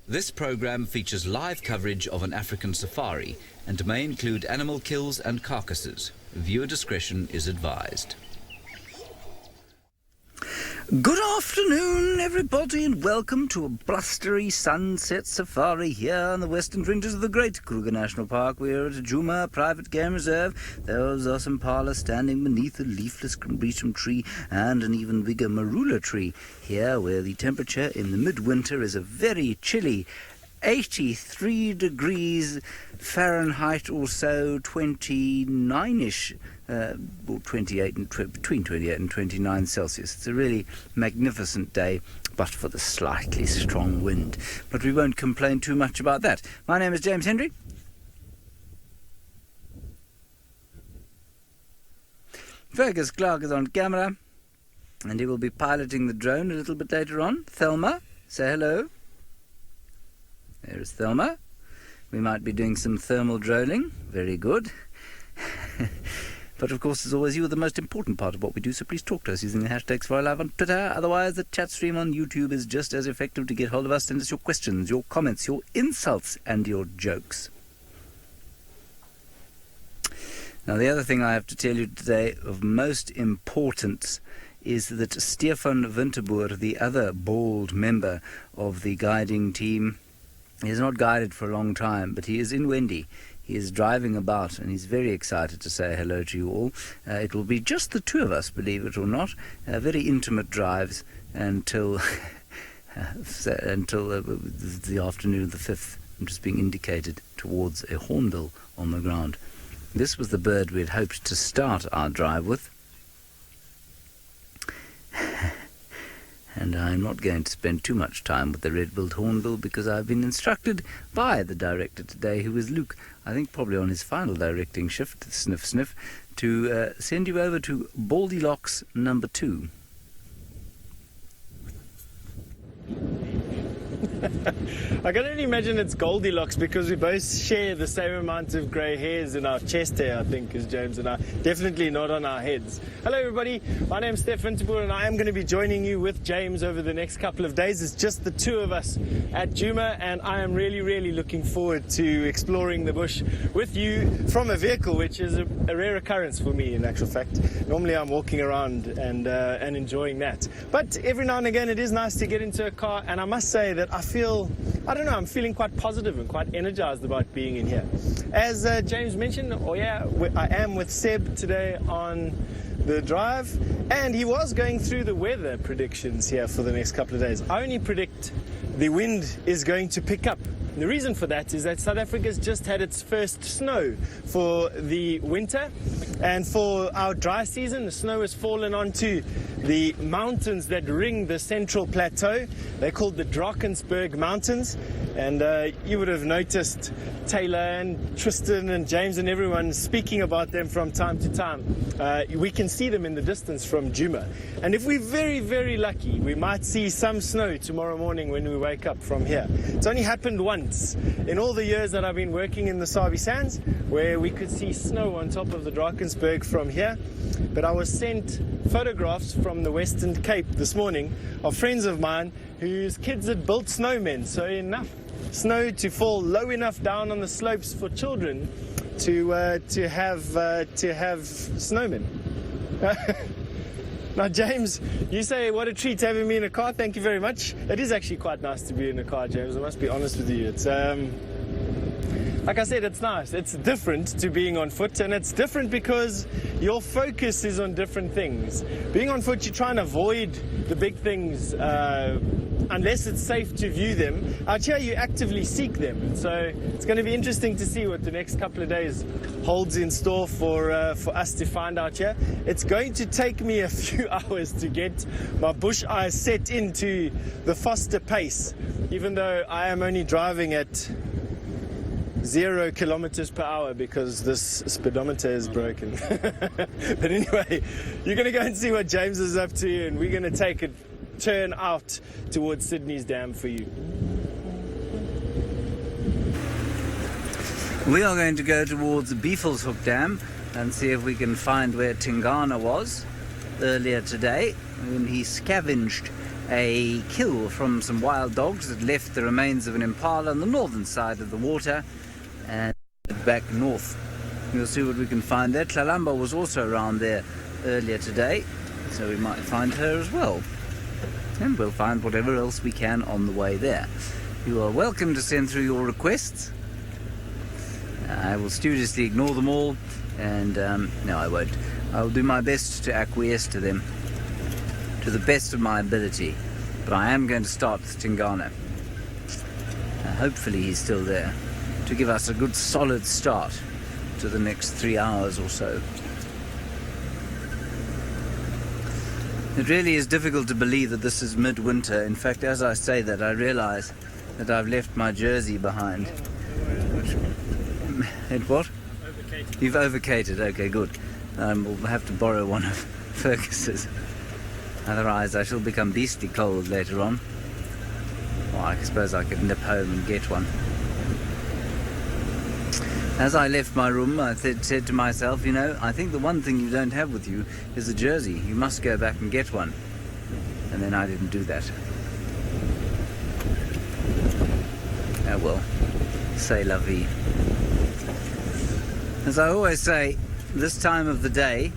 This program features live coverage of an African safari and may include animal kills and carcasses. Viewer discretion is advised. Good afternoon, everybody, and welcome to a blustery sunset safari here on the western fringes of the great Kruger National Park. We're at Djuma Private Game Reserve. Those are some Impala standing beneath a leafless Cambretum tree and an even bigger marula tree. Here, where the temperature in the midwinter is a very chilly 83 degrees Fahrenheit or so, 29-ish, or 28 and between 28 and 29 Celsius. It's a really magnificent day, but for the slightly strong wind. But we won't complain too much about that. My name is James Henry. Fergus Clark is on camera, and he will be piloting the drone a little bit later on. Thelma, say hello. There's Thelma. We might be doing some thermal droning. Very good. But of course, as always, you are the most important part of what we do, so please talk to us using the hashtags for our live on Twitter. Otherwise, the chat stream on YouTube is just as effective to get hold of us. Send us your questions, your comments, your insults, and your jokes. Now, the other thing I have to tell you today of most importance is that Stefan Winterboer, the other bald member of the guiding team, he has not guided for a long time, but he is in Wendy. He is driving about, and he's very excited to say hello to you all. It will be just the two of us, believe it or not. Very intimate drives until the afternoon of the 5th. I'm just being indicated towards a hornbill on the ground. This was the bird we had hoped to start our drive with. And I'm not going to spend too much time with the red-billed hornbill because I've been instructed by the director today, who is Luke, I think probably on his final directing shift, sniff sniff, to send you over to Baldylocks number 2. I can only imagine it's Goldilocks because we both share the same amount of grey hairs in our chest hair, I think, as James and I. Definitely not on our heads. Hello, everybody. My name's Stef Winterboer, and I am going to be joining you with James over the next couple of days. It's just the two of us at Djuma, and I am really, really looking forward to exploring the bush with you from a vehicle, which is a rare occurrence for me, in actual fact. Normally, I'm walking around and enjoying that. But every now and again, it is nice to get into a car, and I must say that I'm feeling quite positive and quite energized about being in here. As James mentioned, I am with Seb today on the drive, and he was going through the weather predictions here for the next couple of days. I only predict the wind is going to pick up. The reason for that is that South Africa's just had its first snow for the winter, and for our dry season, the snow has fallen onto the mountains that ring the central plateau. They're called the Drakensberg Mountains, and you would have noticed Taylor and Tristan and James and everyone speaking about them from time to time. We can see them in the distance from Djuma, and if we're very, very lucky, we might see some snow tomorrow morning when we wake up from here. It's only happened once in all the years that I've been working in the Sabi Sands, where we could see snow on top of the Drakensberg from here. But I was sent photographs from the Western Cape this morning of friends of mine whose kids had built snowmen, so enough snow to fall low enough down on the slopes for children to have snowmen. Now, James, you say what a treat having me in a car. Thank you very much. It is actually quite nice to be in a car, James. I must be honest with you. It's like I said, it's nice. It's different to being on foot, and it's different because your focus is on different things. Being on foot, you try and avoid the big things unless it's safe to view them. Out here, you actively seek them. And so it's going to be interesting to see what the next couple of days holds in store for us to find out here. It's going to take me a few hours to get my bush eyes set into the Foster pace, even though I am only driving at 0 kilometers per hour because this speedometer is broken. But anyway, you're going to go and see what James is up to, and we're going to take a turn out towards Sydney's dam for you. We are going to go towards Beefleshoek Dam and see if we can find where Tingana was earlier today when he scavenged a kill from some wild dogs that left the remains of an impala on the northern side of the water and back north. We'll see what we can find there. Tlalamba was also around there earlier today, so we might find her as well. And we'll find whatever else we can on the way there. You are welcome to send through your requests. I will studiously ignore them all, and no, I won't. I'll do my best to acquiesce to them to the best of my ability, but I am going to start with Tingana. Hopefully he's still there to give us a good solid start to the next 3 hours or so. It really is difficult to believe that this is midwinter. In fact, as I say that, I realize that I've left my jersey behind. And what? Overcated. You've overcated, okay, good. We'll have to borrow one of Fergus's. Otherwise I shall become beastly cold later on. Or I suppose I could nip home and get one. As I left my room, I said to myself, you know, I think the one thing you don't have with you is a jersey. You must go back and get one. And then I didn't do that. Oh well, c'est la vie. As I always say, this time of the day,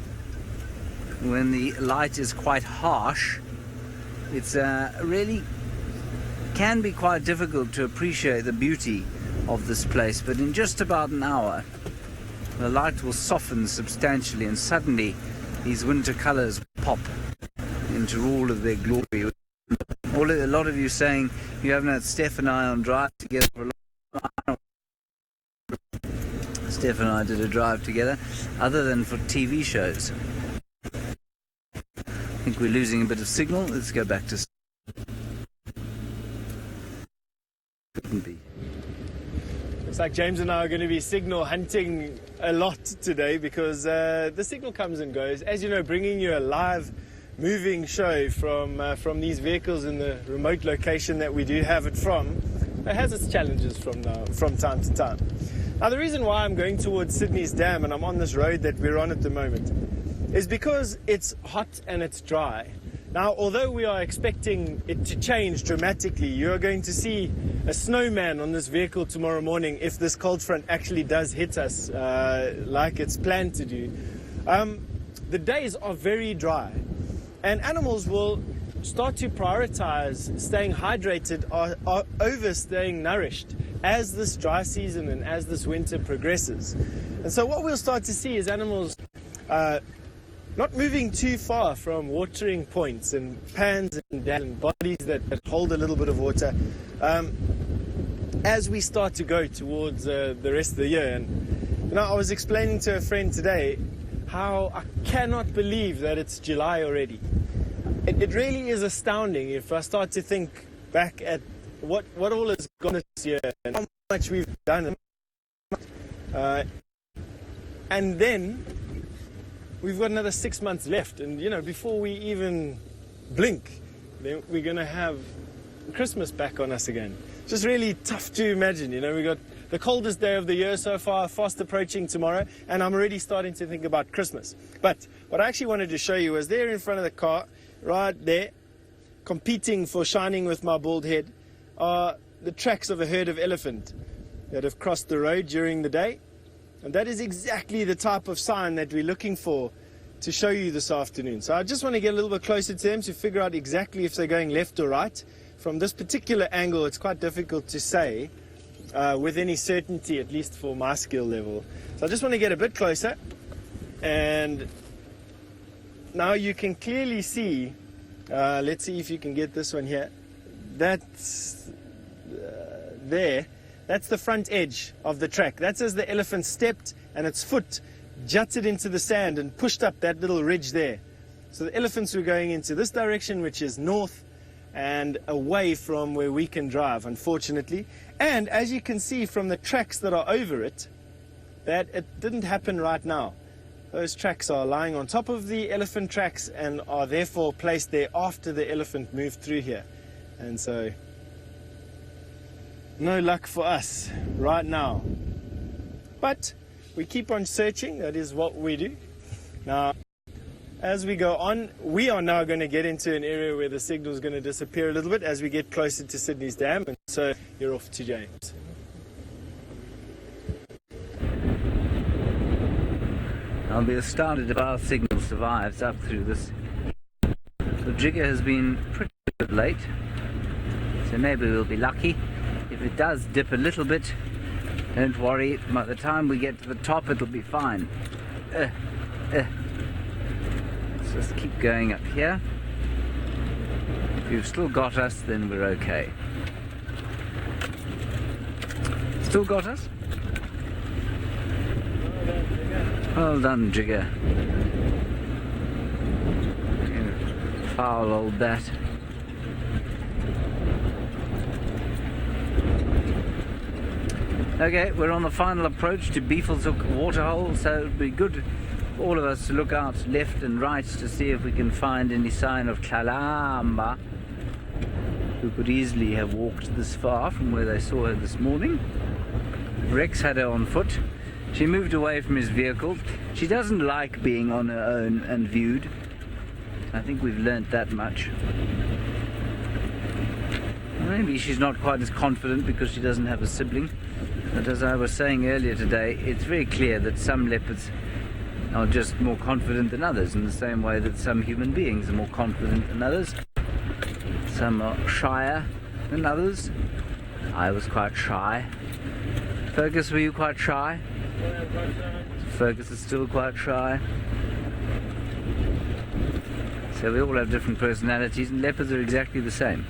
when the light is quite harsh, it's really can be quite difficult to appreciate the beauty of this place, but in just about an hour the light will soften substantially and suddenly these winter colors pop into all of their glory. A lot of you saying you haven't had Steph and I on drive together for a long time. Steph and I did a drive together other than for TV shows. I think we're losing a bit of signal. Let's go back to couldn't be. It's like James and I are going to be signal hunting a lot today because the signal comes and goes. As you know, bringing you a live moving show from these vehicles in the remote location that we do have it from, it has its challenges from time to time. Now, the reason why I'm going towards Sydney's Dam and I'm on this road that we're on at the moment is because it's hot and it's dry. Now, although we are expecting it to change dramatically, you're going to see a snowman on this vehicle tomorrow morning if this cold front actually does hit us like it's planned to do. The days are very dry, and animals will start to prioritize staying hydrated or over staying nourished as this dry season and as this winter progresses. And so what we'll start to see is animals not moving too far from watering points and pans and dams and bodies that hold a little bit of water as we start to go towards the rest of the year. And you know, I was explaining to a friend today how I cannot believe that it's July already. It really is astounding if I start to think back at what all has gone this year and how much we've done. And then we've got another 6 months left, and you know, before we even blink, then we're going to have Christmas back on us again. Just really tough to imagine. You know, we got the coldest day of the year so far, fast approaching tomorrow, and I'm already starting to think about Christmas. But what I actually wanted to show you was there in front of the car, right there, competing for shining with my bald head, are the tracks of a herd of elephant that have crossed the road during the day. And that is exactly the type of sign that we're looking for to show you this afternoon. So I just want to get a little bit closer to them to figure out exactly if they're going left or right. From this particular angle, it's quite difficult to say with any certainty, at least for my skill level. So I just want to get a bit closer. And now you can clearly see, let's see if you can get this one here. That's there. That's the front edge of the track. That's as the elephant stepped and its foot jutted into the sand and pushed up that little ridge there. So the elephants were going into this direction, which is north and away from where we can drive, unfortunately. And as you can see from the tracks that are over it, that it didn't happen right now. Those tracks are lying on top of the elephant tracks and are therefore placed there after the elephant moved through here. And so no luck for us right now. But we keep on searching. That is what we do. Now, as we go on, we are now going to get into an area where the signal is going to disappear a little bit as we get closer to Sydney's dam. And so you're off to James. I'll be astounded if our signal survives up through this. The jigger has been pretty good late, so maybe we'll be lucky. If it does dip a little bit, don't worry, by the time we get to the top it'll be fine. Let's just keep going up here. If you've still got us, then we're okay. Still got us? Well done, jigger. You foul old bat. Okay, we're on the final approach to Beefles Hook waterhole, so it'd be good for all of us to look out left and right to see if we can find any sign of Kalamba, who could easily have walked this far from where they saw her this morning. Rex had her on foot. She moved away from his vehicle. She doesn't like being on her own and viewed. I think we've learnt that much. Maybe she's not quite as confident because she doesn't have a sibling. But as I was saying earlier today, it's very clear that some leopards are just more confident than others, in the same way that some human beings are more confident than others. Some are shyer than others. I was quite shy. Fergus, were you quite shy? Fergus is still quite shy. So we all have different personalities, and leopards are exactly the same.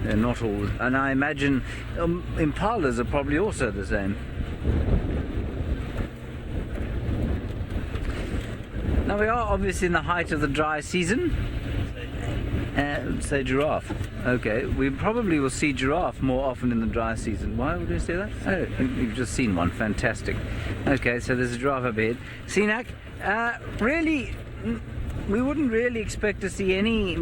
They're not all, and I imagine impalas are probably also the same. Now we are obviously in the height of the dry season. Say giraffe. Okay, we probably will see giraffe more often in the dry season. Why would you say that? Oh, you've just seen one. Fantastic. Okay, so there's a giraffe up ahead. Sinak, really, we wouldn't really expect to see any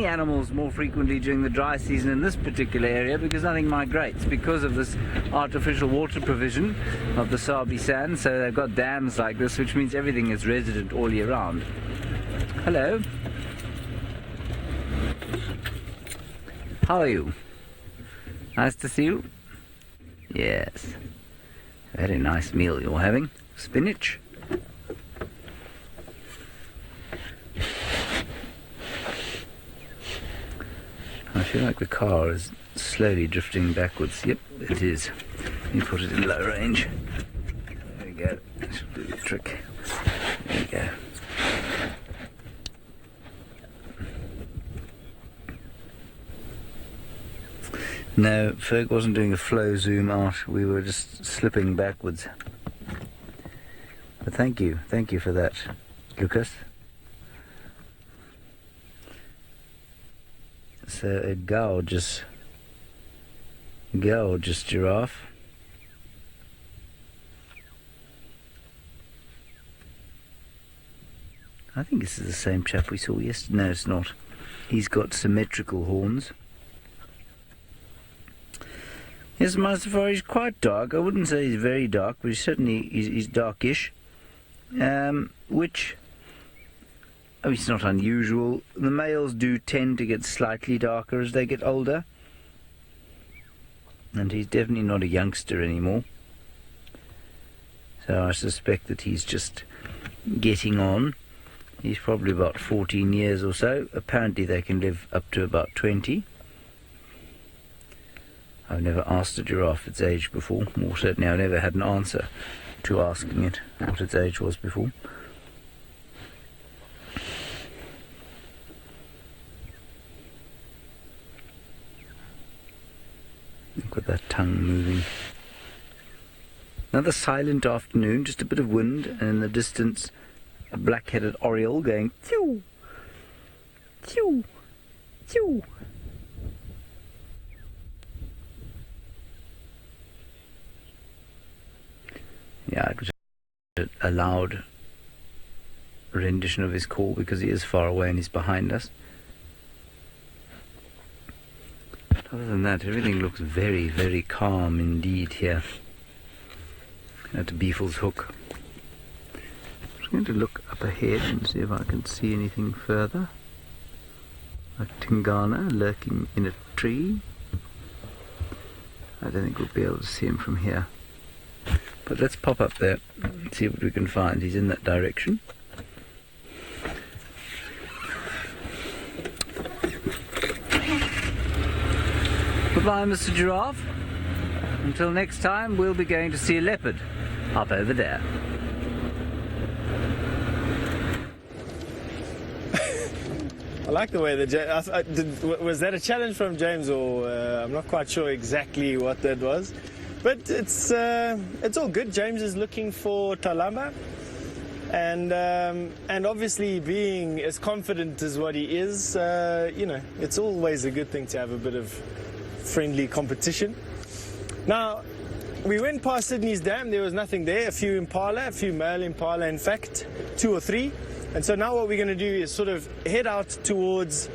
animals more frequently during the dry season in this particular area because nothing migrates because of this artificial water provision of the Sabi Sand. So they've got dams like this, which means everything is resident all year round. Hello. How are you? Nice to see you. Yes. Very nice meal you're having. Spinach. I feel like the car is slowly drifting backwards. Yep, it is. You put it in low range. There we go. That should do the trick. There we go. No, Ferg wasn't doing a flow zoom out. We were just slipping backwards. But thank you for that, Lucas. So a gorgeous giraffe. I think this is the same chap we saw yesterday. No, it's not. He's got symmetrical horns. Yes, my safari is quite dark. I wouldn't say he's very dark, but he's darkish. Which, it's not unusual. The males do tend to get slightly darker as they get older. And he's definitely not a youngster anymore. So I suspect that he's just getting on. He's probably about 14 years or so. Apparently they can live up to about 20. I've never asked a giraffe its age before. More certainly I've never had an answer to asking it what its age was before. Look at that tongue moving. Another silent afternoon, just a bit of wind, and in the distance a black-headed oriole going chew, chew, chew. Yeah, it was a loud rendition of his call because he is far away and he's behind us. But other than that, everything looks very, very calm indeed here at Beefles Hook. going to look up ahead and see if I can see anything further. A Tingana lurking in a tree. I don't think we'll be able to see him from here. But let's pop up there and see what we can find. He's in that direction. Goodbye, Mr. Giraffe. Until next time, we'll be going to see a leopard up over there. I like the way that was that a challenge from James, or I'm not quite sure exactly what that was, but it's all good. James is looking for Talamba, and obviously being as confident as what he is, it's always a good thing to have a bit of friendly competition. Now, we went past Sydney's dam. There was nothing there. A few male impala, in fact, 2 or 3. And so now what we're going to do is sort of head out towards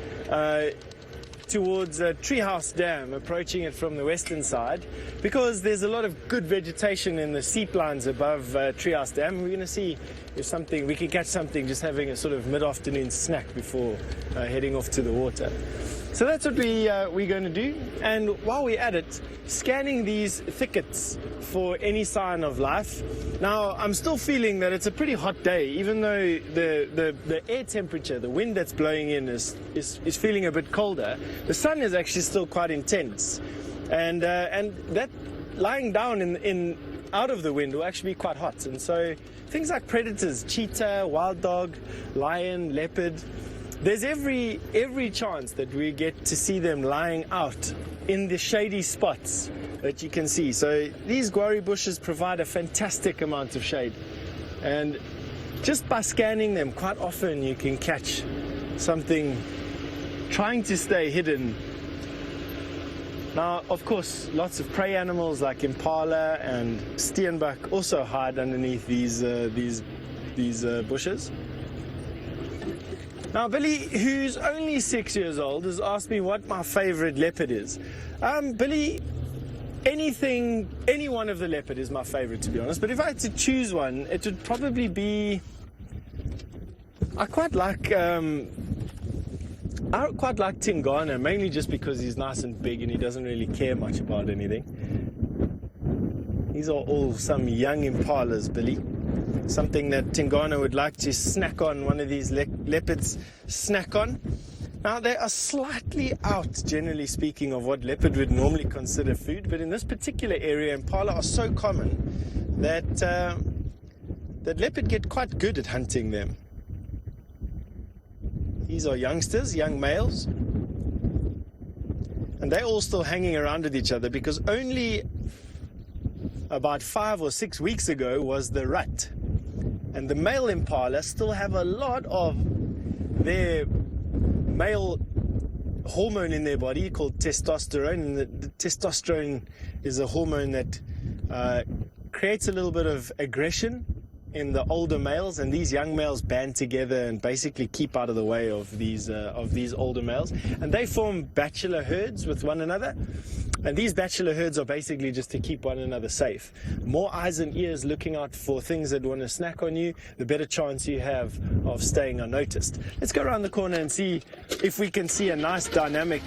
Treehouse Dam, approaching it from the western side, because there's a lot of good vegetation in the seep lines above Treehouse Dam. We're going to see if we can catch something, just having a sort of mid-afternoon snack before heading off to the water. So that's what we're going to do. And while we're at it, scanning these thickets for any sign of life. Now, I'm still feeling that it's a pretty hot day, even though the air temperature, the wind that's blowing in is feeling a bit colder. The sun is actually still quite intense. And that lying down in out of the wind will actually be quite hot. And so things like predators, cheetah, wild dog, lion, leopard, there's every chance that we get to see them lying out in the shady spots that you can see. So these guarri bushes provide a fantastic amount of shade, and just by scanning them, quite often you can catch something trying to stay hidden. Now, of course, lots of prey animals like impala and steenbok also hide underneath these bushes. Now, Billy, who's only 6 years old, has asked me what my favorite leopard is. Billy, any one of the leopard is my favorite, to be honest. But if I had to choose one, it would probably be. I quite like Tingana, mainly just because he's nice and big and he doesn't really care much about anything. These are all some young impalas, Billy. Something that Tingana would like to snack on, one of these leopards snack on. Now, they are slightly out, generally speaking, of what leopard would normally consider food, but in this particular area, impala are so common that leopard get quite good at hunting them. These are youngsters, young males, and they're all still hanging around with each other because only about 5 or 6 weeks ago was the rut. And the male impala still have a lot of their male hormone in their body called testosterone. And the testosterone is a hormone that creates a little bit of aggression in the older males, and these young males band together and basically keep out of the way of these older males, and they form bachelor herds with one another. And these bachelor herds are basically just to keep one another safe. More eyes and ears looking out for things that want to snack on you, the better chance you have of staying unnoticed. Let's go around the corner and see if we can see a nice dynamic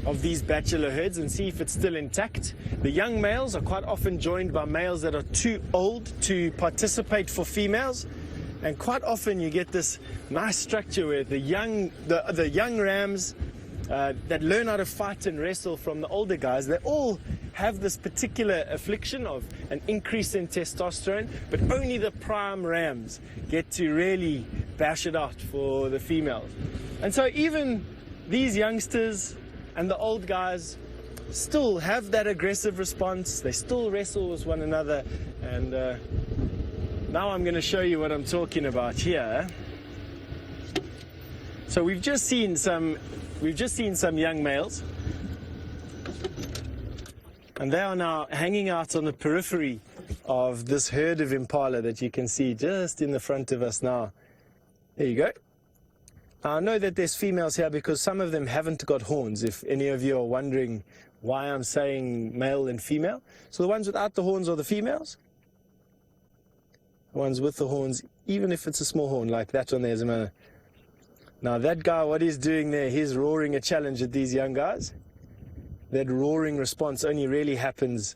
of these bachelor herds and see if it's still intact. The young males are quite often joined by males that are too old to participate for females, and quite often you get this nice structure where the young rams that learn how to fight and wrestle from the older guys, they all have this particular affliction of an increase in testosterone, but only the prime rams get to really bash it out for the females. And so even these youngsters and the old guys still have that aggressive response. They still wrestle with one another. And now I'm going to show you what I'm talking about here. So we've just seen some young males, and they are now hanging out on the periphery of this herd of impala that you can see just in the front of us now. There you go. I know that there's females here because some of them haven't got horns, if any of you are wondering why I'm saying male and female. So the ones without the horns are the females. The ones with the horns even if it's a small horn like that one there's a. Now that guy, what he's doing there, he's roaring a challenge at these young guys. That roaring response only really happens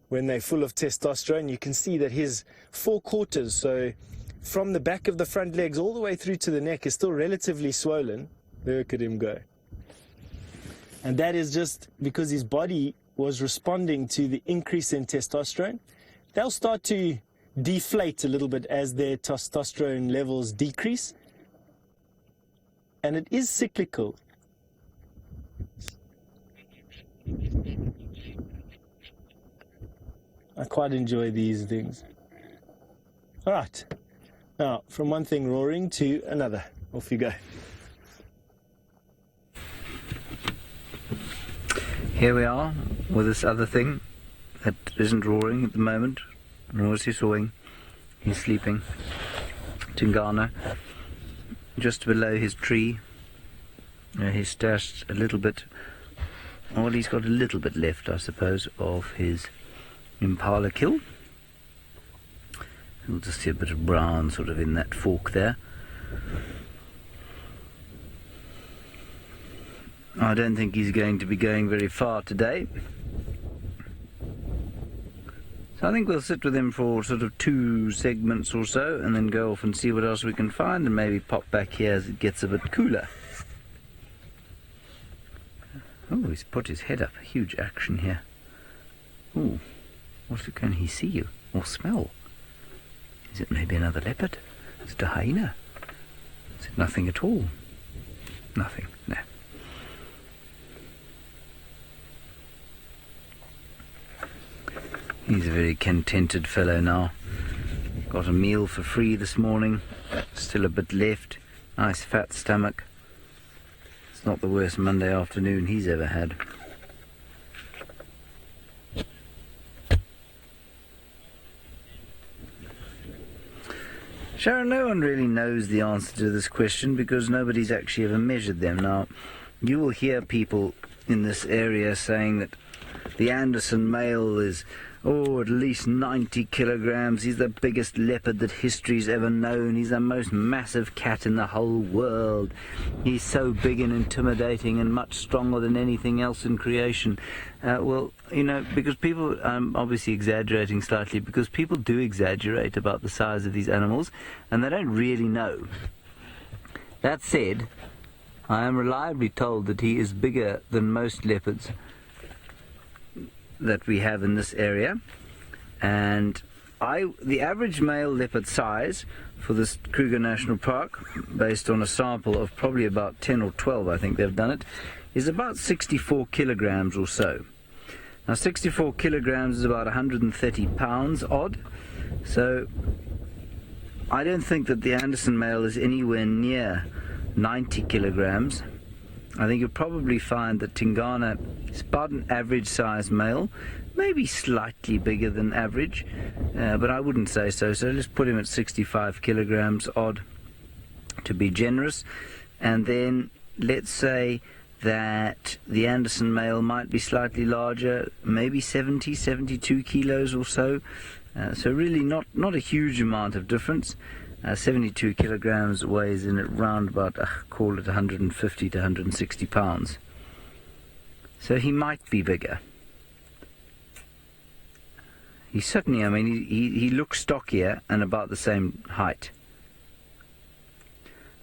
when they're full of testosterone. You can see that his 4 quarters, so from the back of the front legs all the way through to the neck, is still relatively swollen. Look at him go. And that is just because his body was responding to the increase in testosterone. They'll start to deflate a little bit as their testosterone levels decrease. And it is cyclical. I quite enjoy these things. All right. Now, from one thing roaring to another. Off you go. Here we are with this other thing that isn't roaring at the moment, nor is he sawing. He's sleeping. Tingana, just below his tree. He's stashed a little bit, well, he's got a little bit left, I suppose, of his Impala kill. You'll just see a bit of brown sort of in that fork there. I don't think he's going to be going very far today. So I think we'll sit with him for sort of 2 segments or so and then go off and see what else we can find and maybe pop back here as it gets a bit cooler. Oh, he's put his head up. Huge action here. Ooh, can he see you or smell? Is it maybe another leopard? Is it a hyena? Is it nothing at all? Nothing, no. He's a very contented fellow now. Got a meal for free this morning. Still a bit left. Nice fat stomach. It's not the worst Monday afternoon he's ever had. Sharon, no one really knows the answer to this question because nobody's actually ever measured them. Now, you will hear people in this area saying that the Anderson male is, at least 90 kilograms. He's the biggest leopard that history's ever known. He's the most massive cat in the whole world. He's so big and intimidating and much stronger than anything else in creation. Well, because people, I'm obviously exaggerating slightly, because people do exaggerate about the size of these animals, and they don't really know. That said, I am reliably told that he is bigger than most leopards that we have in this area, and the average male leopard size for this Kruger National Park, based on a sample of probably about 10 or 12, I think they've done it, is about 64 kilograms or so. Now 64 kilograms is about 130 pounds odd, so I don't think that the Anderson male is anywhere near 90 kilograms. I think you'll probably find that Tingana is about an average size male, maybe slightly bigger than average, but I wouldn't say so. So let's put him at 65 kilograms odd to be generous. And then let's say that the Anderson male might be slightly larger, maybe 70, 72 kilos or so. So really not a huge amount of difference. 72 kilograms weighs in at round about, call it 150 to 160 pounds. So he might be bigger. He certainly, he looks stockier and about the same height.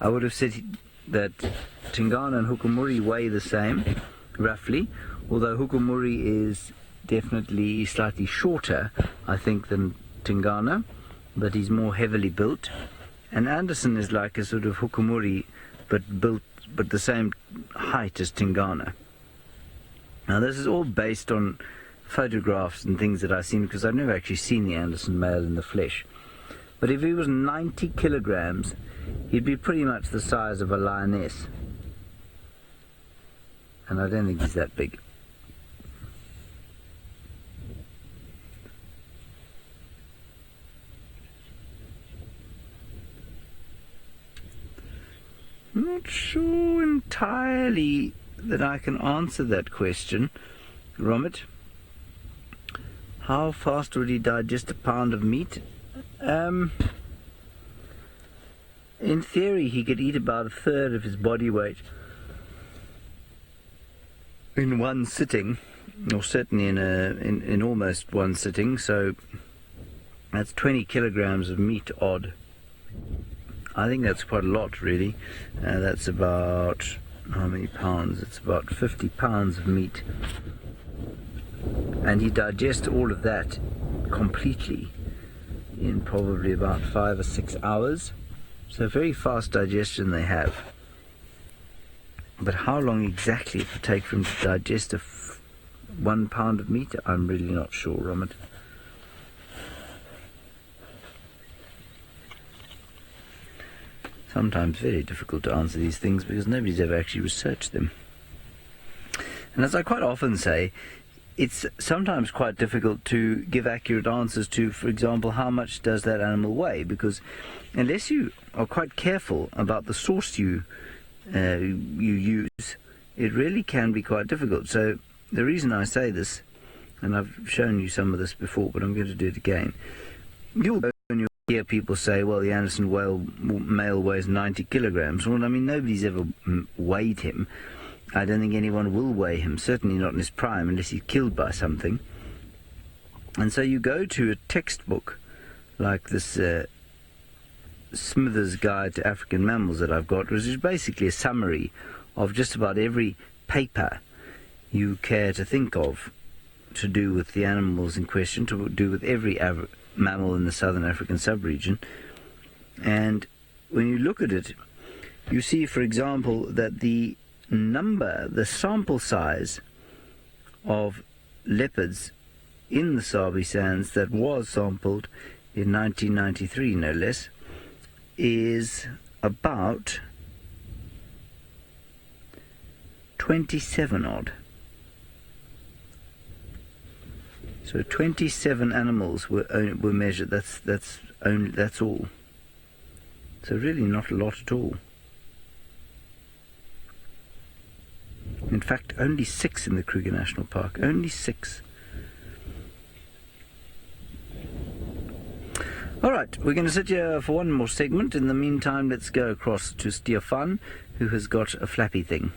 I would have said that Tingana and Hukumuri weigh the same, roughly, although Hukumuri is definitely slightly shorter, I think, than Tingana, but he's more heavily built. And Anderson is like a sort of Hukumuri, but the same height as Tingana. Now this is all based on photographs and things that I've seen, because I've never actually seen the Anderson male in the flesh. But if he was 90 kilograms, he'd be pretty much the size of a lioness. And I don't think he's that big. I'm not sure entirely that I can answer that question, Romit. How fast would he digest a pound of meat? in theory, he could eat about a third of his body weight in one sitting, or certainly in almost one sitting. So that's 20 kilograms of meat odd. I think that's quite a lot, really. That's about, how many pounds? It's about 50 pounds of meat. And he digests all of that completely in probably about 5 or 6 hours. So very fast digestion they have. But how long exactly it would take for him to digest 1 pound of meat, I'm really not sure, Romit. Sometimes very difficult to answer these things because nobody's ever actually researched them. And as I quite often say, it's sometimes quite difficult to give accurate answers to, for example, how much does that animal weigh? Because unless you are quite careful about the source you use, it really can be quite difficult. So the reason I say this, and I've shown you some of this before, but I'm going to do it again. You'll hear people say, well, the Anderson male weighs 90 kilograms. Well, I mean, nobody's ever weighed him. I don't think anyone will weigh him, certainly not in his prime, unless he's killed by something. And so you go to a textbook like this Smithers Guide to African Mammals that I've got, which is basically a summary of just about every paper you care to think of to do with the animals in question, to do with every mammal in the southern African subregion. And when you look at it, you see, for example, that the sample size of leopards in the Sabi Sands that was sampled in 1993, no less, is about 27 odd. So 27 animals were measured. That's all. So really not a lot at all. In fact, only 6 in the Kruger National Park. Only 6. All right, we're going to sit here for one more segment. In the meantime, let's go across to Stefan, who has got a flappy thing.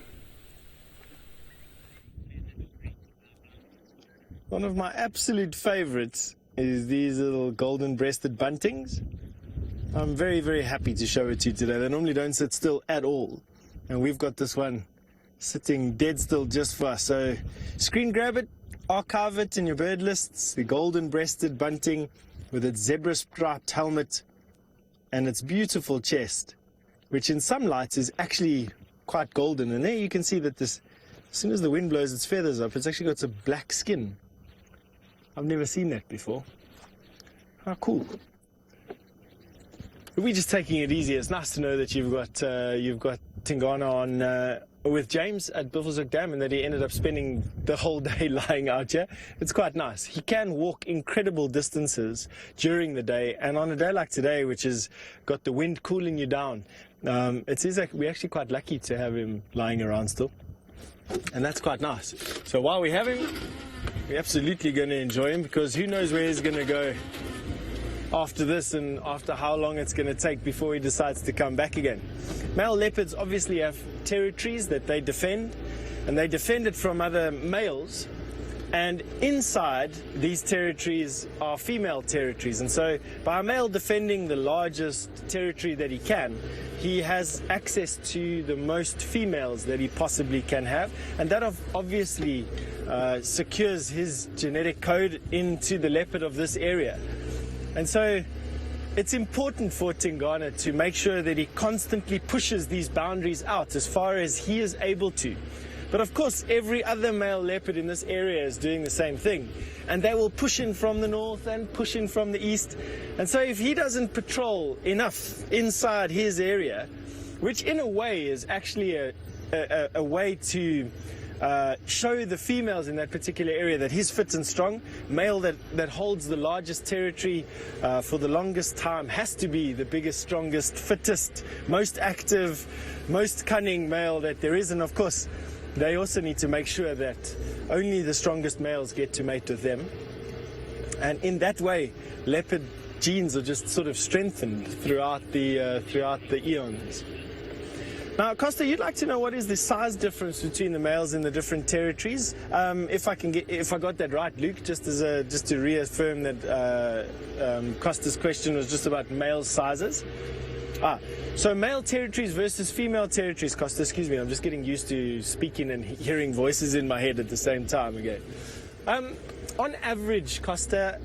One of my absolute favorites is these little golden-breasted buntings. I'm very, very happy to show it to you today. They normally don't sit still at all. And we've got this one sitting dead still just for us. So screen grab it, archive it in your bird lists. The golden-breasted bunting with its zebra-striped helmet and its beautiful chest, which in some lights is actually quite golden. And there you can see that this, as soon as the wind blows its feathers up, it's actually got some black skin. I've never seen that before. How cool. We're just taking it easy. It's nice to know that you've got Tingana on with James at Buffelshoek Dam, and that he ended up spending the whole day lying out here. It's quite nice. He can walk incredible distances during the day, and on a day like today, which has got the wind cooling you down, we're actually quite lucky to have him lying around still, and that's quite nice. So while we have him, we're absolutely going to enjoy him, because who knows where he's going to go after this, and after how long it's going to take before he decides to come back again. Male leopards obviously have territories that they defend, and they defend it from other males, and inside these territories are female territories. And so by a male defending the largest territory that he can, he has access to the most females that he possibly can have, and that obviously secures his genetic code into the leopard of this area. And so it's important for Tingana to make sure that he constantly pushes these boundaries out as far as he is able to. But of course, every other male leopard in this area is doing the same thing. And they will push in from the north and push in from the east. And so if he doesn't patrol enough inside his area, which in a way is actually a way to show the females in that particular area that he's fit and strong. Male that holds the largest territory for the longest time has to be the biggest, strongest, fittest, most active, most cunning male that there is. And of course, they also need to make sure that only the strongest males get to mate with them. And in that way, leopard genes are just sort of strengthened throughout the eons. Now, Costa, you'd like to know what is the size difference between the males in the different territories? If I got that right, Luke, just to reaffirm that Costa's question was just about male sizes. So male territories versus female territories, Costa, excuse me, I'm just getting used to speaking and hearing voices in my head at the same time again. On average, Costa,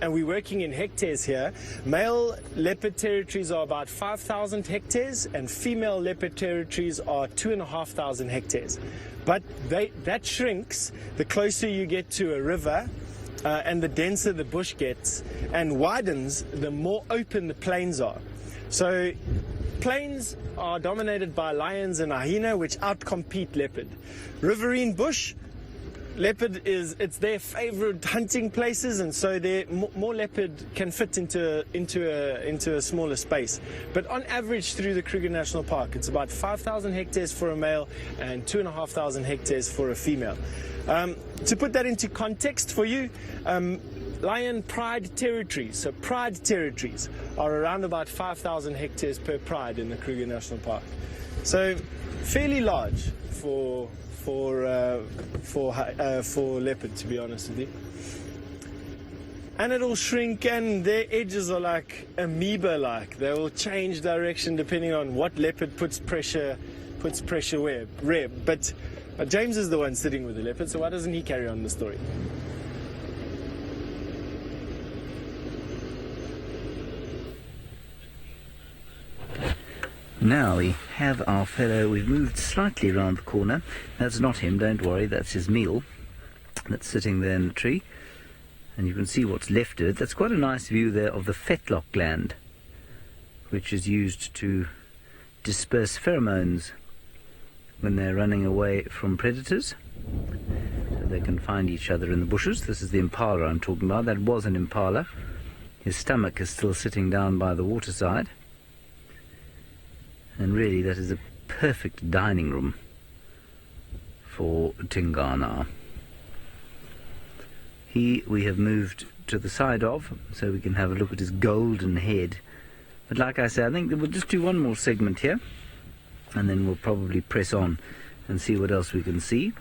and we're working in hectares here, male leopard territories are about 5,000 hectares and female leopard territories are 2,500 hectares. But that shrinks the closer you get to a river and the denser the bush gets, and widens the more open the plains are. So plains are dominated by lions and hyena, which outcompete leopard. Riverine bush, leopard it's their favorite hunting places, and so more leopard can fit into a smaller space. But on average through the Kruger National Park, it's about 5,000 hectares for a male and 2,500 hectares for a female. To put that into context for you, lion pride territories, so pride territories are around about 5,000 hectares per pride in the Kruger National Park. So fairly large for leopard, to be honest with you. And it'll shrink, and their edges are like amoeba-like. They will change direction depending on what leopard puts pressure where. But James is the one sitting with the leopard, so why doesn't he carry on the story? Now we have our fellow. We've moved slightly around the corner. That's not him, don't worry, that's his meal that's sitting there in the tree, and you can see what's left of it. That's quite a nice view there of the fetlock gland, which is used to disperse pheromones when they're running away from predators, so they can find each other in the bushes. This is the impala I'm talking about. That was an impala. His stomach is still sitting down by the waterside. And really, that is a perfect dining room for Tingana. We have moved to the side of, so we can have a look at his golden head. But like I say, I think that we'll just do one more segment here, and then we'll probably press on and see what else we can see.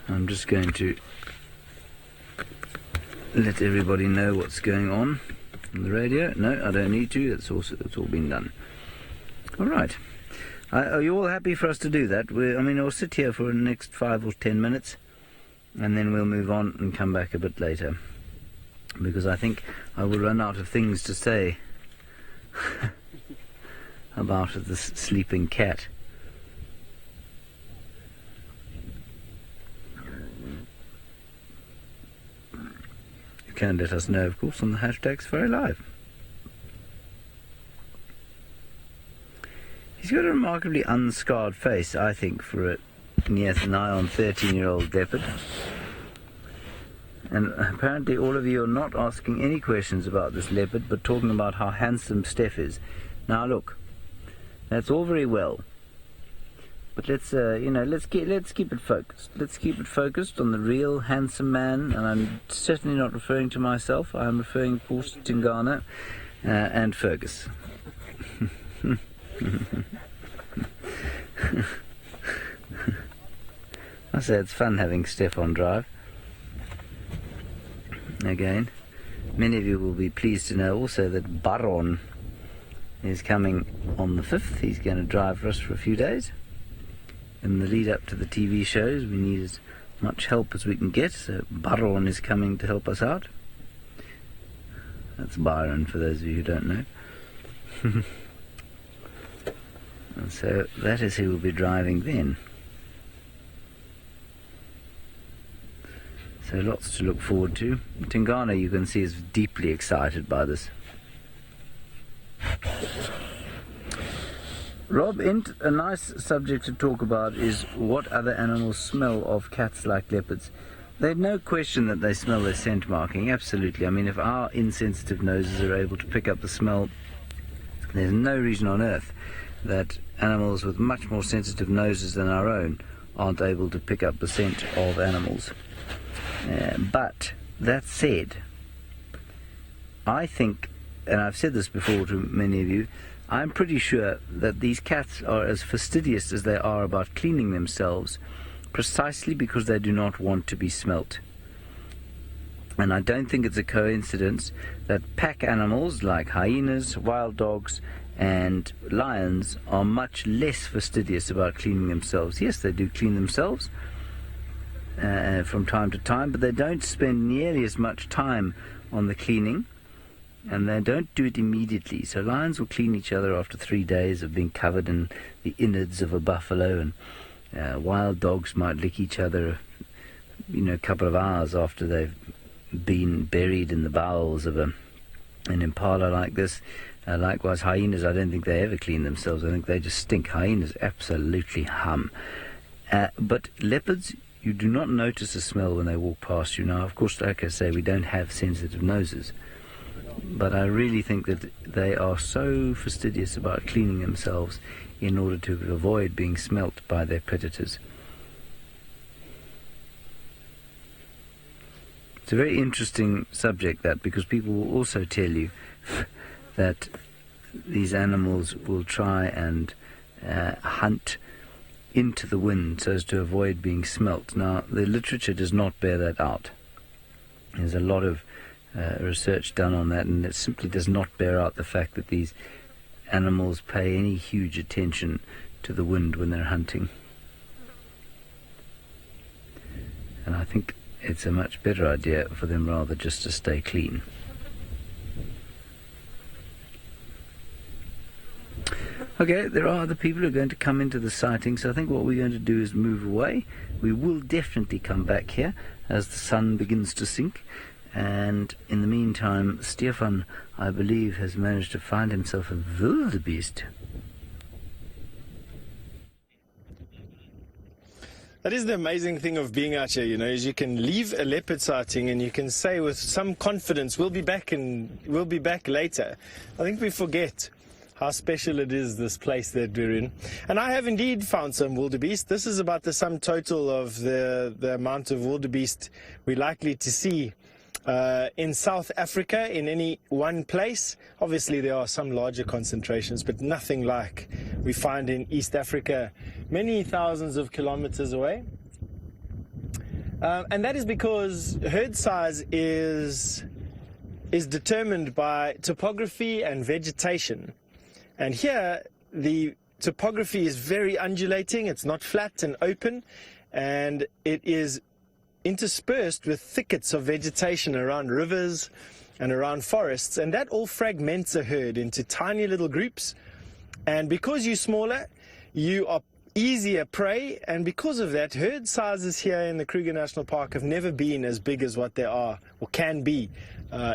I'm just going to let everybody know what's going on the radio. No, I don't need to. It's all been done. All right. Are you all happy for us to do that? We'll sit here for the next 5 or 10 minutes, and then we'll move on and come back a bit later, because I think I will run out of things to say about this sleeping cat. You can let us know, of course, on the hashtag #SafariLive. He's got a remarkably unscarred face, I think, for an 13-year-old leopard. And apparently all of you are not asking any questions about this leopard, but talking about how handsome Steph is. Now look, that's all very well, but let's keep it focused. Let's keep it focused on the real handsome man, and I'm certainly not referring to myself. I'm referring, of course, to Tingana and Fergus. I say it's fun having Steph on drive. Again, many of you will be pleased to know also that Baron is coming on the 5th. He's going to drive for us for a few days. In the lead up to the TV shows, we need as much help as we can get, so Baron is coming to help us out. That's Byron, for those of you who don't know. And so that is who will be driving then. So lots to look forward to. Tingana, you can see, is deeply excited by this. Rob, a nice subject to talk about is what other animals smell of cats like leopards. There's no question that they smell their scent marking, absolutely. I mean, if our insensitive noses are able to pick up the smell, there's no reason on earth that animals with much more sensitive noses than our own aren't able to pick up the scent of animals. But that said, I think, and I've said this before to many of you, I'm pretty sure that these cats are as fastidious as they are about cleaning themselves, precisely because they do not want to be smelt. And I don't think it's a coincidence that pack animals like hyenas, wild dogs, and lions are much less fastidious about cleaning themselves. Yes, they do clean themselves from time to time, but they don't spend nearly as much time on the cleaning, and they don't do it immediately. So lions will clean each other after 3 days of being covered in the innards of a buffalo, and wild dogs might lick each other, a couple of hours after they've been buried in the bowels of an impala like this. Likewise, hyenas, I don't think they ever clean themselves. I think they just stink. Hyenas absolutely hum. But leopards, you do not notice a smell when they walk past you. Now, of course, like I say, we don't have sensitive noses. But I really think that they are so fastidious about cleaning themselves in order to avoid being smelt by their predators. It's a very interesting subject, that, because people will also tell you that these animals will try and hunt into the wind so as to avoid being smelt. Now, the literature does not bear that out. There's a lot of research done on that, and it simply does not bear out the fact that these animals pay any huge attention to the wind when they're hunting. And I think it's a much better idea for them rather just to stay clean. Okay, there are other people who are going to come into the sighting, so I think what we're going to do is move away. We will definitely come back here as the sun begins to sink, and in the meantime, Stefan, I believe, has managed to find himself a wildebeest. That is the amazing thing of being out here, is you can leave a leopard sighting and you can say with some confidence, we'll be back later. I think we forget how special it is, this place that we're in. And I have indeed found some wildebeest. This is about the sum total of the amount of wildebeest we're likely to see in South Africa in any one place. Obviously there are some larger concentrations, but nothing like we find in East Africa, many thousands of kilometers away. And that is because herd size is determined by topography and vegetation. And here, the topography is very undulating. It's not flat and open, and it is interspersed with thickets of vegetation around rivers and around forests, and that all fragments a herd into tiny little groups. And because you're smaller, you are easier prey, and because of that, herd sizes here in the Kruger National Park have never been as big as what they are or can be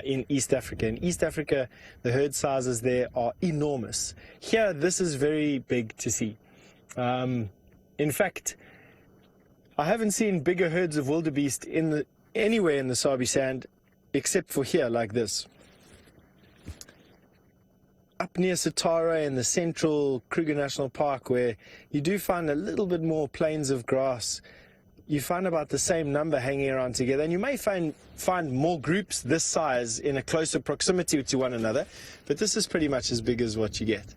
in East Africa. In East Africa, the herd sizes there are enormous. Here, this is very big to see. In fact, I haven't seen bigger herds of wildebeest anywhere in the Sabi Sand, except for here, like this. Up near Satara in the central Kruger National Park, where you do find a little bit more plains of grass, you find about the same number hanging around together, and you may find more groups this size in a closer proximity to one another, but this is pretty much as big as what you get.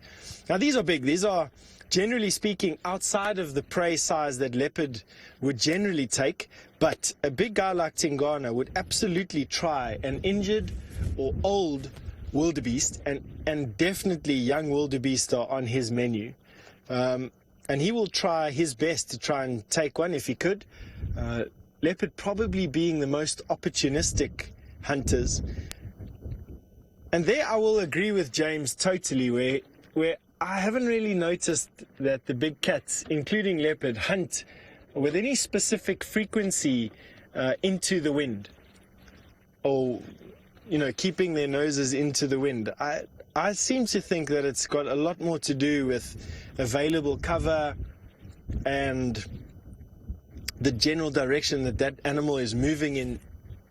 Now, these are big. These are, generally speaking, outside of the prey size that leopard would generally take, but a big guy like Tingana would absolutely try an injured or old wildebeest, and definitely young wildebeest are on his menu. And he will try his best to try and take one if he could. Leopard probably being the most opportunistic hunters. And there I will agree with James totally, where I haven't really noticed that the big cats, including leopard, hunt with any specific frequency into the wind, or keeping their noses into the wind. I seem to think that it's got a lot more to do with available cover and the general direction that animal is moving in,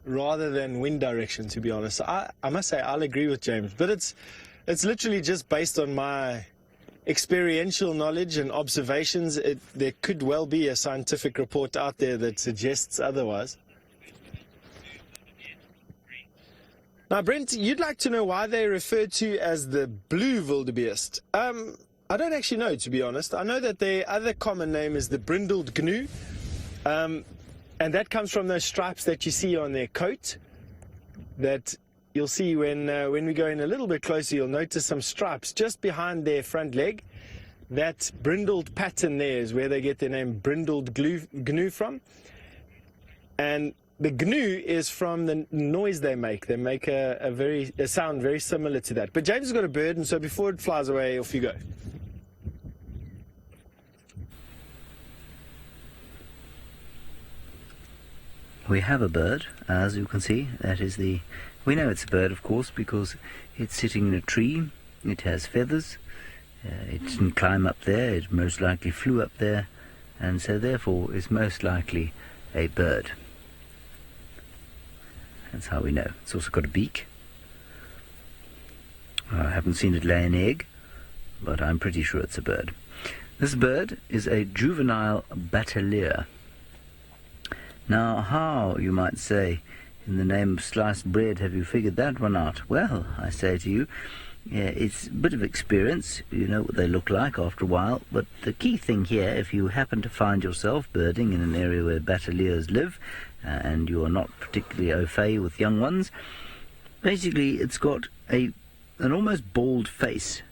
rather than wind direction, to be honest. I must say I'll agree with James, but it's literally just based on my experiential knowledge and observations. There could well be a scientific report out there that suggests otherwise. Now, Brent, you'd like to know why they're referred to as the blue wildebeest. I don't actually know, to be honest. I know that their other common name is the brindled gnu, and that comes from those stripes that you see on their coat that you'll see when we go in a little bit closer. You'll notice some stripes just behind their front leg. That brindled pattern there is where they get their name brindled gnu from. And the gnu is from the noise they make. They make a sound very similar to that. But James has got a bird, and so before it flies away, off you go. We have a bird, as you can see. That is we know it's a bird, of course, because it's sitting in a tree. It has feathers. It didn't climb up there. It most likely flew up there, and so therefore is most likely a bird. That's how we know. It's also got a beak. I haven't seen it lay an egg, but I'm pretty sure it's a bird. This bird is a juvenile batelier. Now, how, you might say, in the name of sliced bread, have you figured that one out? Well, I say to you, it's a bit of experience. You know what they look like after a while. But the key thing here, if you happen to find yourself birding in an area where bateliers live, and you are not particularly au fait with young ones, basically it's got an almost bald face.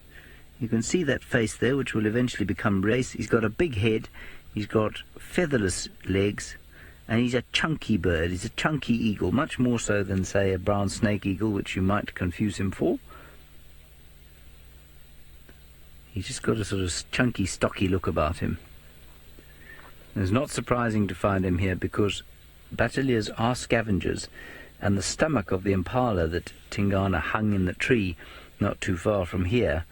You can see that face there, which will eventually become race. He's got a big head, he's got featherless legs, and he's a chunky bird. He's a chunky eagle, much more so than, say, a brown snake eagle, which you might confuse him for. He's just got a sort of chunky, stocky look about him. And it's not surprising to find him here, because bateliers are scavengers, and the stomach of the impala that Tingana hung in the tree not too far from here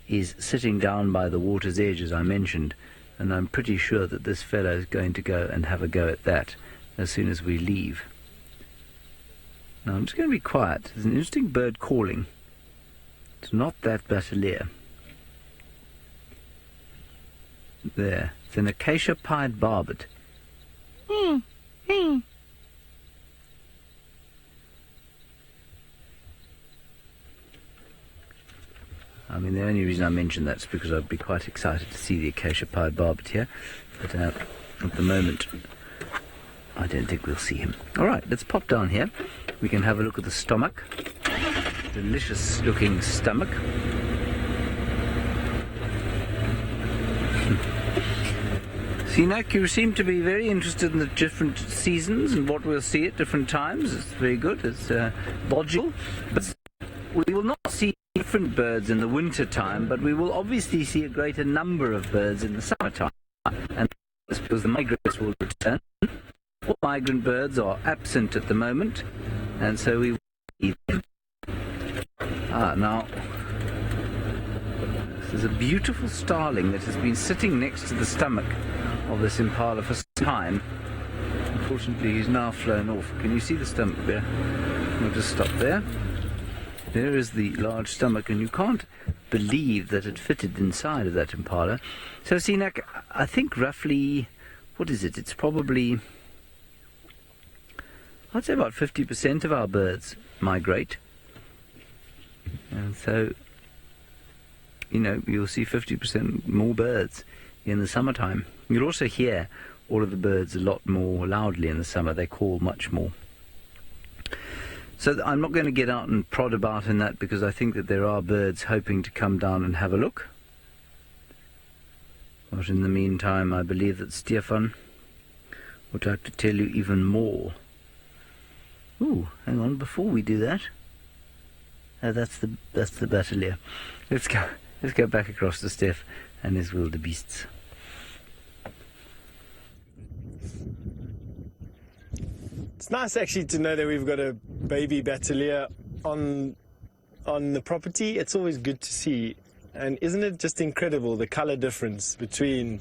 is sitting down by the water's edge, as I mentioned, and I'm pretty sure that this fellow is going to go and have a go at that as soon as we leave. Now I'm just going to be quiet. There's an interesting bird calling. It's not that batelier. There. It's an acacia-pied barbet. I mean, the only reason I mention that is because I'd be quite excited to see the acacia-pied barbet here, but at the moment I don't think we'll see him. Alright, let's pop down here. We can have a look at the stomach. Delicious looking stomach. Sinak, you seem to be very interested in the different seasons and what we'll see at different times. It's very good. It's logical. But we will not see different birds in the winter time, but we will obviously see a greater number of birds in the summertime. And that's because the migrants will return. All migrant birds are absent at the moment, and so we will see them. Now, there's a beautiful starling that has been sitting next to the stomach of this impala for some time. Unfortunately, he's now flown off. Can you see the stomach there? We'll just stop there. There is the large stomach, and you can't believe that it fitted inside of that impala. So, Sinak, I think roughly, what is it? It's probably, I'd say about 50% of our birds migrate. And so, you know, you'll see 50% more birds in the summertime. You'll also hear all of the birds a lot more loudly in the summer. They call much more. So I'm not going to get out and prod about in that, because I think that there are birds hoping to come down and have a look. But in the meantime, I believe that Stefan would like to tell you even more. Ooh, hang on, before we do that. Oh, that's the batelier. Let's go back across to Steph and his wildebeests. It's nice actually to know that we've got a baby batelier on the property. It's always good to see. And isn't it just incredible, the colour difference between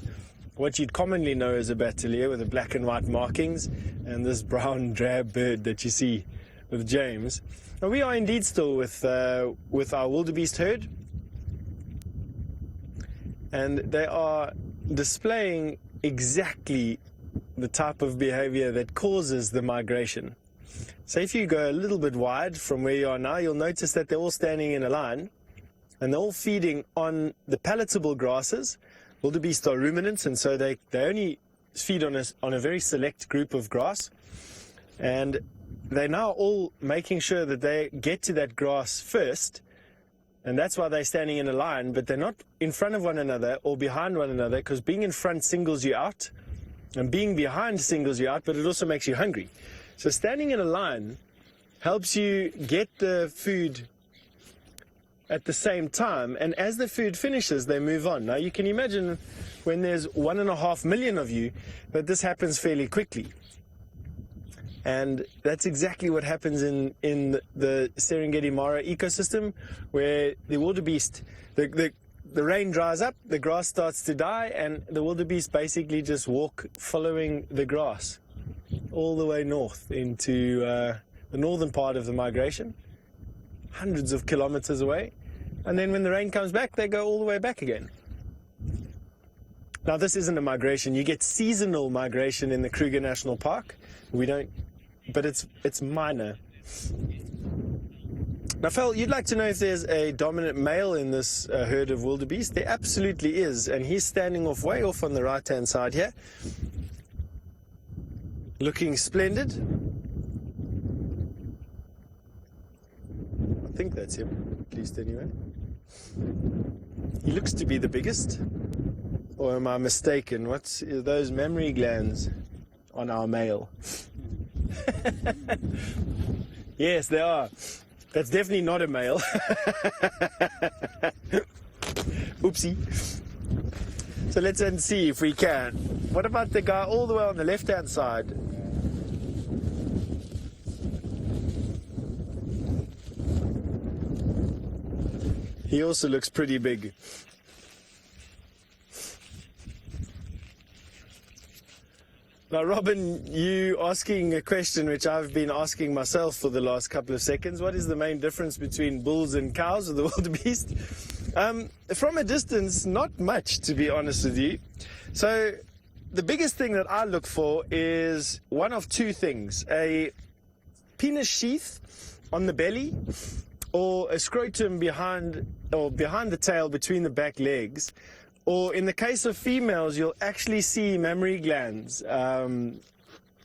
what you'd commonly know as a batelier with the black and white markings and this brown drab bird that you see with James. And we are indeed still with our wildebeest herd. And they are displaying exactly the type of behavior that causes the migration. So if you go a little bit wide from where you are now, you'll notice that they're all standing in a line, and they're all feeding on the palatable grasses. Wildebeest are ruminants, and so they only feed on a very select group of grass. And they're now all making sure that they get to that grass first, and that's why they're standing in a line, but they're not in front of one another or behind one another, because being in front singles you out, and being behind singles you out, but it also makes you hungry. So standing in a line helps you get the food at the same time, and as the food finishes, they move on. Now you can imagine when there's 1.5 million of you, that this happens fairly quickly. And that's exactly what happens in the Serengeti Mara ecosystem, where the wildebeest, the rain dries up, the grass starts to die, and the wildebeest basically just walk following the grass all the way north into the northern part of the migration, hundreds of kilometers away. And then when the rain comes back, they go all the way back again. Now, this isn't a migration. You get seasonal migration in the Kruger National Park. We don't, but it's minor. Now, Phil, you'd like to know if there's a dominant male in this herd of wildebeest. There absolutely is, and he's standing way off on the right-hand side here, looking splendid. I think that's him, at least anyway. He looks to be the biggest. Or am I mistaken? What's those mammary glands on our male? Yes, they are. That's definitely not a male. Oopsie. So let's see if we can. What about the guy all the way on the left-hand side? He also looks pretty big. Now, Robin, you asking a question which I've been asking myself for the last couple of seconds. What is the main difference between bulls and cows of the wildebeest? From a distance, not much, to be honest with you. So the biggest thing that I look for is one of two things: a penis sheath on the belly, or a scrotum behind the tail between the back legs. Or in the case of females, you'll actually see mammary glands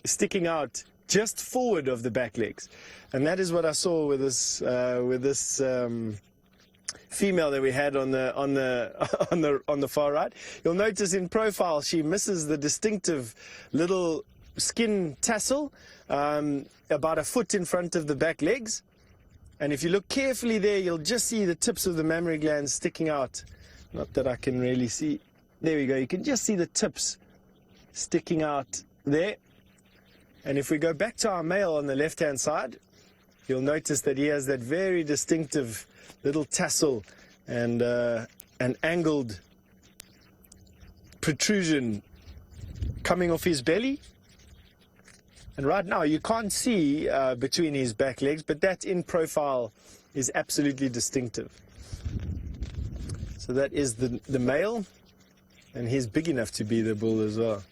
sticking out just forward of the back legs, and that is what I saw with this female that we had on the far right. You'll notice in profile she misses the distinctive little skin tassel about a foot in front of the back legs, and if you look carefully there, you'll just see the tips of the mammary glands sticking out. Not that I can really see. There we go. You can just see the tips sticking out there. And if we go back to our male on the left-hand side, you'll notice that he has that very distinctive little tassel and an angled protrusion coming off his belly. And right now you can't see between his back legs, but that in profile is absolutely distinctive. So that is the male, and he's big enough to be the bull as well.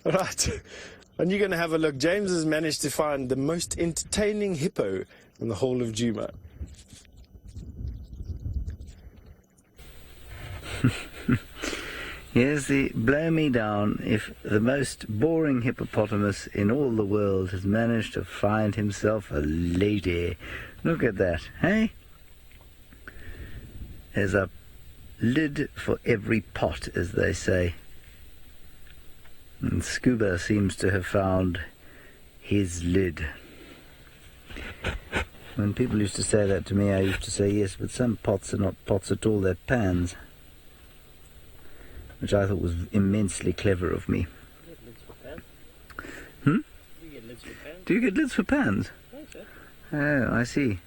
All right, and you're going to have a look. James has managed to find the most entertaining hippo in the whole of Djuma. Yes, blow me down if the most boring hippopotamus in all the world has managed to find himself a lady. Look at that, hey? There's a lid for every pot, as they say. And Scuba seems to have found his lid. When people used to say that to me, I used to say, yes, but some pots are not pots at all, they're pans. Which I thought was immensely clever of me. You get lids for pans? Hmm? You get lids for pans? Do you get lids for pans? I think so. Oh, I see.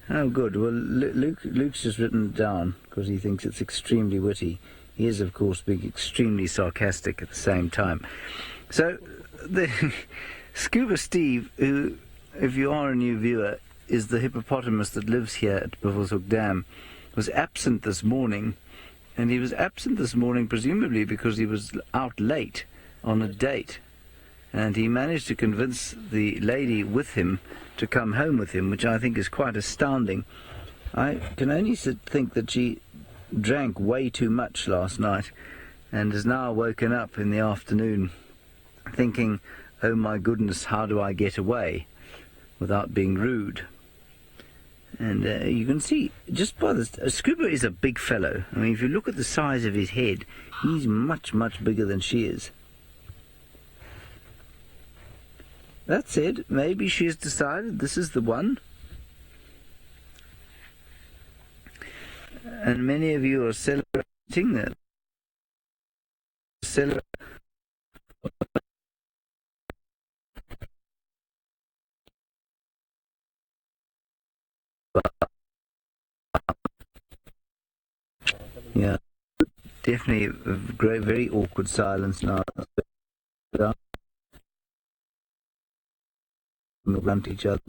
Oh, good. Well, Luke's just written it down because he thinks it's extremely witty. He is, of course, being extremely sarcastic at the same time. So, the Scuba Steve, who, if you are a new viewer, is the hippopotamus that lives here at Buffelshoek Dam, was absent this morning. And he was absent this morning presumably because he was out late on a date. and he managed to convince the lady with him to come home with him, which I think is quite astounding. I can only think that she drank way too much last night and has now woken up in the afternoon thinking, oh my goodness, how do I get away without being rude? And you can see, just by the... Scuba is a big fellow. I mean, if you look at the size of his head, he's much, much bigger than she is. That said, maybe she has decided this is the one. And many of you are celebrating that. Yeah, definitely a great, very awkward silence now. Around each other.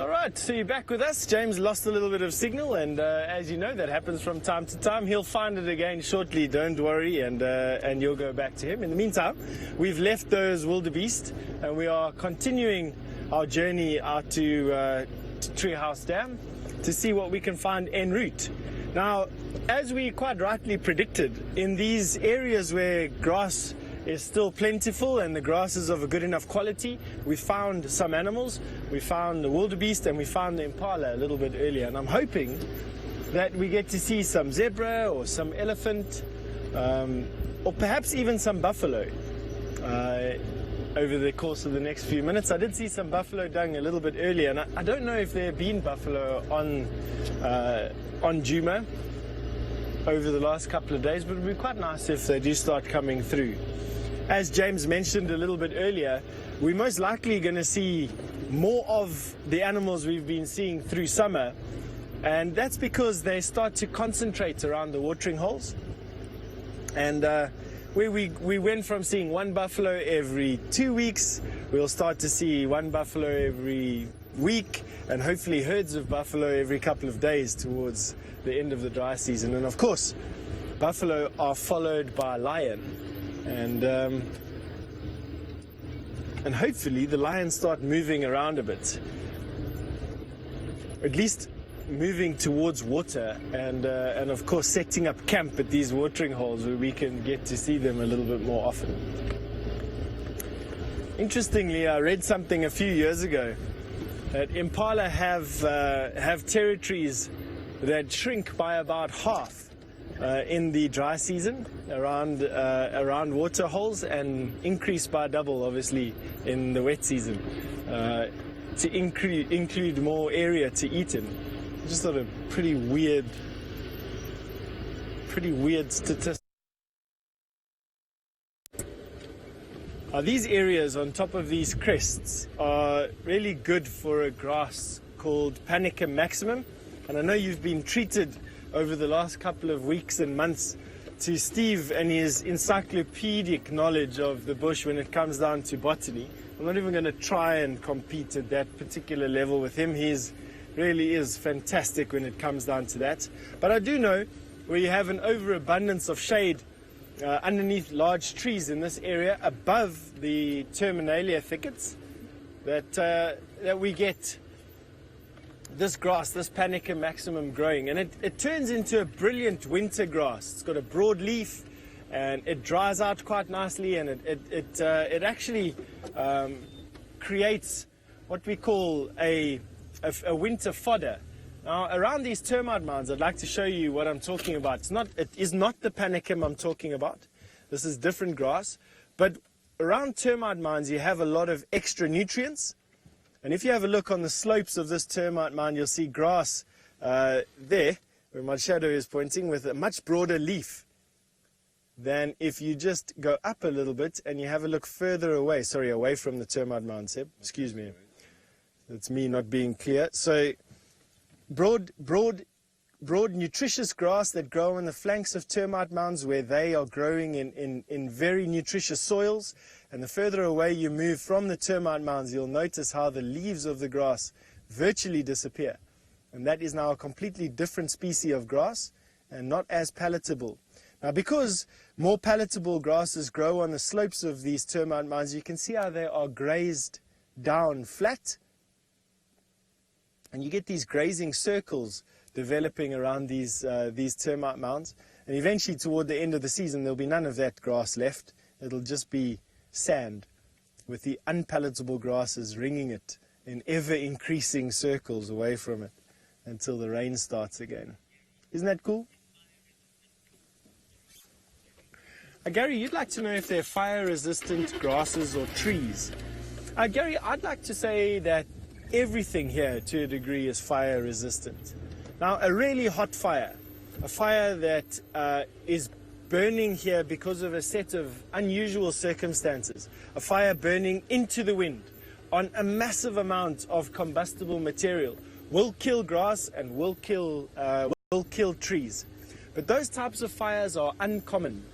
All right, so you're back with us. James lost a little bit of signal, and as you know, that happens from time to time. He'll find it again shortly, don't worry, and you'll go back to him. In the meantime, we've left those wildebeest, and we are continuing our journey out to Treehouse Dam to see what we can find en route. Now, as we quite rightly predicted, in these areas where grass is still plentiful and the grass is of a good enough quality, we found some animals. We found the wildebeest and we found the impala a little bit earlier, and I'm hoping that we get to see some zebra or some elephant or perhaps even some buffalo over the course of the next few minutes. I did see some buffalo dung a little bit earlier, and I don't know if there have been buffalo on Djuma over the last couple of days, but it would be quite nice if they do start coming through. As James mentioned a little bit earlier, we're most likely going to see more of the animals we've been seeing through summer, and that's because they start to concentrate around the watering holes. And where we went from seeing one buffalo every 2 weeks, we'll start to see one buffalo every week, and hopefully herds of buffalo every couple of days towards the end of the dry season. And of course, buffalo are followed by lion. And hopefully the lions start moving around a bit, at least moving towards water, and of course setting up camp at these watering holes where we can get to see them a little bit more often. Interestingly, I read something a few years ago that impala have territories that shrink by about half in the dry season around water holes, and increase by double obviously in the wet season to include more area to eat in. Just sort of pretty weird statistic. These areas on top of these crests are really good for a grass called Panicum maximum, and I know you've been treated over the last couple of weeks and months to Steve and his encyclopedic knowledge of the bush when it comes down to botany. I'm not even going to try and compete at that particular level with him. He really is fantastic when it comes down to that. But I do know where you have an overabundance of shade underneath large trees in this area above the terminalia thickets that we get this grass, this Panicum maximum growing, and it turns into a brilliant winter grass. It's got a broad leaf and it dries out quite nicely, and it actually creates what we call a winter fodder. Now, around these termite mounds, I'd like to show you what I'm talking about. It is not the Panicum I'm talking about. This is different grass, but around termite mounds you have a lot of extra nutrients. And if you have a look on the slopes of this termite mound, you'll see grass there, where my shadow is pointing, with a much broader leaf than if you just go up a little bit and you have a look further away. Sorry, away from the termite mound, Seb. Excuse me. That's me not being clear. So broad, nutritious grass that grow on the flanks of termite mounds where they are growing in very nutritious soils. And the further away you move from the termite mounds, you'll notice how the leaves of the grass virtually disappear. And that is now a completely different species of grass and not as palatable. Now, because more palatable grasses grow on the slopes of these termite mounds, you can see how they are grazed down flat. And you get these grazing circles developing around these termite mounds. And eventually, toward the end of the season, there'll be none of that grass left. It'll just be sand with the unpalatable grasses ringing it in ever-increasing circles away from it until the rain starts again. Isn't that cool? Gary, you'd like to know if they're fire-resistant grasses or trees. Gary, I'd like to say that everything here, to a degree, is fire-resistant. Now, a really hot fire, a fire that is burning here because of a set of unusual circumstances, a fire burning into the wind on a massive amount of combustible material, will kill grass and will kill trees. But those types of fires are uncommon.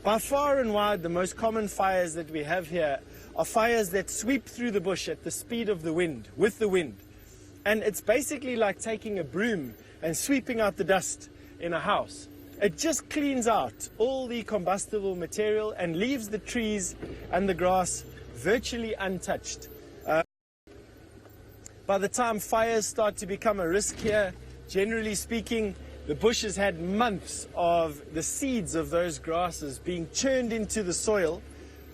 By far and wide, the most common fires that we have here are fires that sweep through the bush at the speed of the wind, with the wind. And it's basically like taking a broom and sweeping out the dust in a house. It just cleans out all the combustible material and leaves the trees and the grass virtually untouched. By the time fires start to become a risk here, generally speaking, the bush has had months of the seeds of those grasses being churned into the soil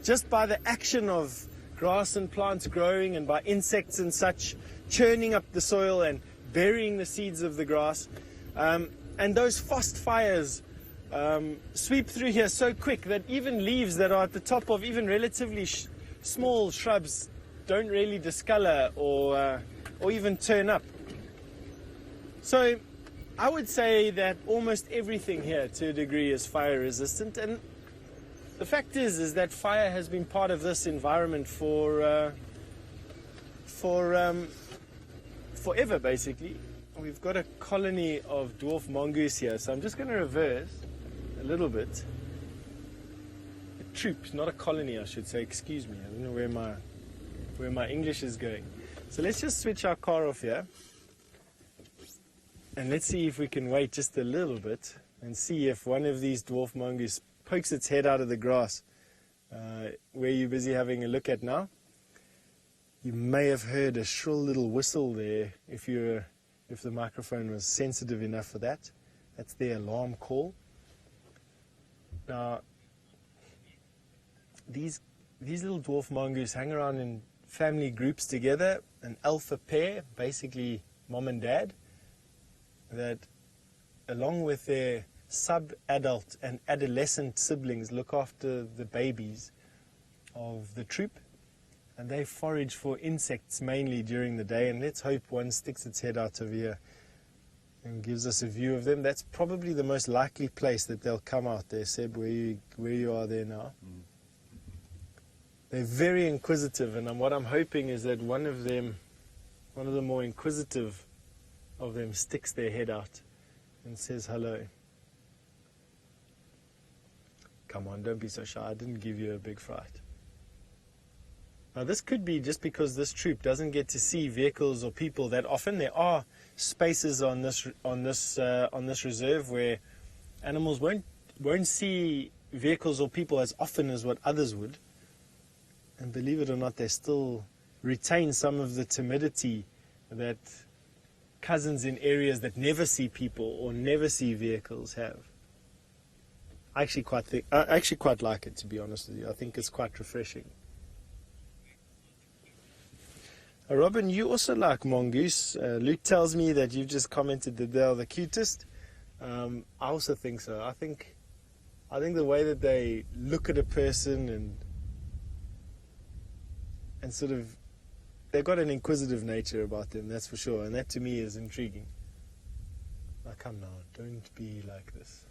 just by the action of grass and plants growing and by insects and such churning up the soil and burying the seeds of the grass. And those frost fires sweep through here so quick that even leaves that are at the top of even relatively small shrubs don't really discolor or even turn up. So I would say that almost everything here, to a degree, is fire resistant, and the fact is that fire has been part of this environment for forever, basically. We've got a colony of dwarf mongoose here, so I'm just going to reverse a little bit. A troop, not a colony, I should say. Excuse me, I don't know where my English is going. So let's just switch our car off here. And let's see if we can wait just a little bit and see if one of these dwarf mongoose pokes its head out of the grass. Where you're busy having a look at now. You may have heard a shrill little whistle there if the microphone was sensitive enough for that. That's the alarm call. Now, these little dwarf mongoose hang around in family groups together, an alpha pair, basically mom and dad, that along with their sub-adult and adolescent siblings look after the babies of the troop, and they forage for insects mainly during the day, and let's hope one sticks its head out of here and gives us a view of them. That's probably the most likely place that they'll come out there, Seb, where you are there now. They're very inquisitive, and what I'm hoping is that one of the more inquisitive of them sticks their head out and says hello. Come on, don't be so shy. I didn't give you a big fright. Now, this could be just because this troop doesn't get to see vehicles or people that often. There are spaces on this reserve where animals won't see vehicles or people as often as what others would. And believe it or not, they still retain some of the timidity that cousins in areas that never see people or never see vehicles have. I actually quite like it, to be honest with you. I think it's quite refreshing. Robin, you also like mongoose. Luke tells me that you've just commented that they are the cutest. I also think so. I think the way that they look at a person and sort of, they've got an inquisitive nature about them, that's for sure, and that to me is intriguing. Now come now, don't be like this.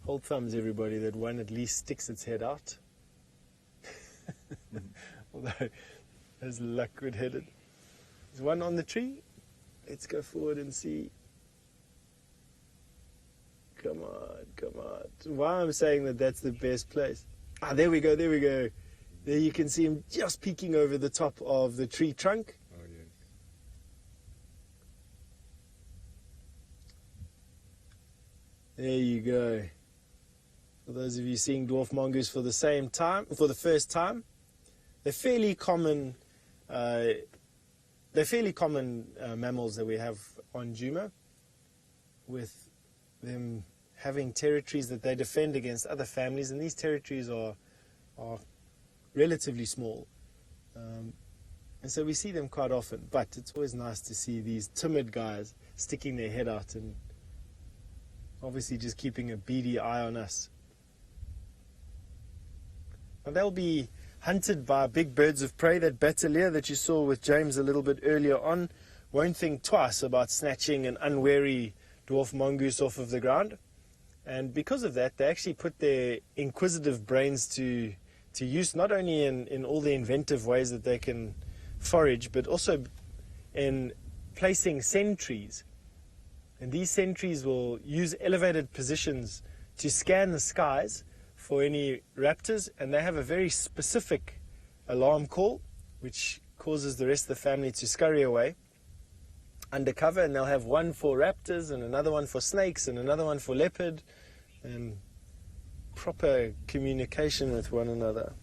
Hold thumbs, everybody, that one at least sticks its head out. Although, as luck would have it. There's one on the tree. Let's go forward and see. Come on, come on. Why I'm saying that that's the best place. Ah, there we go, there we go. There you can see him just peeking over the top of the tree trunk. Oh, yes. There you go. For those of you seeing dwarf mongoose for the first time, they're fairly common. Mammals that we have on Djuma, with them having territories that they defend against other families, and these territories are relatively small, and so we see them quite often. But it's always nice to see these timid guys sticking their head out and obviously just keeping a beady eye on us. And they'll be hunted by big birds of prey. That bateleur that you saw with James a little bit earlier on won't think twice about snatching an unwary dwarf mongoose off of the ground. And because of that, they actually put their inquisitive brains to use, not only in all the inventive ways that they can forage, but also in placing sentries. And these sentries will use elevated positions to scan the skies for any raptors, and they have a very specific alarm call which causes the rest of the family to scurry away undercover, and they'll have one for raptors and another one for snakes and another one for leopard, and proper communication with one another.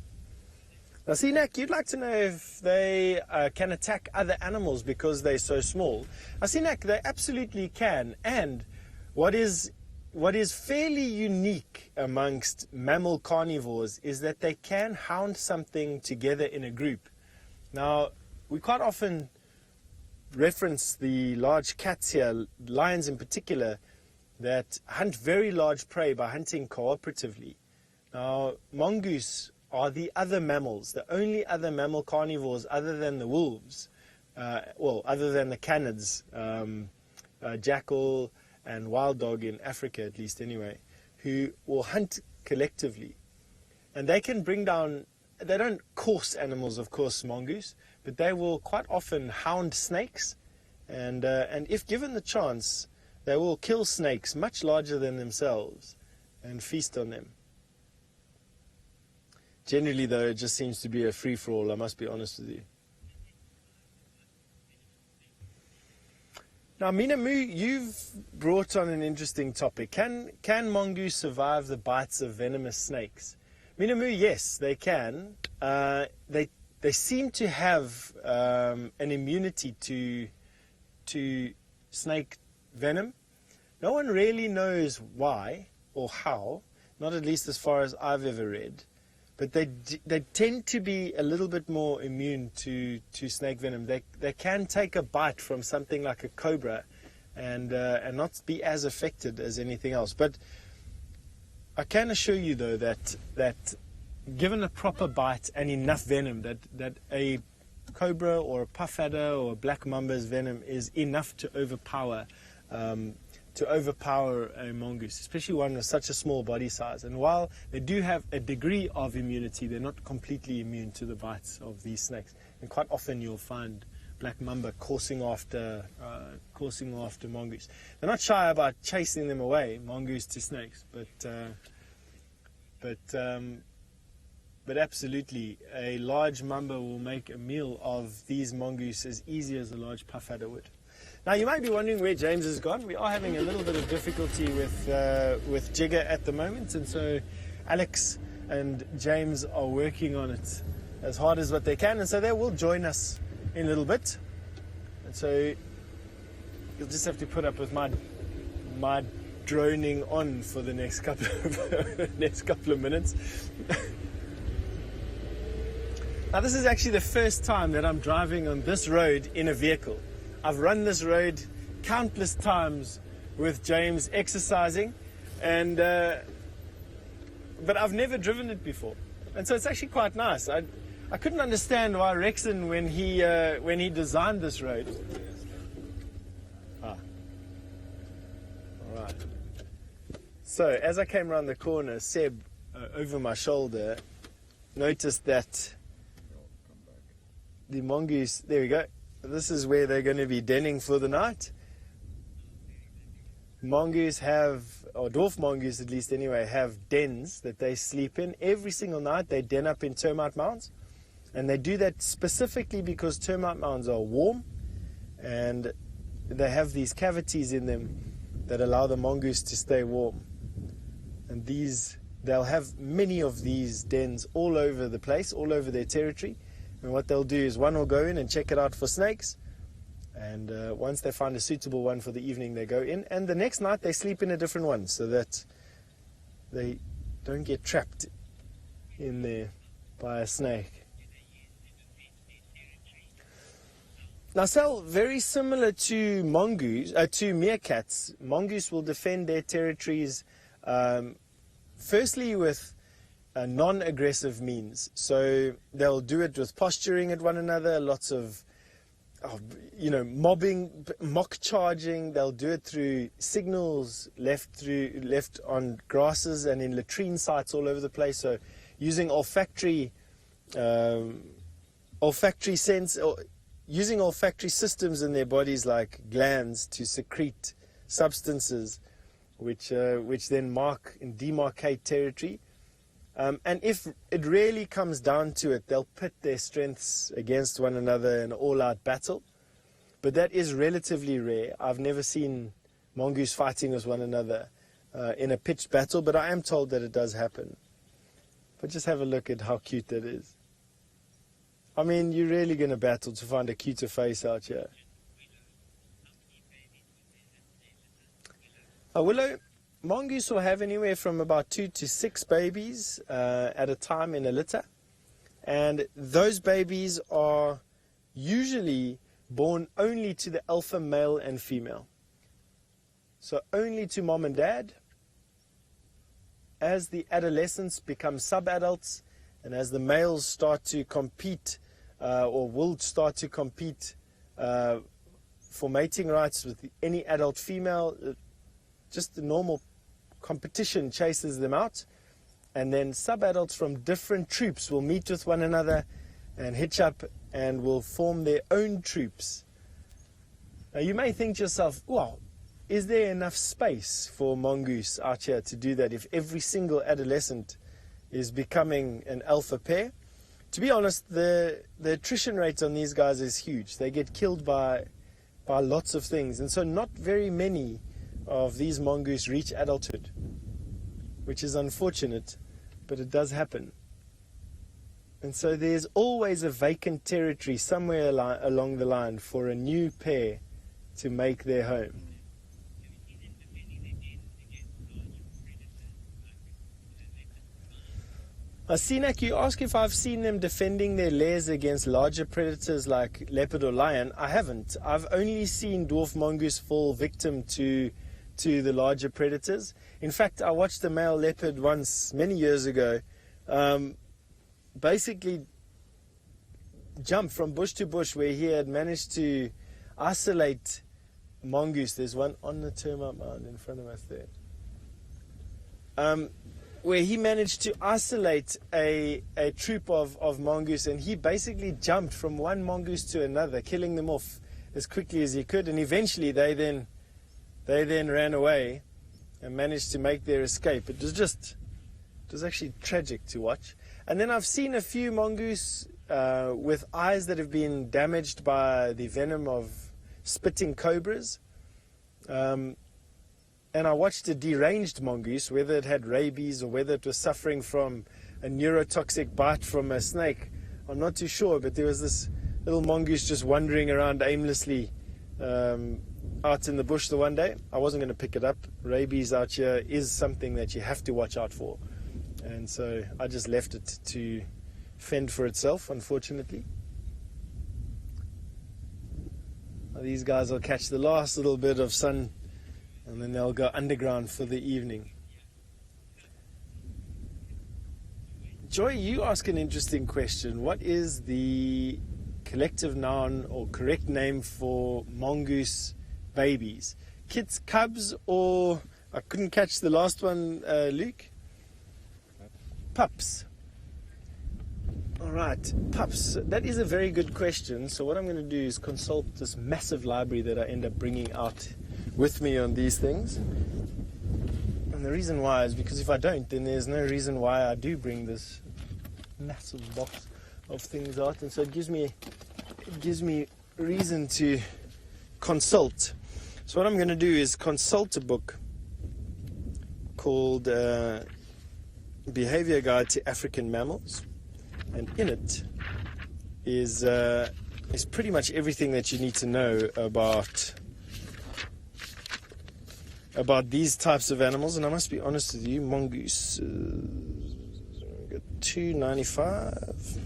Now, see, Nak, you'd like to know if they can attack other animals because they're so small. Now, see, Nak, they absolutely can. And what is fairly unique amongst mammal carnivores is that they can hound something together in a group. Now, we quite often reference the large cats here, lions in particular, that hunt very large prey by hunting cooperatively. Now, mongoose are the other mammals, the only other mammal carnivores other than the wolves, other than the canids, jackal and wild dog in Africa at least anyway, who will hunt collectively. And they can bring down, they don't course animals, of course, mongoose, but they will quite often hound snakes, and if given the chance, they will kill snakes much larger than themselves and feast on them. Generally, though, it just seems to be a free-for-all, I must be honest with you. Now, Minamu, you've brought on an interesting topic. Can mongoose survive the bites of venomous snakes? Minamu, yes, they can. They seem to have an immunity to snake venom. No one really knows why or how, not at least as far as I've ever read. But they tend to be a little bit more immune to snake venom. They can take a bite from something like a cobra and not be as affected as anything else. But I can assure you, though, that given a proper bite and enough venom, that a cobra or a puff adder or a black mamba's venom is enough to overpower a mongoose, especially one with such a small body size. And while they do have a degree of immunity, they're not completely immune to the bites of these snakes. And quite often you'll find black mamba coursing after mongoose. They're not shy about chasing them away, mongoose to snakes, but absolutely, a large mamba will make a meal of these mongoose as easy as a large puff adder would. Now, you might be wondering where James has gone. We are having a little bit of difficulty with Jigger at the moment, and so Alex and James are working on it as hard as what they can, and so they will join us in a little bit. And so you'll just have to put up with my droning on for the next couple of minutes. Now, this is actually the first time that I'm driving on this road in a vehicle. I've run this road countless times with James exercising, but I've never driven it before, and so it's actually quite nice. I couldn't understand why Rexon, when he designed this road. All right. So as I came around the corner, Seb, over my shoulder, noticed that the mongoose. There we go. This is where they're going to be denning for the night. mongoose have, or dwarf mongoose at least anyway, have dens that they sleep in. Every single night they den up in termite mounds. And they do that specifically because termite mounds are warm and they have these cavities in them that allow the mongoose to stay warm. And they'll have many of these dens all over the place, all over their territory. And what they'll do is one will go in and check it out for snakes. And once they find a suitable one for the evening, they go in. And the next night they sleep in a different one so that they don't get trapped in there by a snake. Now, Sal, very similar to to meerkats, mongoose will defend their territories firstly with non-aggressive means. So they'll do it with posturing at one another, lots of mobbing, mock charging. They'll do it through signals left on grasses and in latrine sites all over the place. So using olfactory sense, or using olfactory systems in their bodies like glands to secrete substances which then mark and demarcate territory. And if it really comes down to it, they'll pit their strengths against one another in an all-out battle. But that is relatively rare. I've never seen mongoose fighting with one another in a pitched battle, but I am told that it does happen. But just have a look at how cute that is. I mean, you're really going to battle to find a cuter face out here. A willow, mongoose will have anywhere from about 2 to 6 babies at a time in a litter. And those babies are usually born only to the alpha male and female. So only to mom and dad. As the adolescents become sub-adults and as the males start to compete or will start to compete for mating rights with any adult female, just the normal competition chases them out, and then sub-adults from different troops will meet with one another and hitch up and will form their own troops. Now you may think to yourself, well, is there enough space for mongoose out here to do that if every single adolescent is becoming an alpha pair? To be honest, the attrition rate on these guys is huge. They get killed by lots of things, and so not very many of these mongoose reach adulthood, which is unfortunate, but it does happen. And so there's always a vacant territory somewhere along the line for a new pair to make their home. Sinak, you ask if I've seen them defending their lairs against larger predators like leopard or lion. I haven't. I've only seen dwarf mongoose fall victim to the larger predators. In fact, I watched a male leopard once, many years ago, basically jump from bush to bush where he had managed to isolate mongoose. There's one on the termite mound in front of us there. Where he managed to isolate a troop of mongoose, and he basically jumped from one mongoose to another, killing them off as quickly as he could, and eventually they then ran away and managed to make their escape. It was actually tragic to watch. And then I've seen a few mongoose with eyes that have been damaged by the venom of spitting cobras. And I watched a deranged mongoose, whether it had rabies or whether it was suffering from a neurotoxic bite from a snake. I'm not too sure, but there was this little mongoose just wandering around aimlessly out in the bush the one day. I wasn't going to pick it up. Rabies out here is something that you have to watch out for. And so I just left it to fend for itself, unfortunately. These guys will catch the last little bit of sun and then they'll go underground for the evening. Joy, you ask an interesting question. What is the collective noun or correct name for mongoose babies? Kids, cubs, or I couldn't catch the last one, Luke? Pups. All right, pups. That is a very good question. So what I'm going to do is consult this massive library that I end up bringing out with me on these things. And the reason why is because if I don't, then there's no reason why I do bring this massive box of things out. And so it gives me reason to consult. So what I'm going to do is consult a book called Behavior Guide to African Mammals, and in it is pretty much everything that you need to know about these types of animals. And I must be honest with you, mongoose, $2.95.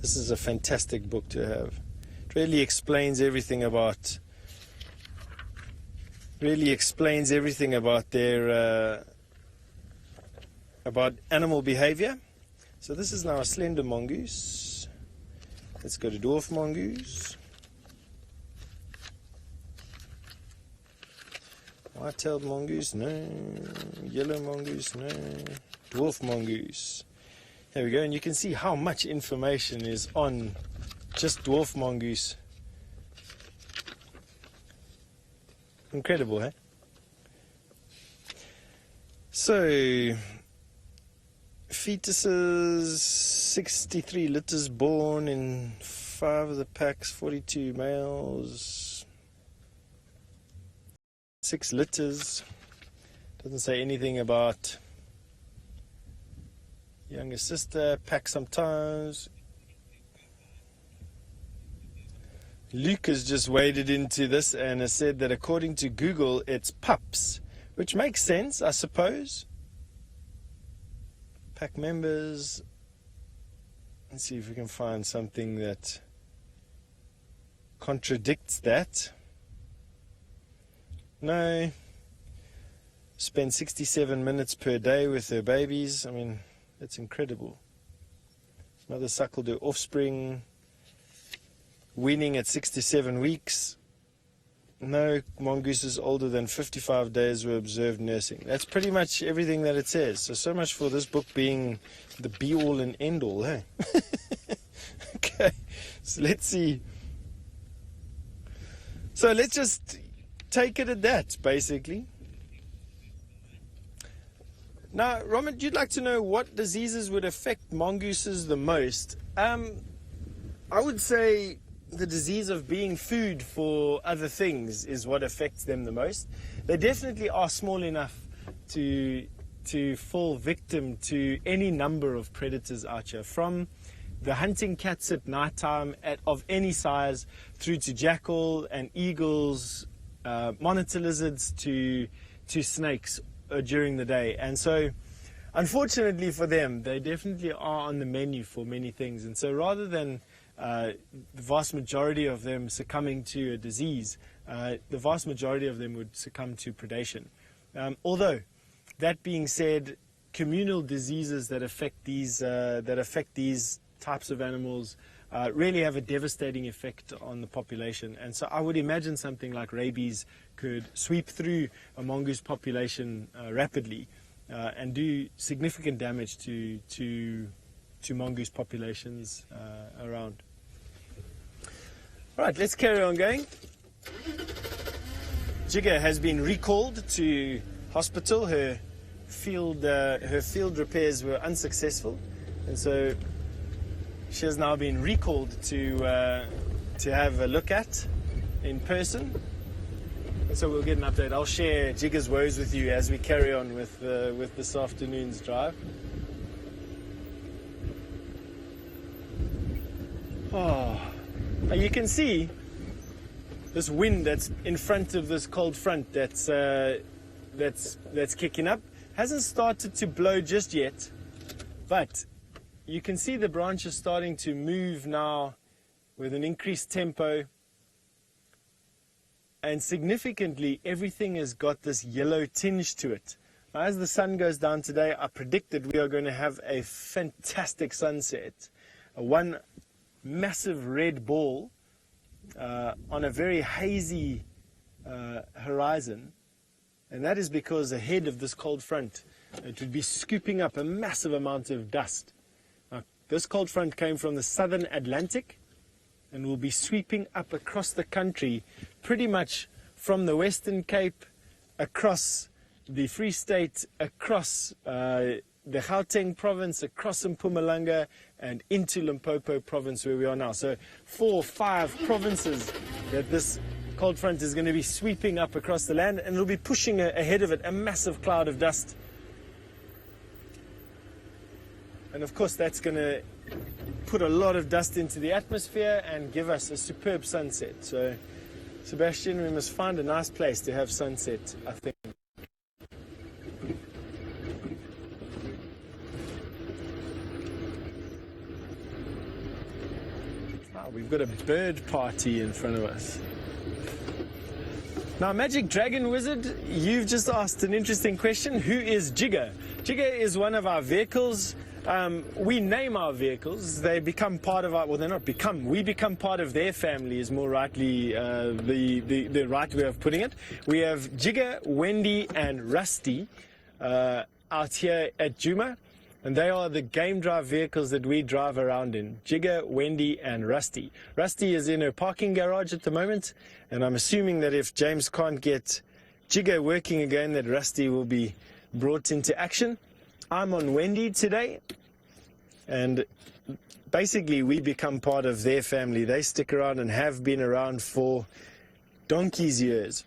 This is a fantastic book to have. It really explains everything about their about animal behavior. So this is now a slender mongoose. Let's go to dwarf mongoose. White-tailed mongoose, no. Yellow mongoose, no. Dwarf mongoose. There we go, and you can see how much information is on just dwarf mongoose. Incredible, eh? So, fetuses, 63 litters born in 5 of the packs, 42 males, 6 litters. Doesn't say anything about younger sister, pack sometimes. Luke has just waded into this and has said that according to Google, it's pups, which makes sense, I suppose. Pack members. Let's see if we can find something that contradicts that. No. Spend 67 minutes per day with her babies. I mean, that's incredible. Mother suckled her offspring. Weaning at 67 weeks. No mongooses older than 55 days were observed nursing. That's pretty much everything that it says. So much for this book being the be-all and end-all, hey? Okay, so let's see. So let's just take it at that, basically. Now, Roman, you'd like to know what diseases would affect mongooses the most. I would say the disease of being food for other things is what affects them the most. They definitely are small enough to fall victim to any number of predators out here, from the hunting cats at nighttime of any size through to jackal and eagles, monitor lizards to snakes during the day. And so unfortunately for them, they definitely are on the menu for many things. And so rather than the vast majority of them succumbing to a disease, the vast majority of them would succumb to predation. Although, that being said, communal diseases that affect these types of animals really have a devastating effect on the population. And so I would imagine something like rabies could sweep through a mongoose population rapidly and do significant damage to mongoose populations around. Right, let's carry on going. Jigger has been recalled to hospital. Her field repairs were unsuccessful, and so she has now been recalled to have a look at in person. And so we'll get an update. I'll share Jigger's woes with you as we carry on with this afternoon's drive. Oh, you can see this wind that's in front of this cold front that's kicking up. Hasn't started to blow just yet, but you can see the branches starting to move now with an increased tempo. And significantly, everything has got this yellow tinge to it. Now, as the sun goes down today, I predicted we are going to have a fantastic sunset. One massive red ball on a very hazy horizon, and that is because ahead of this cold front it would be scooping up a massive amount of dust. Now, this cold front came from the southern Atlantic and will be sweeping up across the country pretty much from the Western Cape, across the Free State, across the Gauteng province, across Mpumalanga, and into Limpopo province where we are now. So 4 or 5 provinces that this cold front is going to be sweeping up across the land, and it'll be pushing ahead of it a massive cloud of dust. And of course that's going to put a lot of dust into the atmosphere and give us a superb sunset. So Sebastian, we must find a nice place to have sunset, I think. Wow, we've got a bird party in front of us. Now, Magic Dragon Wizard, you've just asked an interesting question. Who is Jigger? Jigger is one of our vehicles. We name our vehicles. They become part of our, well, they're not become, we become part of their family is more rightly the right way of putting it. We have Jigger, Wendy, and Rusty out here at Djuma. And they are the game drive vehicles that we drive around in. Jigger, Wendy, and Rusty. Rusty is in her parking garage at the moment, and I'm assuming that if James can't get Jigger working again, that Rusty will be brought into action. I'm on Wendy today, and basically we become part of their family. They stick around and have been around for donkey's years.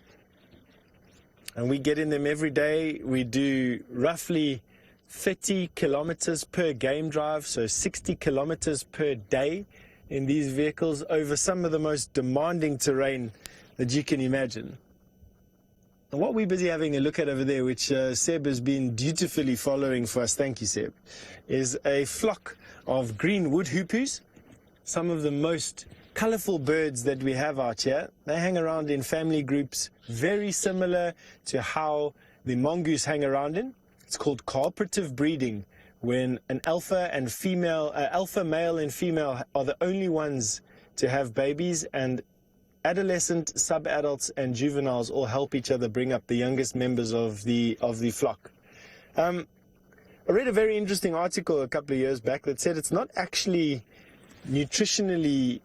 And we get in them every day. We do roughly 30 kilometers per game drive, so 60 kilometers per day in these vehicles over some of the most demanding terrain that you can imagine. And what we're busy having a look at over there, which Seb has been dutifully following for us, thank you Seb, is a flock of green wood hoopus, some of the most colorful birds that we have out here. They hang around in family groups very similar to how the mongoose hang around in. It's called cooperative breeding, when an alpha male and female are the only ones to have babies, and adolescent, sub-adults, and juveniles all help each other bring up the youngest members of the flock. I read a very interesting article a couple of years back that said it's not actually nutritionally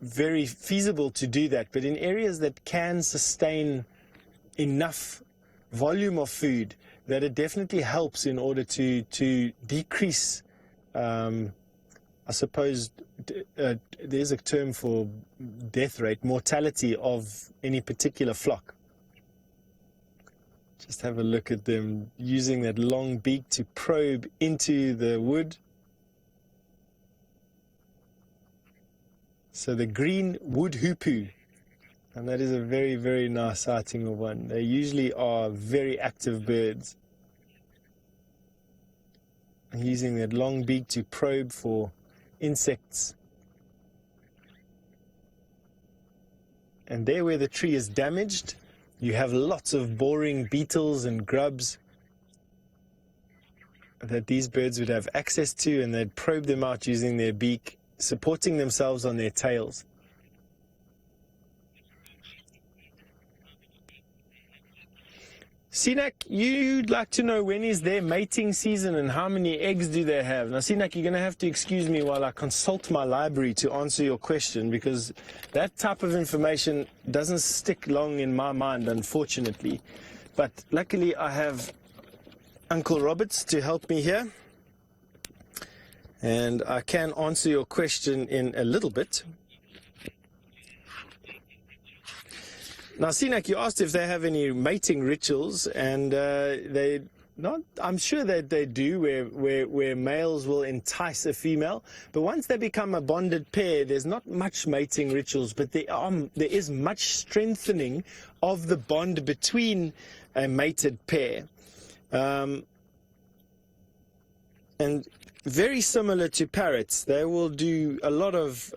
very feasible to do that, but in areas that can sustain enough volume of food, that it definitely helps in order to decrease, I suppose, there's a term for death rate, mortality of any particular flock. Just have a look at them using that long beak to probe into the wood. So the green wood hoopoo. And that is a very, very nice sighting of one. They usually are very active birds. And using that long beak to probe for insects. And there where the tree is damaged, you have lots of boring beetles and grubs that these birds would have access to, and they'd probe them out using their beak, supporting themselves on their tails. Sinak, you'd like to know when is their mating season and how many eggs do they have? Now, Sinak, you're going to have to excuse me while I consult my library to answer your question, because that type of information doesn't stick long in my mind, unfortunately. But luckily, I have Uncle Roberts to help me here, and I can answer your question in a little bit. Now, Sinak, you asked if they have any mating rituals, and I'm sure that they do, where males will entice a female. But once they become a bonded pair, there's not much mating rituals, but there is much strengthening of the bond between a mated pair. And very similar to parrots, they will do a lot of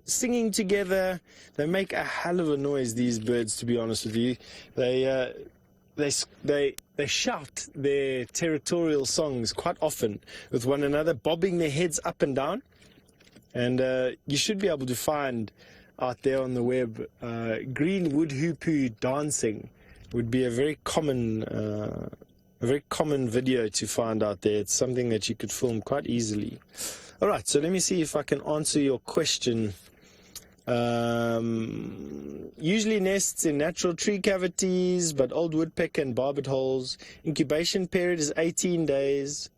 singing together. They make a hell of a noise, these birds, to be honest with you. They shout their territorial songs quite often with one another, bobbing their heads up and down. And you should be able to find out there on the web, green wood hoopoo dancing would be a very common video to find out there. It's something that you could film quite easily. All right, so let me see if I can answer your question Usually nests in natural tree cavities, but old woodpecker and barbet holes. Incubation period is 18 days.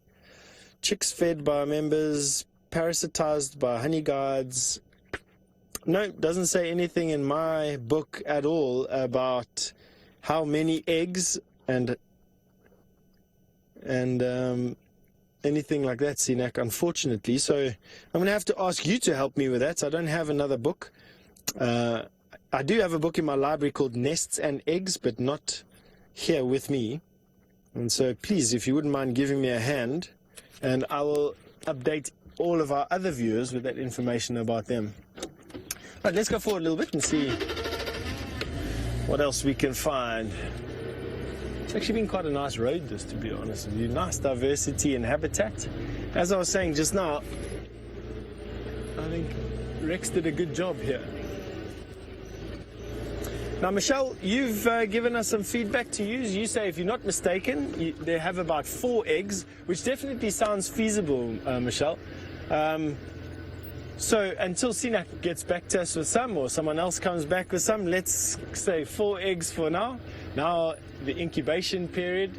Chicks fed by members, parasitized by honey guards. No, doesn't say anything in my book at all about how many eggs and anything like that, Sinak, unfortunately. So I'm going to have to ask you to help me with that. I don't have another book. I do have a book in my library called Nests and Eggs, but not here with me. And so please, if you wouldn't mind giving me a hand, and I will update all of our other viewers with that information about them. Right, let's go forward a little bit and see what else we can find. It's actually been quite a nice road, this, to be honest with you. Nice diversity and habitat. As I was saying just now, I think Rex did a good job here. Now, Michelle, you've given us some feedback to use. You say, if you're not mistaken, they have about 4 eggs, which definitely sounds feasible, Michelle. So until Sinak gets back to us with some, or someone else comes back with some, let's say 4 eggs for now. Now the incubation period.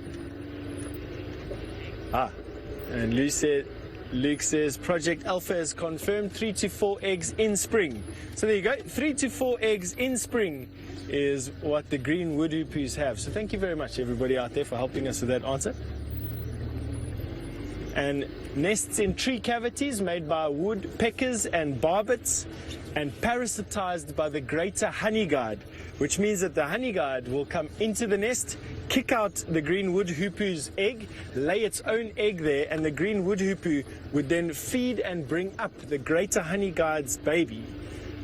And Luke says Project Alpha has confirmed 3 to 4 eggs in spring. So there you go, 3 to 4 eggs in spring is what the green wood hoopoes have. So thank you very much, everybody out there, for helping us with that answer. And nests in tree cavities made by woodpeckers and barbets, and parasitized by the greater honeyguide, which means that the honeyguide will come into the nest, kick out the green wood hoopoe's egg, lay its own egg there, and the green wood hoopoo would then feed and bring up the greater honeyguide's baby,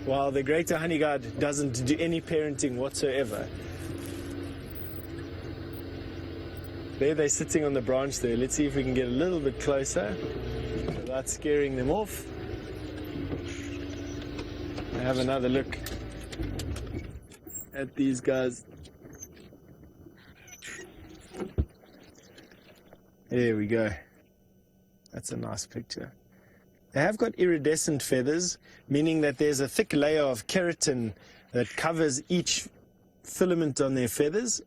while the greater honeyguide doesn't do any parenting whatsoever. There they're sitting on the branch there. Let's see if we can get a little bit closer without scaring them off. Have another look at these guys. There we go. That's a nice picture. They have got iridescent feathers, meaning that there's a thick layer of keratin that covers each filament on their feathers,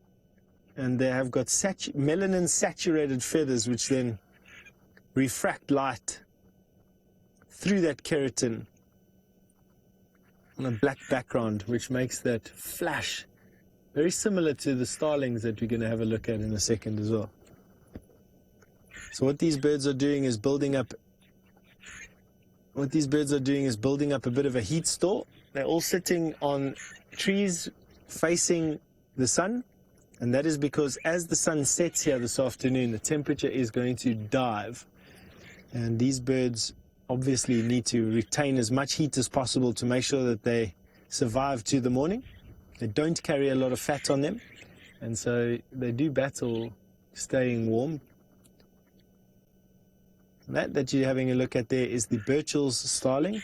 and they have got melanin saturated feathers, which then refract light through that keratin on a black background, which makes that flash very similar to the starlings that we're going to have a look at in a second as well. So what these birds are doing is building up a bit of a heat store. They're all sitting on trees facing the sun, and that is because as the sun sets here this afternoon, the temperature is going to dive, and these birds obviously need to retain as much heat as possible to make sure that they survive to the morning. They don't carry a lot of fat on them, and so they do battle staying warm. That you're having a look at there is the Burchell's starling,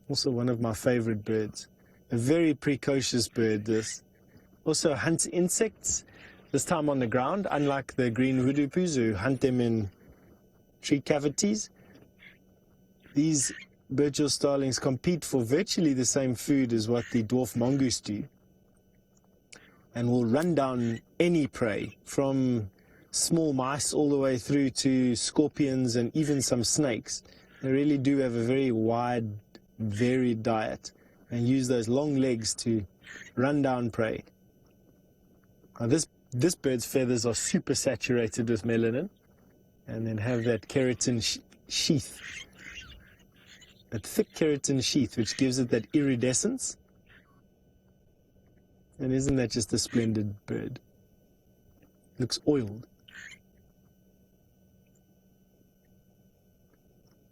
also one of my favorite birds. A very precocious bird, this. Also hunts insects, this time on the ground, unlike the green wood hoopoes who hunt them in tree cavities. These Burchell starlings compete for virtually the same food as what the dwarf mongoose do, and will run down any prey, from small mice all the way through to scorpions and even some snakes. They really do have a very wide, varied diet, and use those long legs to run down prey. Now this bird's feathers are super saturated with melanin, and then have that keratin sheath, that thick keratin sheath, which gives it that iridescence. And isn't that just a splendid bird? Looks oiled.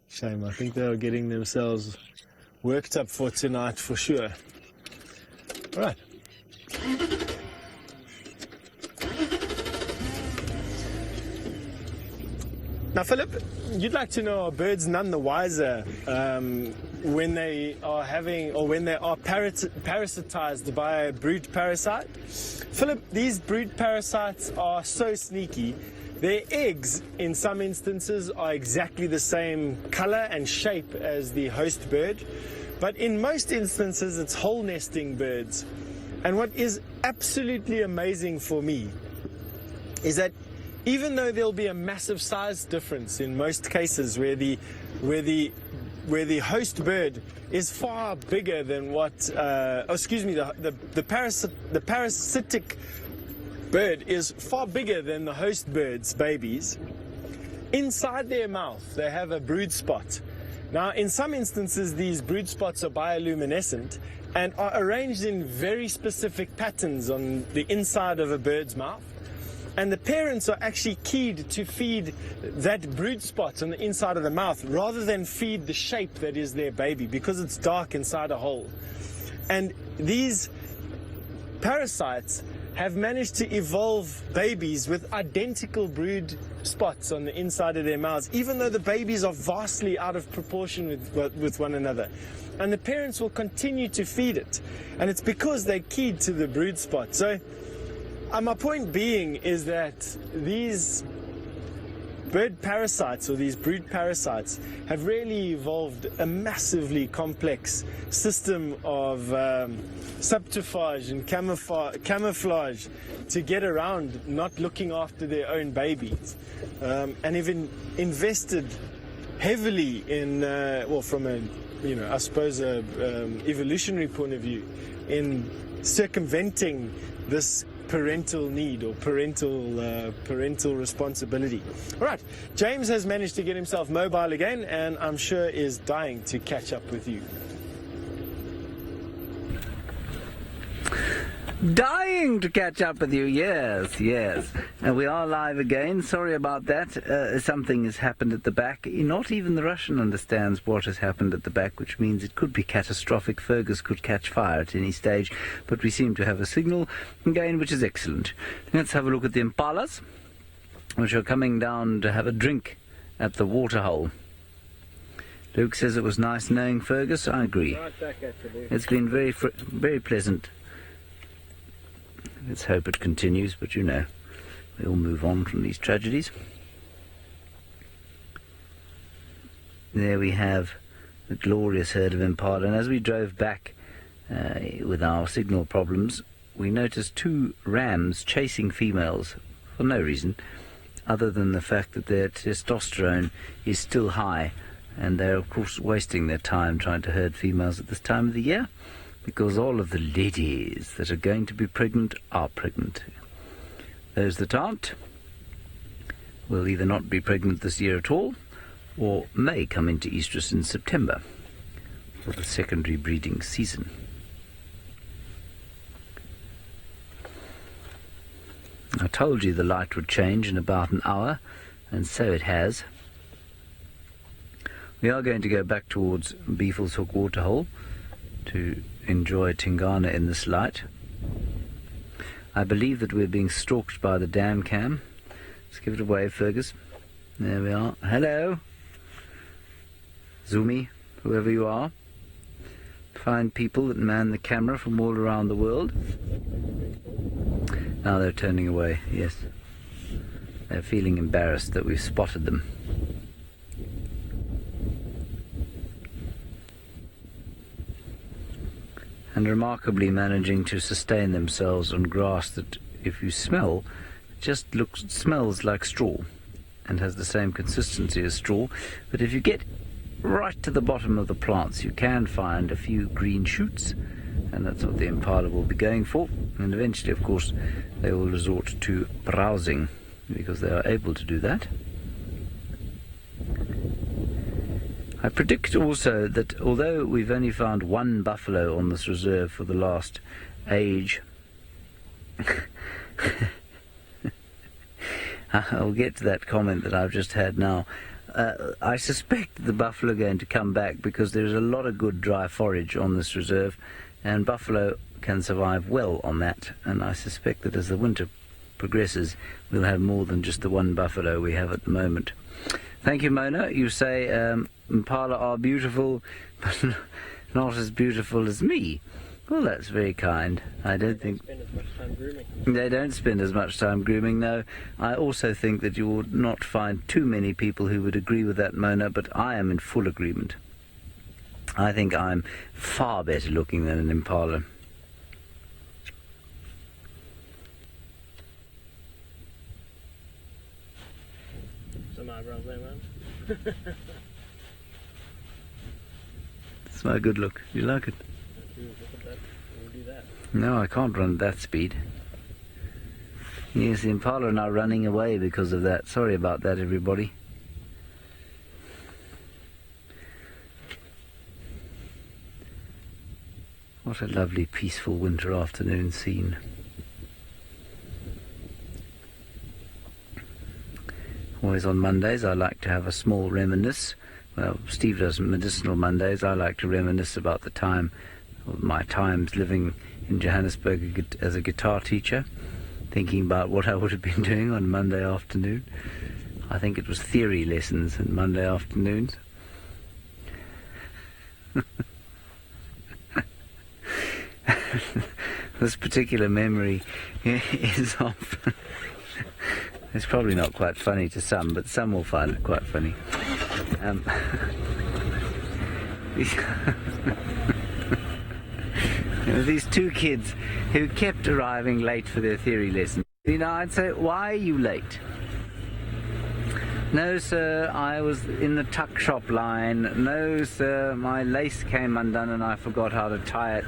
Shame, I think they are getting themselves worked up for tonight for sure. All right. Now, Philip, you'd like to know, are birds none the wiser when they are parasitized by a brood parasite? Philip, these brood parasites are so sneaky. Their eggs, in some instances, are exactly the same color and shape as the host bird, But in most instances, it's hole nesting birds. And what is absolutely amazing for me is that even though there'll be a massive size difference in most cases where the host bird is far bigger than what, the parasitic bird is far bigger than the host bird's babies, inside their mouth they have a brood spot. Now, in some instances, these brood spots are bioluminescent and are arranged in very specific patterns on the inside of a bird's mouth. And the parents are actually keyed to feed that brood spot on the inside of the mouth rather than feed the shape that is their baby, because it's dark inside a hole. And these parasites have managed to evolve babies with identical brood spots on the inside of their mouths, even though the babies are vastly out of proportion with one another. And the parents will continue to feed it. And it's because they're keyed to the brood spot. So my point being is that these bird parasites, or these brood parasites, have really evolved a massively complex system of subterfuge and camouflage to get around not looking after their own babies, and even invested heavily in, from a, I suppose a evolutionary point of view, in circumventing this parental need or parental responsibility. All right, James has managed to get himself mobile again, and I'm sure is dying to catch up with you. Dying to catch up with you, yes. And we are live again. Sorry about that. Something has happened at the back. Not even the Russian understands what has happened at the back, which means it could be catastrophic. Fergus could catch fire at any stage, but we seem to have a signal again, which is excellent. Let's have a look at the impalas, which are coming down to have a drink at the waterhole. Luke says it was nice knowing Fergus. I agree. Right back at you. It's been very pleasant. Let's hope it continues, but we'll move on from these tragedies. There we have the glorious herd of impala, and as we drove back with our signal problems, we noticed two rams chasing females for no reason, other than the fact that their testosterone is still high, and they're of course wasting their time trying to herd females at this time of the year, because all of the ladies that are going to be pregnant are pregnant. Those that aren't will either not be pregnant this year at all, or may come into estrus in September for the secondary breeding season. I told you the light would change in about an hour, and so it has. We are going to go back towards Beefles Hook Waterhole to enjoy Tingana in this light. I believe that we're being stalked by the dam cam. Let's give it a wave, Fergus. There we are. Hello. Zoomy, whoever you are. Fine people that man the camera from all around the world. Now they're turning away, yes. They're feeling embarrassed that we've spotted them. And remarkably managing to sustain themselves on grass that, if you smell, just smells like straw and has the same consistency as straw. But if you get right to the bottom of the plants, you can find a few green shoots, and that's what the impala will be going for. And eventually, of course, they will resort to browsing, because they are able to do that. I predict also that although we've only found one buffalo on this reserve for the last age, I'll get to that comment that I've just had now. I suspect the buffalo are going to come back because there's a lot of good dry forage on this reserve, and buffalo can survive well on that, and I suspect that as the winter progresses we'll have more than just the one buffalo we have at the moment. Thank you, Mona. You say impala are beautiful, but not as beautiful as me. Well, that's very kind. I don't think they don't spend as much time grooming. No, I also think that you would not find too many people who would agree with that, Mona, but I am in full agreement. I think I'm far better looking than an impala. Some eyebrows there, man. It's my good look. You like it? Look at that. We'll do that. No, I can't run at that speed. Yes, the impala are now running away because of that. Sorry about that, everybody. What a lovely, peaceful winter afternoon scene. Always on Mondays I like to have a small reminisce. Well, Steve does medicinal Mondays. I like to reminisce about the time, of my times living in Johannesburg as a guitar teacher, thinking about what I would have been doing on Monday afternoon. I think it was theory lessons on Monday afternoons. This particular memory is of... It's probably not quite funny to some, but some will find it quite funny. These two kids who kept arriving late for their theory lesson. You know, I'd say, why are you late? No, sir, I was in the tuck shop line. No, sir, my lace came undone and I forgot how to tie it.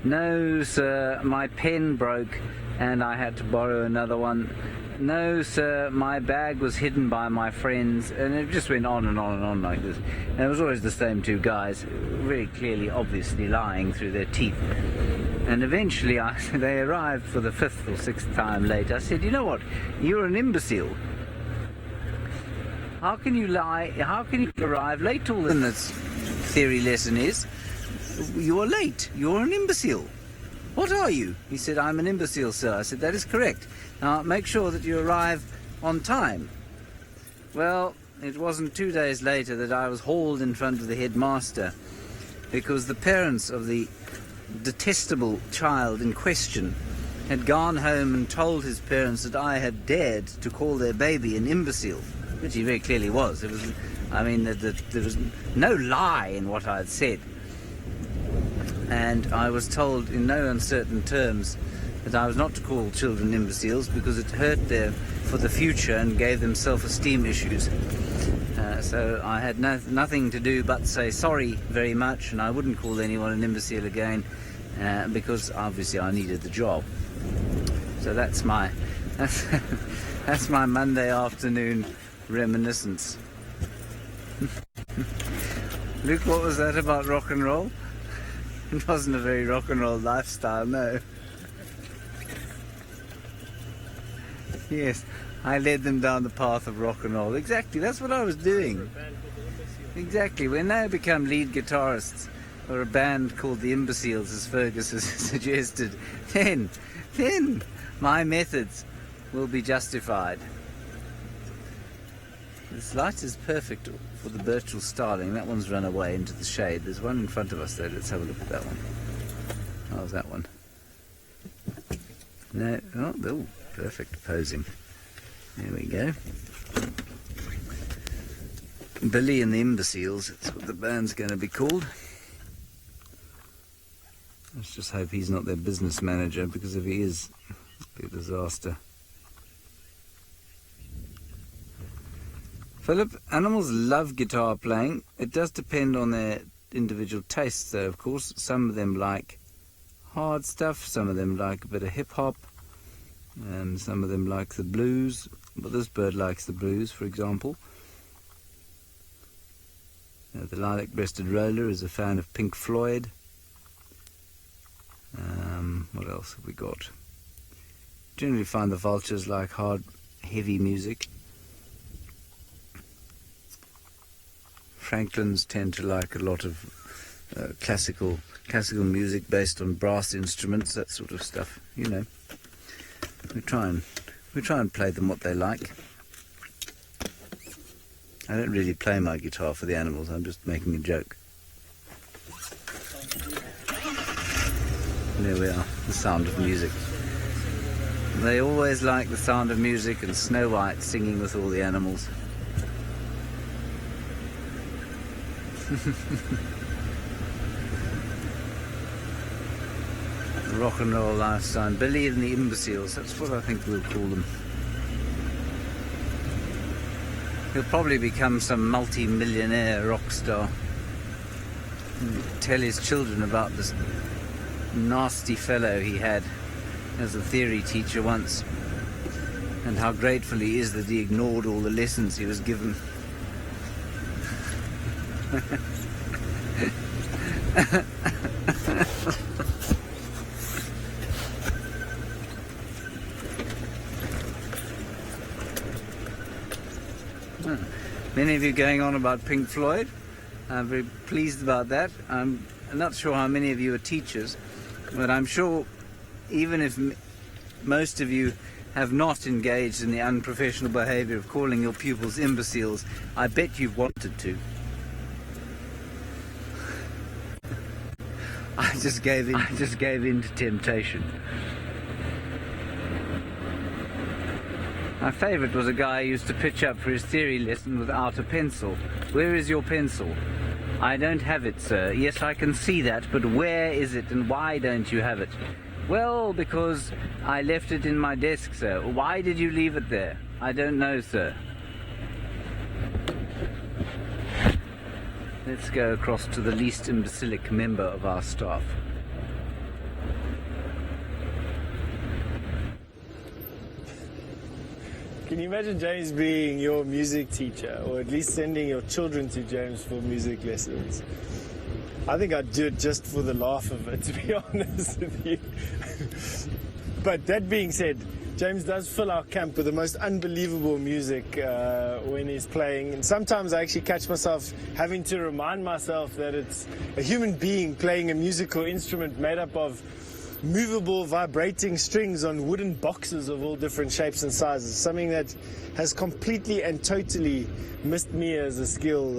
No, sir, my pen broke and I had to borrow another one. No, sir, my bag was hidden by my friends. And it just went on and on and on like this. And it was always the same two guys, very clearly, obviously lying through their teeth. And eventually they arrived for the fifth or sixth time late. I said, you know what, you're an imbecile. How can you lie? How can you arrive late all this theory lesson is? You are late. You're an imbecile. What are you? He said, I'm an imbecile, sir. I said, that is correct. Now, make sure that you arrive on time. Well, it wasn't 2 days later that I was hauled in front of the headmaster because the parents of the detestable child in question had gone home and told his parents that I had dared to call their baby an imbecile, which he very clearly was. There was, I mean, there was no lie in what I had said. And I was told in no uncertain terms that I was not to call children imbeciles because it hurt them for the future and gave them self-esteem issues. So I had nothing to do but say sorry very much, and I wouldn't call anyone an imbecile again because obviously I needed the job. So that's my Monday afternoon reminiscence. Luke, what was that about rock and roll? It wasn't a very rock and roll lifestyle, no. Yes, I led them down the path of rock and roll. Exactly, that's what I was doing. Exactly, when they become lead guitarists or a band called the Imbeciles, as Fergus has suggested, then my methods will be justified. This light is perfect for the birchal starling. That one's run away into the shade. There's one in front of us though. Let's have a look at that one. How's that one? No, oh, perfect posing. There we go. Billy and the Imbeciles, that's what the band's going to be called. Let's just hope he's not their business manager, because if he is, it'll be a disaster. Philip, animals love guitar playing. It does depend on their individual tastes though, of course. Some of them like hard stuff, some of them like a bit of hip-hop, and some of them like the blues. But this bird likes the blues, for example. The lilac-breasted roller is a fan of Pink Floyd. What else have we got? Generally find the vultures like hard, heavy music. Franklins tend to like a lot of classical music based on brass instruments, that sort of stuff. You know, we try and play them what they like. I don't really play my guitar for the animals. I'm just making a joke. There we are, the sound of music. They always like the sound of music and Snow White singing with all the animals. rock and roll lifestyle. Billy and the Imbeciles, that's what I think we'll call them. He'll probably become some multi-millionaire rock star and tell his children about this nasty fellow he had as a theory teacher once, and how grateful he is that he ignored all the lessons he was given. Many of you going on about Pink Floyd. I'm very pleased about that. I'm not sure how many of you are teachers, but I'm sure even if most of you have not engaged in the unprofessional behavior of calling your pupils imbeciles, I bet you've wanted to. I just gave in to temptation. My favourite was a guy who used to pitch up for his theory lesson without a pencil. Where is your pencil? I don't have it, sir. Yes, I can see that, but where is it and why don't you have it? Well, because I left it in my desk, sir. Why did you leave it there? I don't know, sir. Let's go across to the least imbecilic member of our staff. Can you imagine James being your music teacher, or at least sending your children to James for music lessons? I think I'd do it just for the laugh of it, to be honest with you. But that being said, James does fill our camp with the most unbelievable music when he's playing. And sometimes I actually catch myself having to remind myself that it's a human being playing a musical instrument made up of movable, vibrating strings on wooden boxes of all different shapes and sizes. Something that has completely and totally missed me as a skill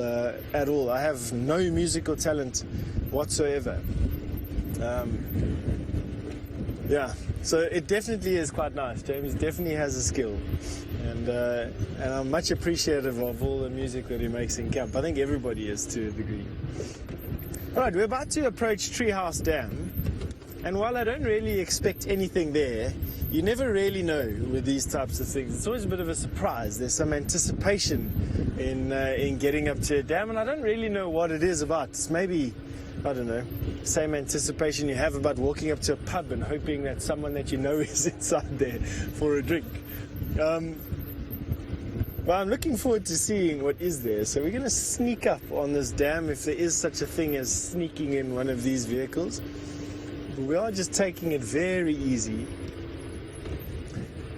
at all. I have no musical talent whatsoever. Yeah, so it definitely is quite nice. James definitely has a skill, and I'm much appreciative of all the music that he makes in camp. I think everybody is to a degree. All right, we're about to approach Treehouse Dam, and while I don't really expect anything there, you never really know with these types of things. It's always a bit of a surprise. There's some anticipation in getting up to a dam, and I don't really know what it is about. It's maybe, I don't know, same anticipation you have about walking up to a pub and hoping that someone that you know is inside there for a drink. Well, I'm looking forward to seeing what is there. So we're going to sneak up on this dam, if there is such a thing as sneaking in one of these vehicles. We are just taking it very easy.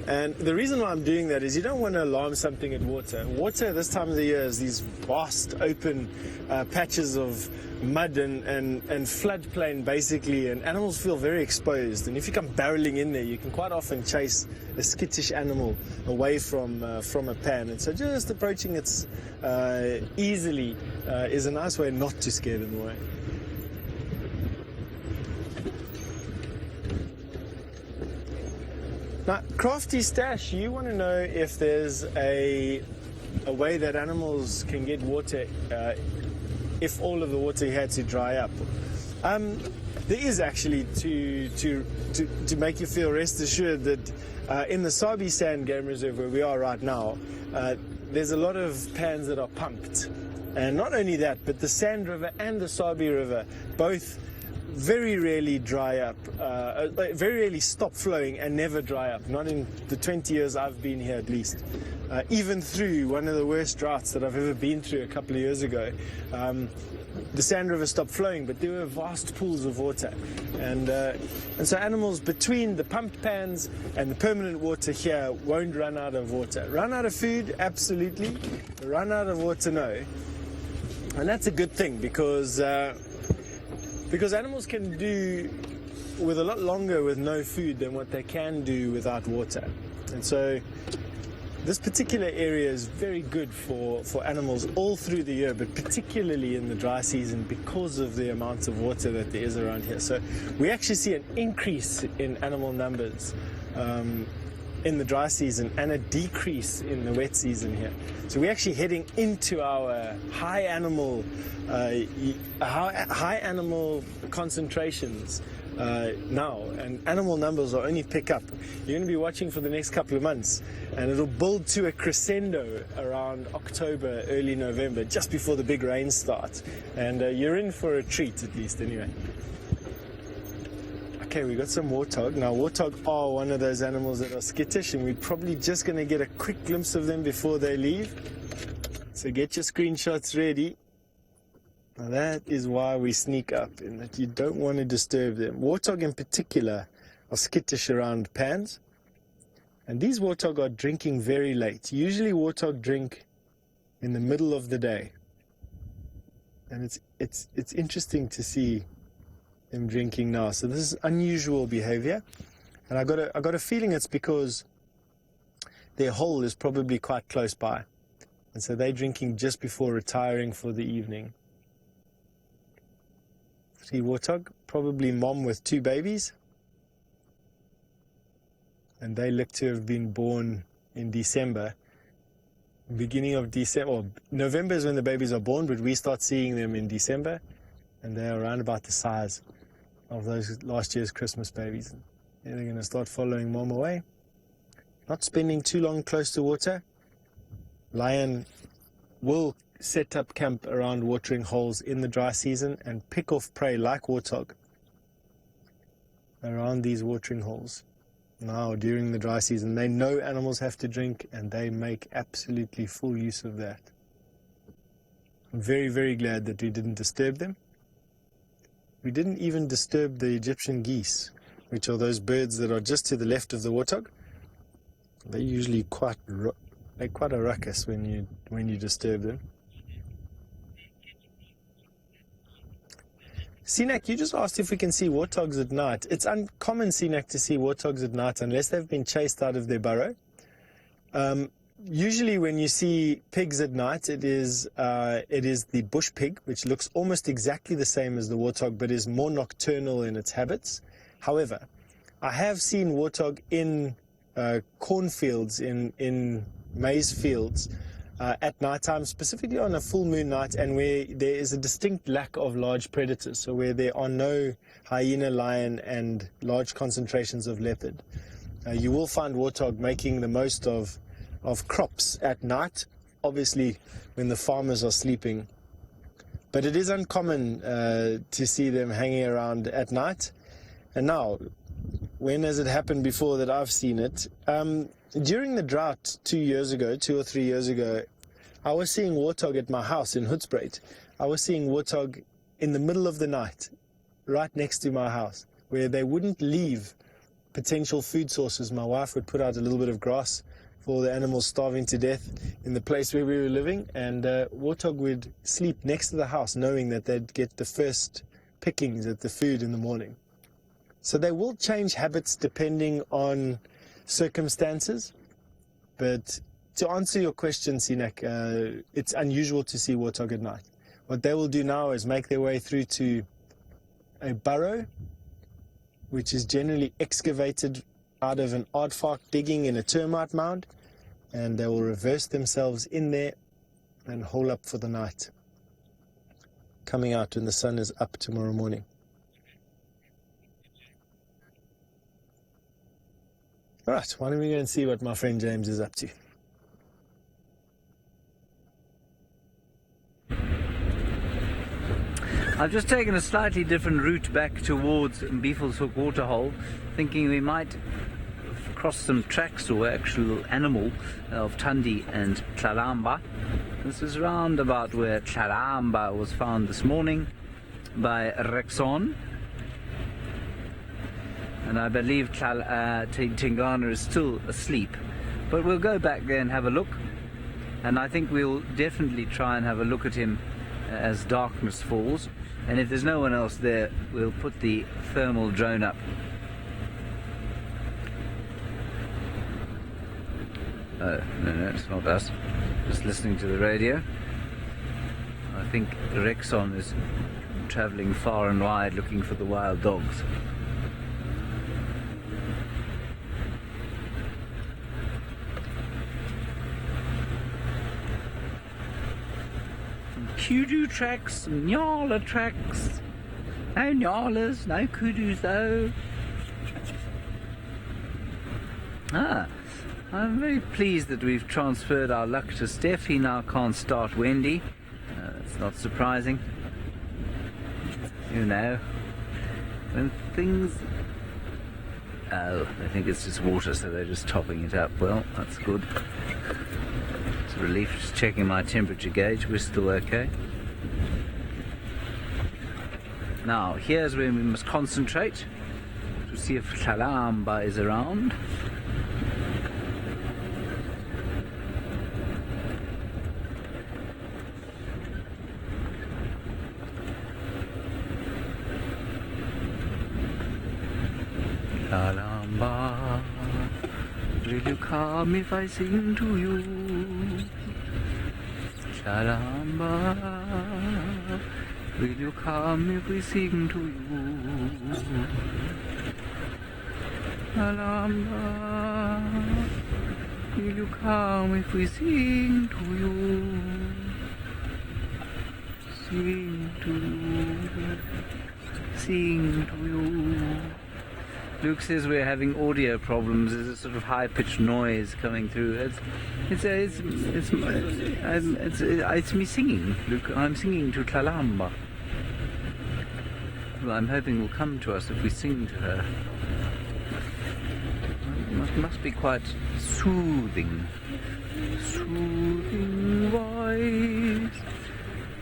And the reason why I'm doing that is you don't want to alarm something at water. Water this time of the year is these vast open patches of mud and floodplain basically, and animals feel very exposed. And if you come barreling in there, you can quite often chase a skittish animal away from a pan. And so just approaching it easily is a nice way not to scare them away. Now, Crafty Stash, you want to know if there's a way that animals can get water if all of the water had to dry up. There is actually, to make you feel rest assured that in the Sabi Sand Game Reserve where we are right now, there's a lot of pans that are pumped. And not only that, but the Sand River and the Sabi River both very rarely dry up, very rarely stop flowing and never dry up. Not in the 20 years I've been here, at least. Even through one of the worst droughts that I've ever been through a couple of years ago, the Sand River stopped flowing, but there were vast pools of water. And so animals between the pumped pans and the permanent water here won't run out of water. Run out of food, absolutely. Run out of water, no. And that's a good thing, because animals can do with a lot longer with no food than what they can do without water. And so this particular area is very good for animals all through the year, but particularly in the dry season because of the amount of water that there is around here. So we actually see an increase in animal numbers in the dry season and a decrease in the wet season here. So we're actually heading into our high animal concentrations now, and animal numbers will only pick up. You're going to be watching for the next couple of months, and it'll build to a crescendo around October, early November, just before the big rains start. And you're in for a treat, at least, anyway. Okay, we got some warthog. Now, warthog are one of those animals that are skittish, and we're probably just going to get a quick glimpse of them before they leave. So get your screenshots ready. Now, that is why we sneak up, in that you don't want to disturb them. Warthog in particular are skittish around pans, and these warthog are drinking very late. Usually warthog drink in the middle of the day, and it's interesting to see them drinking now. So this is unusual behavior, and I got a feeling it's because their hole is probably quite close by, and so they're drinking just before retiring for the evening. See warthog, probably mom with 2 babies, and they look to have been born in December. Beginning of December, or November is when the babies are born, but we start seeing them in December, and they're around about the size of those last year's Christmas babies. And they're going to start following mom away. Not spending too long close to water. Lion will set up camp around watering holes in the dry season and pick off prey like warthog around these watering holes. Now, during the dry season, they know animals have to drink, and they make absolutely full use of that. I'm very, very glad that we didn't disturb them. We didn't even disturb the Egyptian geese, which are those birds that are just to the left of the warthog. They're usually quite a ruckus when you disturb them. Sinak, you just asked if we can see warthogs at night. It's uncommon, Sinak, to see warthogs at night unless they've been chased out of their burrow. Usually when you see pigs at night, it is the bush pig, which looks almost exactly the same as the warthog, but is more nocturnal in its habits. However, I have seen warthog in cornfields, in maize fields, at night time, specifically on a full moon night, and where there is a distinct lack of large predators, so where there are no hyena, lion, and large concentrations of leopard. You will find warthog making the most of crops at night, obviously when the farmers are sleeping. But it is uncommon to see them hanging around at night. And now, when has it happened before that I've seen it? During the drought 2 or 3 years ago, I was seeing warthog at my house in Hoedspruit. I was seeing warthog in the middle of the night, right next to my house, where they wouldn't leave potential food sources. My wife would put out a little bit of grass for the animals starving to death in the place where we were living, and warthog would sleep next to the house knowing that they'd get the first pickings at the food in the morning. So they will change habits depending on circumstances, but to answer your question, Sinek, it's unusual to see warthog at night. What they will do now is make their way through to a burrow, which is generally excavated out of an aardvark digging in a termite mound, and they will reverse themselves in there and hole up for the night, coming out when the sun is up tomorrow morning. All right, why don't we go and see what my friend James is up to. I've just taken a slightly different route back towards Beefleshoek Waterhole, thinking we might cross some tracks or actual animal of Tandi and Tlalamba. This is round about where Tlalamba was found this morning by Rexon. And I believe Tingana is still asleep. But we'll go back there and have a look. And I think we'll definitely try and have a look at him as darkness falls. And if there's no one else there, we'll put the thermal drone up. Oh, no, it's not us. Just listening to the radio. I think Rexon is travelling far and wide looking for the wild dogs. Kudu tracks, Nyala tracks, No nyalas, no kudus though. I'm very pleased that we've transferred our luck to Steph. He now can't start Wendy. That's not surprising. You know, when things... Oh, I think it's just water, so they're just topping it up. Well, that's good. It's a relief. Just checking my temperature gauge. We're still okay. Now, here's where we must concentrate to see if Kalamba is around. Kalamba, will you come if I sing to you? Kalamba, will you come if we sing to you? Kalamba, will you come if we sing to you? Sing to you, sing to you. Luke says we're having audio problems. There's a sort of high-pitched noise coming through. It's me singing, Luke. I'm singing to Kalamba. Well, I'm hoping will come to us if we sing to her. It must be quite soothing. Soothing voice.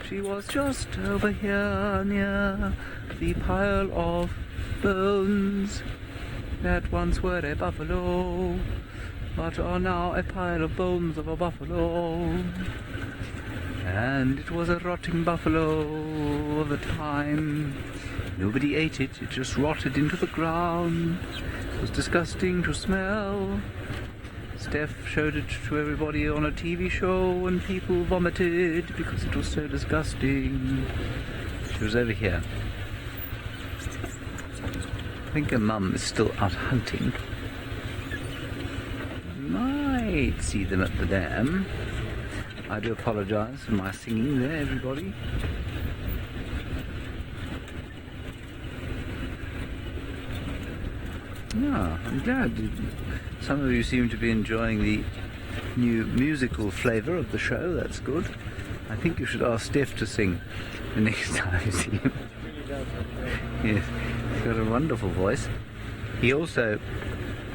She was just over here near the pile of bones that once were a buffalo, but are now a pile of bones of a buffalo. And it was a rotting buffalo of the time. Nobody ate it, it just rotted into the ground. It was disgusting to smell. Steph showed it to everybody on a TV show and people vomited because it was so disgusting. She was over here. I think her mum is still out hunting. Might see them at the dam. I do apologise for my singing there, everybody. Yeah, I'm glad some of you seem to be enjoying the new musical flavour of the show. That's good. I think you should ask Steph to sing the next time you see him. Yes, he's got a wonderful voice. He also,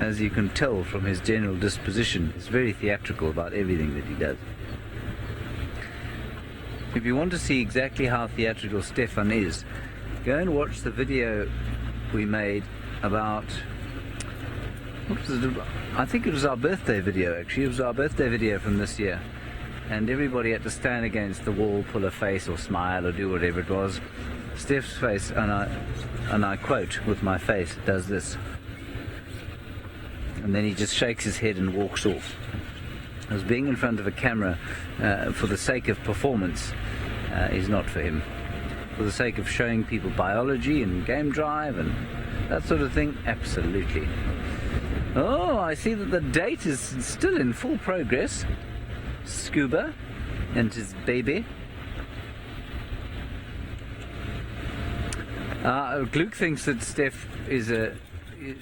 as you can tell from his general disposition, is very theatrical about everything that he does. If you want to see exactly how theatrical Stefan is, go and watch the video we made about... What was it? I think it was our birthday video, actually. It was our birthday video from this year. And everybody had to stand against the wall, pull a face or smile or do whatever it was. Steph's face, and I quote with my face, does this. And then he just shakes his head and walks off. As being in front of a camera for the sake of performance is not for him. For the sake of showing people biology and game drive and that sort of thing, absolutely. Oh, I see that the date is still in full progress. Scuba and his baby. Luke thinks that Steph is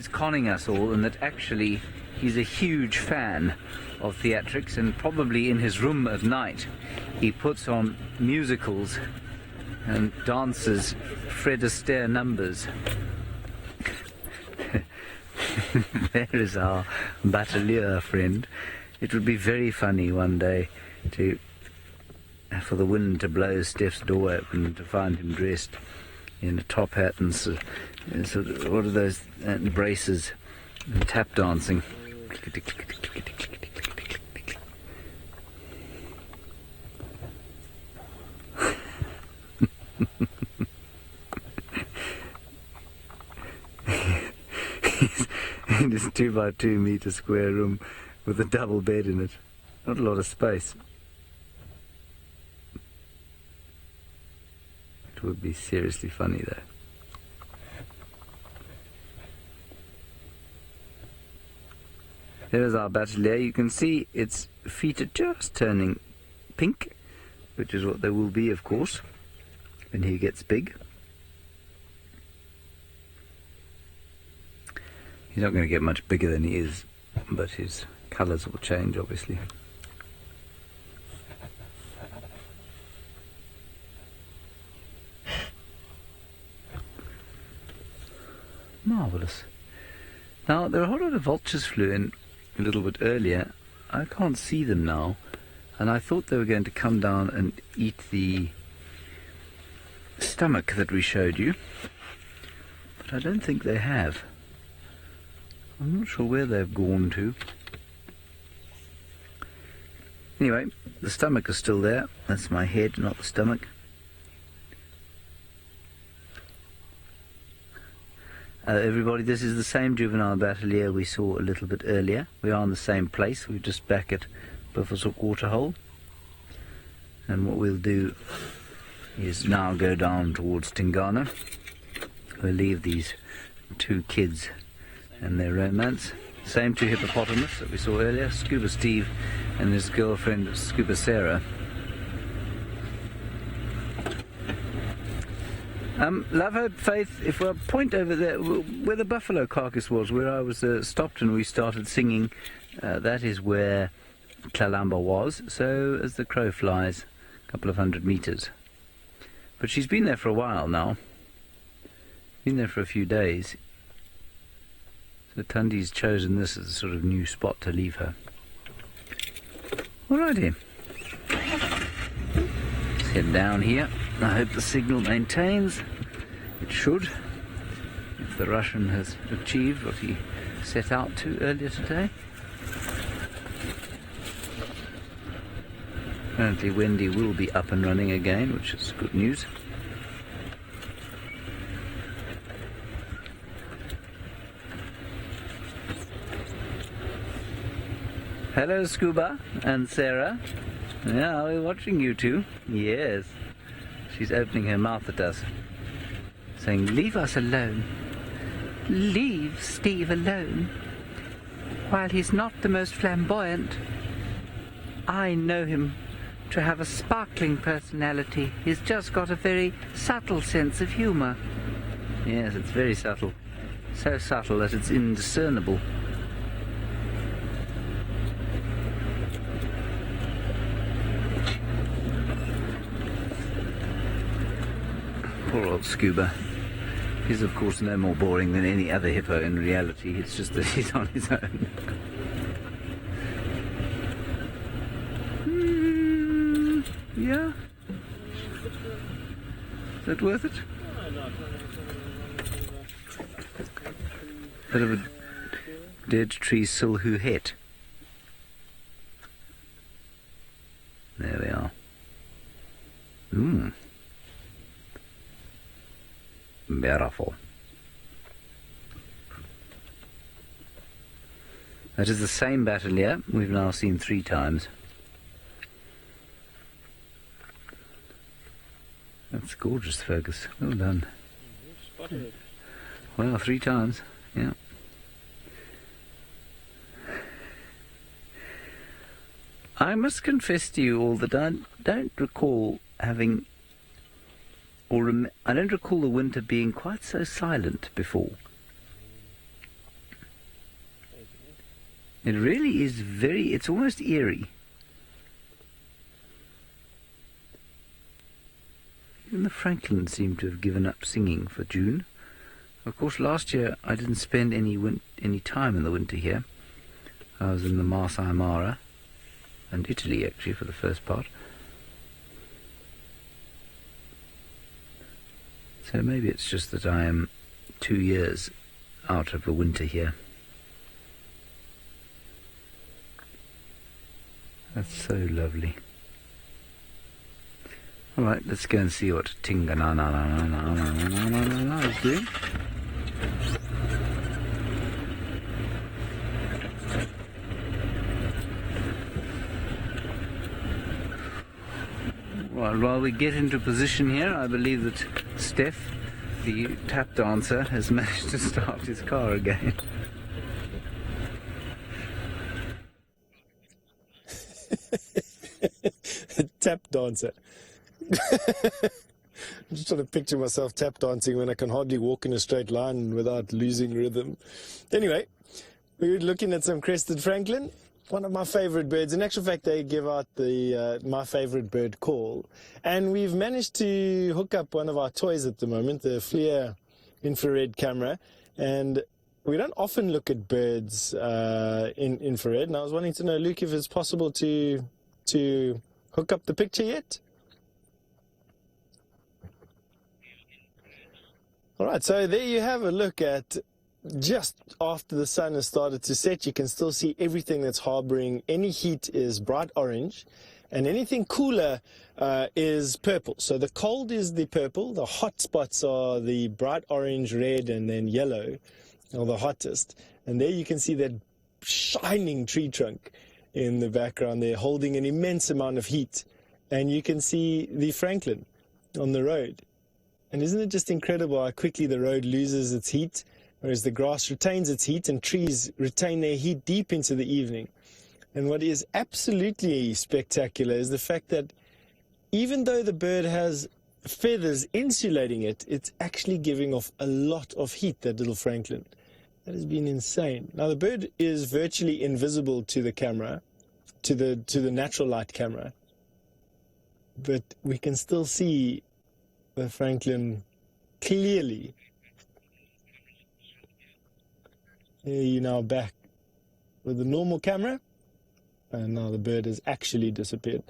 conning us all, and that actually he's a huge fan of theatrics, and probably in his room at night he puts on musicals and dances Fred Astaire numbers. There is our batelier friend. It would be very funny one day for the wind to blow Steph's door open and to find him dressed in a top hat and what are those braces and tap dancing. In this 2x2 meter square room with a double bed in it. Not a lot of space. It would be seriously funny though. There is our batelier. You can see its feet are just turning pink, which is what they will be, of course, when he gets big. He's not going to get much bigger than he is, but his colours will change, obviously. Marvellous. Now, there are a whole lot of vultures flew in a little bit earlier. I can't see them now, and I thought they were going to come down and eat the stomach that we showed you, but I don't think they have. I'm not sure where they've gone to. Anyway, the stomach is still there. That's my head, not the stomach. Everybody, this is the same juvenile batelier we saw a little bit earlier. We are in the same place. We're just back at Buffelshoek Waterhole. And what we'll do is now go down towards Tingana. We'll leave these two kids and their romance. Same two hippopotamus that we saw earlier, Scuba Steve and his girlfriend Scuba Sarah. Love, hope, faith, if we point over there, where the buffalo carcass was, where I was stopped and we started singing, that is where Tlalamba was, so as the crow flies, a couple of 100 metres. But she's been there for a while now, been there for a few days, so Tundi's chosen this as a sort of new spot to leave her. Alrighty, let's head down here. I hope the signal maintains. It should, if the Russian has achieved what he set out to earlier today. Apparently Wendy will be up and running again, which is good news. Hello, Scuba and Sarah. Yeah, we're watching you two. Yes. She's opening her mouth at us, saying, "Leave us alone. Leave Steve alone. While he's not the most flamboyant, I know him to have a sparkling personality. He's just got a very subtle sense of humour." Yes, it's very subtle. So subtle that it's indiscernible. Poor old Scuba. He's of course no more boring than any other hippo in reality. It's just that he's on his own. Yeah? Is that worth it? Bit of a dead tree silhu het. There we are. Beautiful. That is the same batelier we've now seen 3 times. That's gorgeous, Fergus. Well done. Well, 3 times, yeah. I must confess to you all that I don't recall having, I don't recall the winter being quite so silent before. It really is it's almost eerie. Even the Franklins seem to have given up singing for June. Of course, last year I didn't spend any time in the winter here. I was in the Maasai Mara and Italy, actually, for the first part. So maybe it's just that I am 2 years out of the winter here. That's so lovely. All right, let's go and see what Tingana is doing. Well, while we get into position here, I believe that Steph, the tap dancer, has managed to start his car again. Tap dancer. I'm just trying to picture myself tap dancing when I can hardly walk in a straight line without losing rhythm. Anyway, we were looking at some crested francolin, one of my favorite birds. In actual fact, they give out the my favorite bird call. And we've managed to hook up one of our toys at the moment, the FLIR infrared camera. And we don't often look at birds in infrared. And I was wanting to know, Luke, if it's possible to hook up the picture yet? All right, so there you have a look at just after the sun has started to set. You can still see everything that's harboring any heat is bright orange, and anything cooler is purple. So the cold is the purple, the hot spots are the bright orange, red, and then yellow, or the hottest. And there you can see that shining tree trunk in the background there, holding an immense amount of heat. And you can see the francolin on the road. And isn't it just incredible how quickly the road loses its heat, whereas the grass retains its heat and trees retain their heat deep into the evening. And what is absolutely spectacular is the fact that even though the bird has feathers insulating it, it's actually giving off a lot of heat, that little francolin. That has been insane. Now the bird is virtually invisible to the camera, to the natural light camera, but we can still see the francolin clearly. Here you now back with the normal camera, and now the bird has actually disappeared.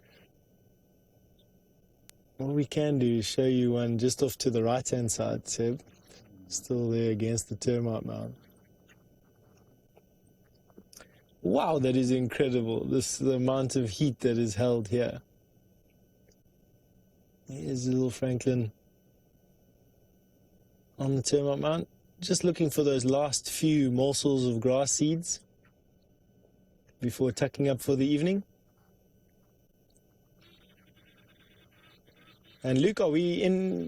What we can do is show you one just off to the right hand side, Seb, still there against the termite mound. Wow, that is incredible. The amount of heat that is held here. Here's a little francolin on the termite mound, just looking for those last few morsels of grass seeds before tucking up for the evening. And Luke, are we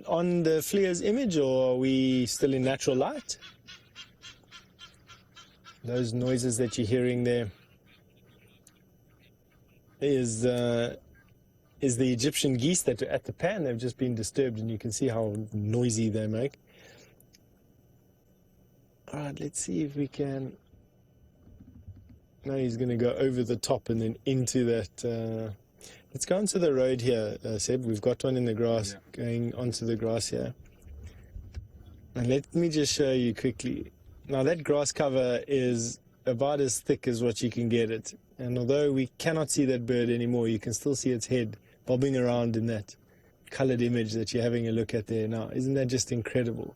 on the FLIR's image, or are we still in natural light? Those noises that you're hearing there is the Egyptian geese that are at the pan. They've just been disturbed, and you can see how noisy they make. All right, let's see if we can. Now he's going to go over the top and then into that. Let's go onto the road here, Seb. We've got one in the grass, going onto the grass here. And let me just show you quickly. Now that grass cover is about as thick as what you can get it. And although we cannot see that bird anymore, you can still see its head bobbing around in that colored image that you're having a look at there now. Isn't that just incredible?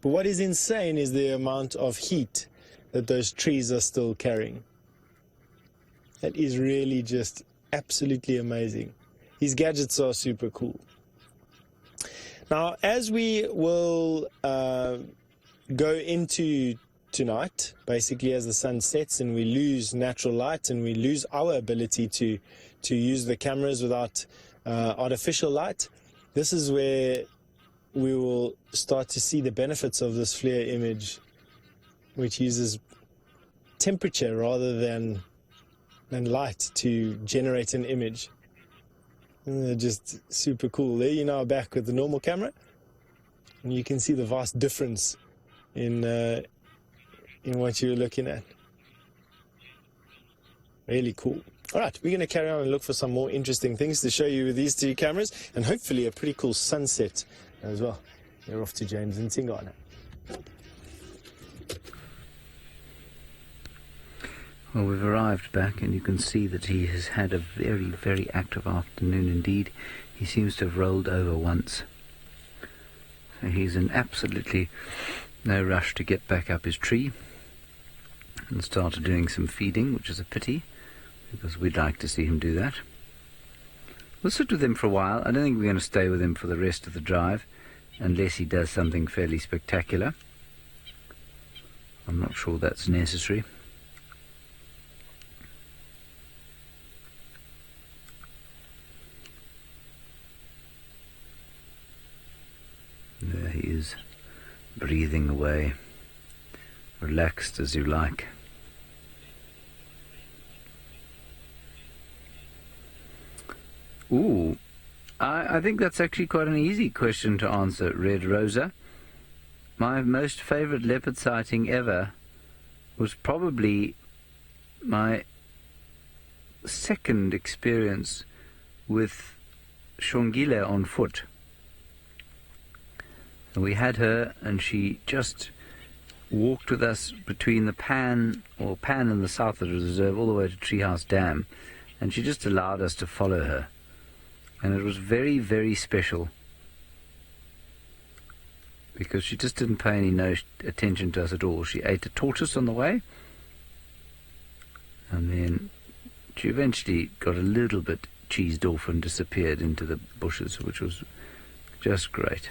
But what is insane is the amount of heat that those trees are still carrying. That is really just absolutely amazing. His gadgets are super cool. Now, as we will go into tonight, basically as the sun sets and we lose natural light and we lose our ability to use the cameras without artificial light, this is where we will start to see the benefits of this FLIR image, which uses temperature rather than light to generate an image. And they're just super cool. There you now back with the normal camera, and you can see the vast difference in what you're looking at. Really cool. All right, we're going to carry on and look for some more interesting things to show you with these two cameras, and hopefully a pretty cool sunset as well. We're off to James in Tingana. Well, we've arrived back, and you can see that he has had a very, very active afternoon indeed. He seems to have rolled over once. So he's in absolutely no rush to get back up his tree and started doing some feeding, which is a pity, because we'd like to see him do that. We'll sit with him for a while. I don't think we're going to stay with him for the rest of the drive, unless he does something fairly spectacular. I'm not sure that's necessary. There he is, breathing away, relaxed as you like. Ooh, I think that's actually quite an easy question to answer, Red Rosa. My most favourite leopard sighting ever was probably my second experience with Shongile on foot. And we had her, and she just walked with us between the Pan in the south of the reserve all the way to Treehouse Dam, and she just allowed us to follow her. And it was very, very special, because she just didn't pay any attention to us at all. She ate a tortoise on the way, and then she eventually got a little bit cheesed off and disappeared into the bushes, which was just great.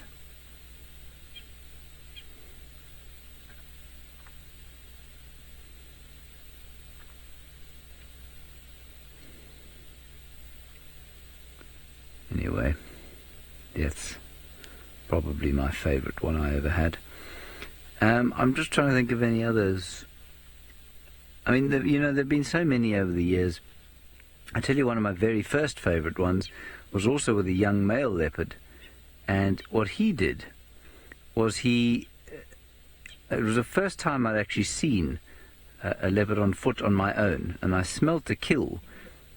Anyway, that's probably my favourite one I ever had. I'm just trying to think of any others. I mean, there have been so many over the years. I tell you, one of my very first favourite ones was also with a young male leopard. And what he did was it was the first time I'd actually seen a leopard on foot on my own. And I smelt a kill,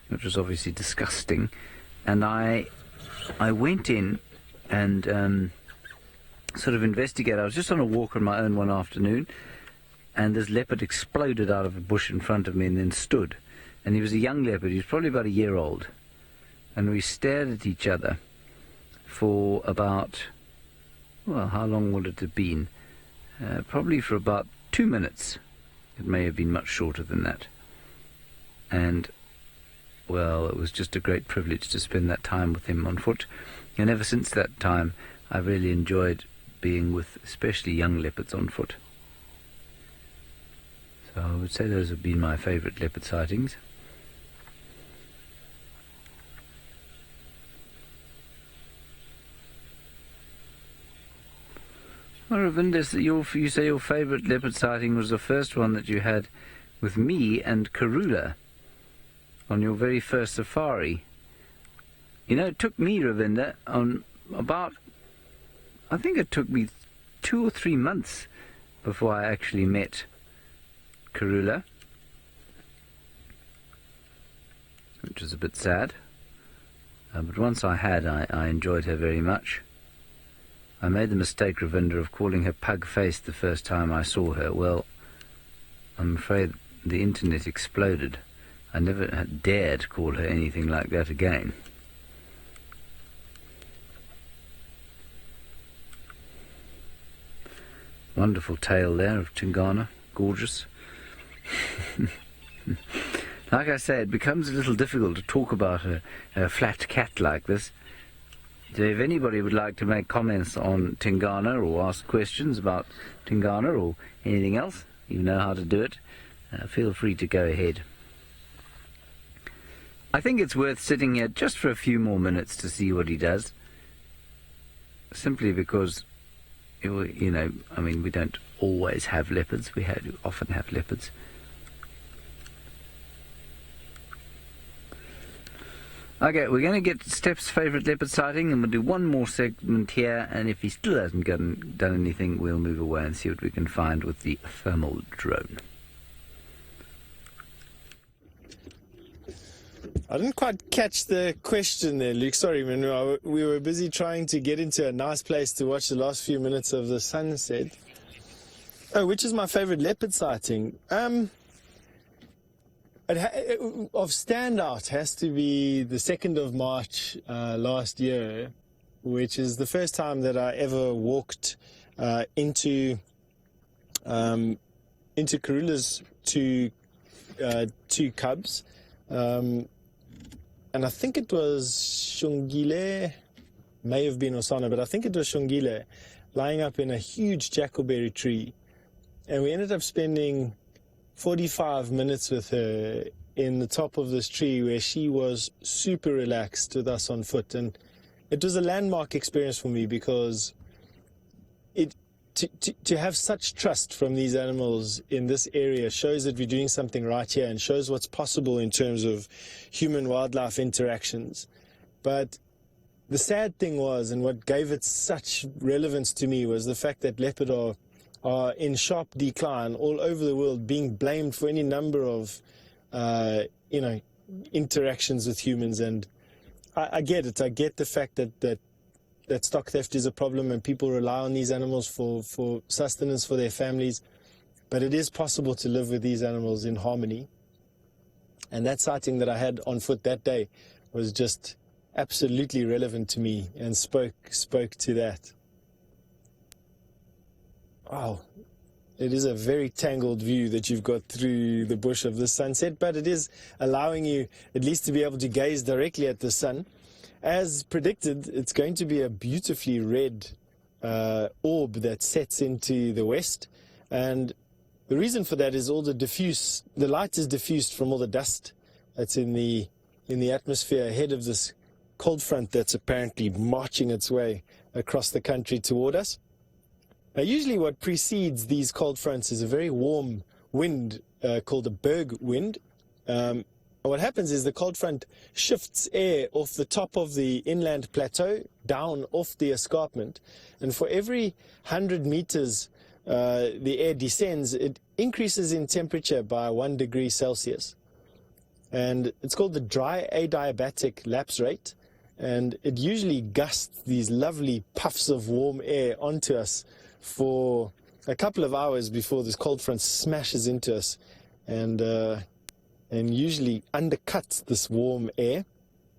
which was obviously disgusting. And I went in and sort of investigated. I was just on a walk on my own one afternoon, and this leopard exploded out of a bush in front of me and then stood. And he was a young leopard. He was probably about a year old. And we stared at each other for about, well, how long would it have been? Probably for about 2 minutes. It may have been much shorter than that. And, well, it was just a great privilege to spend that time with him on foot. And ever since that time, I've really enjoyed being with especially young leopards on foot. So I would say those have been my favourite leopard sightings. Well, Ravinder, you say your favourite leopard sighting was the first one that you had with me and Karula on your very first safari. You know, it took me, Ravinder, on about, I think it took me 2 or 3 months before I actually met Karula, which was a bit sad. But once I had, I enjoyed her very much. I made the mistake, Ravinder, of calling her pug-faced the first time I saw her. Well, I'm afraid the internet exploded. I never had dared call her anything like that again. Wonderful tail there of Tingana. Gorgeous. Like I say, it becomes a little difficult to talk about a flat cat like this. So if anybody would like to make comments on Tingana or ask questions about Tingana or anything else, you know how to do it, feel free to go ahead. I think it's worth sitting here just for a few more minutes to see what he does. Simply because, you know, I mean, we don't always have leopards. We often have leopards. Okay, we're going to get Steph's favourite leopard sighting, and we'll do one more segment here, and if he still hasn't done anything, we'll move away and see what we can find with the thermal drone. I didn't quite catch the question there, Luke. Sorry, man. We were busy trying to get into a nice place to watch the last few minutes of the sunset. Oh, which is my favourite leopard sighting? Of standout has to be the 2nd of March last year, which is the first time that I ever walked into Karula's two cubs. And I think it was Shongile, may have been Osana, but I think it was Shongile, lying up in a huge jackalberry tree. And we ended up spending 45 minutes with her in the top of this tree where she was super relaxed with us on foot. And it was a landmark experience for me because to have such trust from these animals in this area shows that we're doing something right here and shows what's possible in terms of human-wildlife interactions. But the sad thing was, and what gave it such relevance to me, was the fact that leopard are in sharp decline all over the world, being blamed for any number of, interactions with humans. And I get it. I get the fact that stock theft is a problem and people rely on these animals for sustenance for their families. But it is possible to live with these animals in harmony. And that sighting that I had on foot that day was just absolutely relevant to me and spoke to that. Wow, it is a very tangled view that you've got through the bush of the sunset, but it is allowing you at least to be able to gaze directly at the sun. As predicted, it's going to be a beautifully red orb that sets into the west, and the reason for that is the light is diffused from all the dust that's in the atmosphere ahead of this cold front that's apparently marching its way across the country toward us. Now, usually what precedes these cold fronts is a very warm wind called a berg wind. What happens is the cold front shifts air off the top of the inland plateau down off the escarpment, and for every 100 meters the air descends, it increases in temperature by 1 degree Celsius. And it's called the dry adiabatic lapse rate, and it usually gusts these lovely puffs of warm air onto us for a couple of hours before this cold front smashes into us and usually undercuts this warm air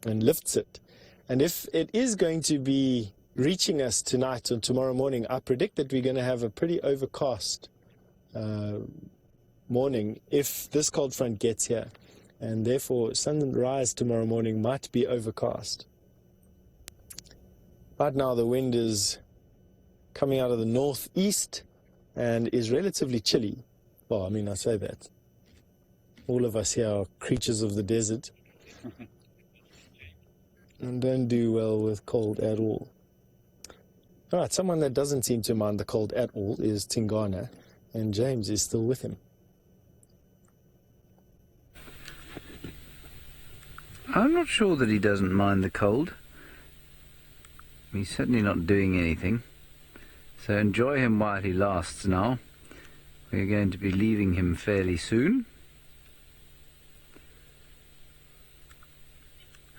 and lifts it. And if it is going to be reaching us tonight or tomorrow morning, I predict that we're going to have a pretty overcast morning if this cold front gets here, and therefore sunrise tomorrow morning might be overcast. Right now the wind is coming out of the northeast and is relatively chilly. Well, I mean, I say that. All of us here are creatures of the desert and don't do well with cold at all. All right, someone that doesn't seem to mind the cold at all is Tingana, and James is still with him. I'm not sure that he doesn't mind the cold. He's certainly not doing anything. So enjoy him while he lasts now. We're going to be leaving him fairly soon.